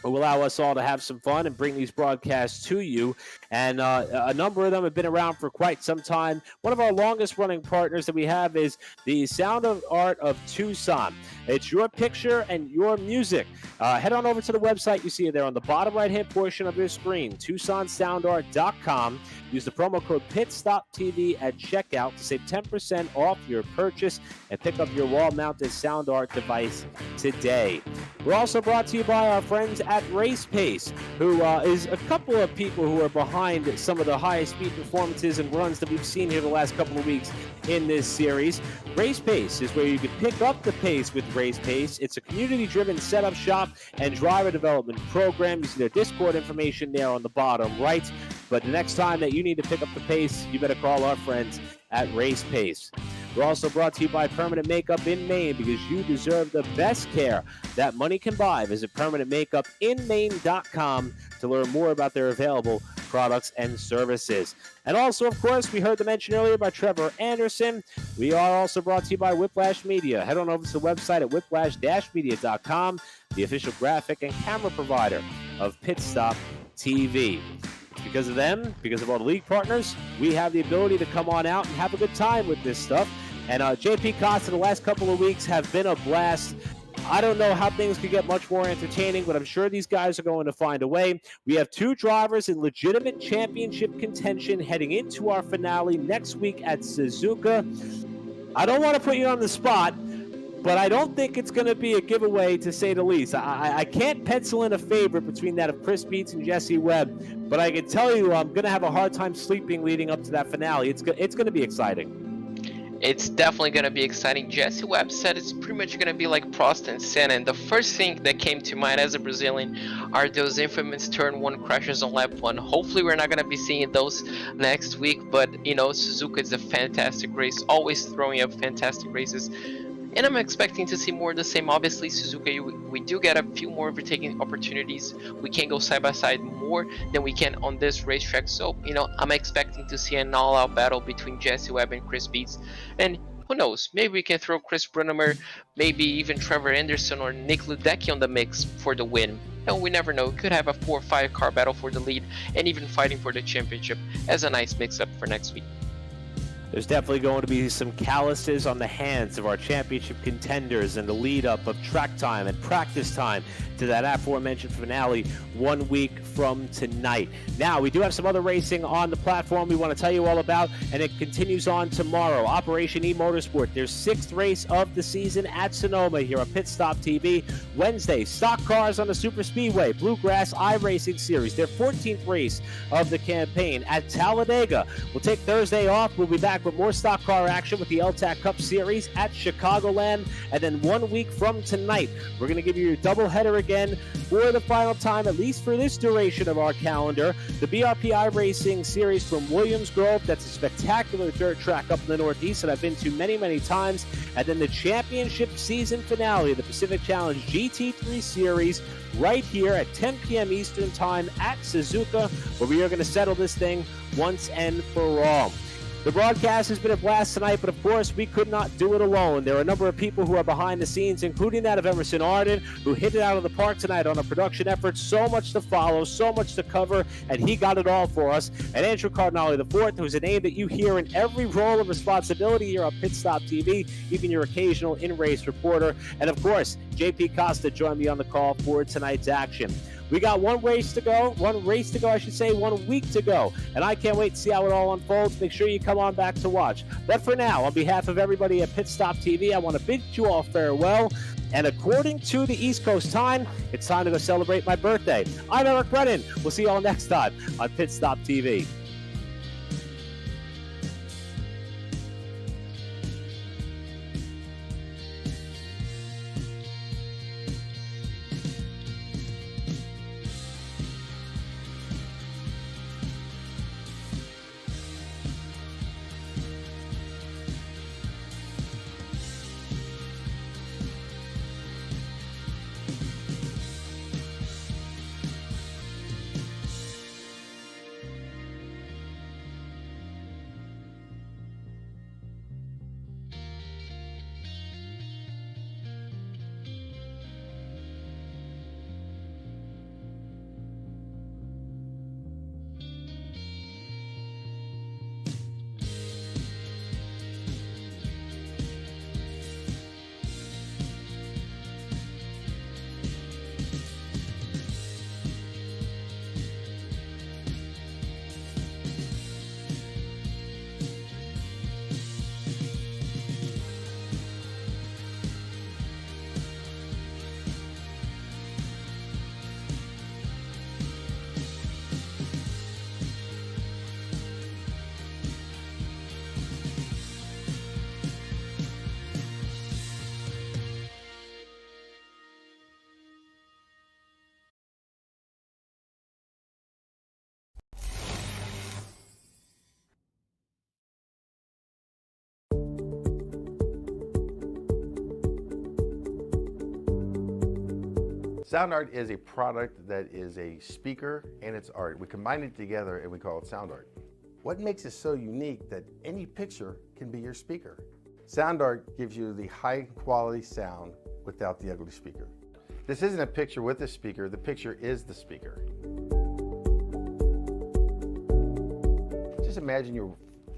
who allow us all to have some fun and bring these broadcasts to you. And a number of them have been around for quite some time. One of our longest running partners that we have is the Sound Art of Tucson. It's your picture and your music. Head on over to the website. You see it there on the bottom right-hand portion of your screen, TucsonSoundArt.com. Use the promo code PitStopTV at checkout to save 10% off your purchase and pick up your wall-mounted sound art device today. We're also brought to you by our friends at Race Pace, who is a couple of people who are behind some of the highest speed performances and runs that we've seen here the last couple of weeks in this series. Race Pace is where you can pick up the pace with Race Pace. It's a community-driven setup shop and driver development program. You see their Discord information there on the bottom right. But the next time that you need to pick up the pace, you better call our friends at Race Pace. We're also brought to you by Permanent Makeup in Maine, because you deserve the best care that money can buy. Visit permanentmakeupinmaine.com to learn more about their available products and services. And also, of course, we heard the mention earlier by Trevor Anderson. We are also brought to you by Whiplash Media. Head on over to the website at whiplash-media.com, the official graphic and camera provider of Pit Stop TV. Because of them, because of all the league partners, we have the ability to come on out and have a good time with this stuff. And JP Costa, the last couple of weeks have been a blast. I don't know how things could get much more entertaining, but I'm sure these guys are going to find a way. We have 2 drivers in legitimate championship contention heading into our finale next week at Suzuka. I don't want to put you on the spot, but I don't think it's going to be a giveaway, to say the least. I can't pencil in a favorite between that of Chris Beets and Jesse Webb, but I can tell you I'm going to have a hard time sleeping leading up to that finale. It's going to be exciting. It's definitely going to be exciting. Jesse Webb said it's pretty much going to be like Prost and Senna, and the first thing that came to mind as a Brazilian are those infamous turn 1 crashes on lap 1. Hopefully we're not going to be seeing those next week, but you know, Suzuka is a fantastic race, always throwing up fantastic races. And I'm expecting to see more of the same. Obviously, Suzuka, we do get a few more overtaking opportunities. We can go side by side more than we can on this racetrack. So, you know, I'm expecting to see an all-out battle between Jesse Webb and Chris Beets. And who knows, maybe we can throw Chris Brunemer, maybe even Trevor Anderson or Nick Ludecki on the mix for the win. No, we never know. Could have a 4 or 5 car battle for the lead and even fighting for the championship as a nice mix-up for next week. There's definitely going to be some calluses on the hands of our championship contenders in the lead up of track time and practice time to that aforementioned finale 1 week from tonight. Now, we do have some other racing on the platform we want to tell you all about, and it continues on tomorrow. Operation E Motorsport, their 6th race of the season at Sonoma here on Pit Stop TV. Wednesday, stock cars on the Super Speedway, Bluegrass iRacing Series, their 14th race of the campaign at Talladega. We'll take Thursday off. We'll be back with more stock car action with the LTAC Cup Series at Chicagoland. And then 1 week from tonight, we're going to give you your doubleheader again for the final time, at least for this duration of our calendar. The BRPI Racing Series from Williams Grove. That's a spectacular dirt track up in the Northeast that I've been to many, many times. And then the championship season finale of the Pacific Challenge GT3 Series right here at 10 p.m. Eastern Time at Suzuka, where we are going to settle this thing once and for all. The broadcast has been a blast tonight, but of course we could not do it alone. There are a number of people who are behind the scenes, including that of Emerson Arden, who hit it out of the park tonight on a production effort. So much to follow, so much to cover, and he got it all for us. And Andrew Cardinale IV, who's a name that you hear in every role of responsibility here on Pit Stop TV, even your occasional in-race reporter. And of course, JP Costa joined me on the call for tonight's action. We got 1 week to go, 1 week to go, and I can't wait to see how it all unfolds. Make sure you come on back to watch. But for now, on behalf of everybody at Pit Stop TV, I want to bid you all farewell. And according to the East Coast time, it's time to go celebrate my birthday. I'm Eric Brennan. We'll see you all next time on Pit Stop TV. Sound Art is a product that is a speaker and it's art. We combine it together and we call it Sound Art. What makes it so unique that any picture can be your speaker? Sound Art gives you the high quality sound without the ugly speaker. This isn't a picture with a speaker, the picture is the speaker. Just imagine your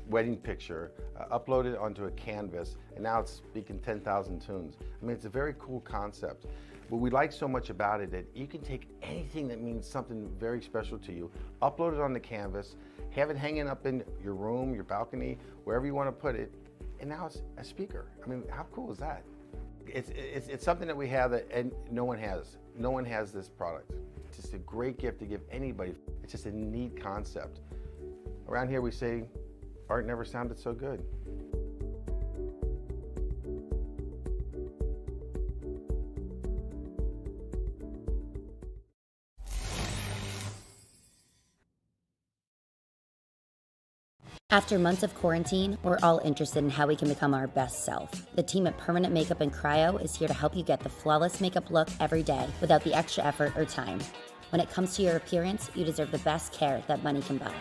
wedding picture uploaded onto a canvas and now it's speaking 10,000 tunes. I mean, it's a very cool concept. What we like so much about it that you can take anything that means something very special to you, upload it on the canvas, have it hanging up in your room, your balcony, wherever you want to put it, and now it's a speaker. I mean, how cool is that? It's something that we have that and no one has. No one has this product. It's just a great gift to give anybody. It's just a neat concept. Around here we say, art never sounded so good. After months of quarantine, we're all interested in how we can become our best self. The team at Permanent Makeup and Cryo is here to help you get the flawless makeup look every day without the extra effort or time. When it comes to your appearance, you deserve the best care that money can buy.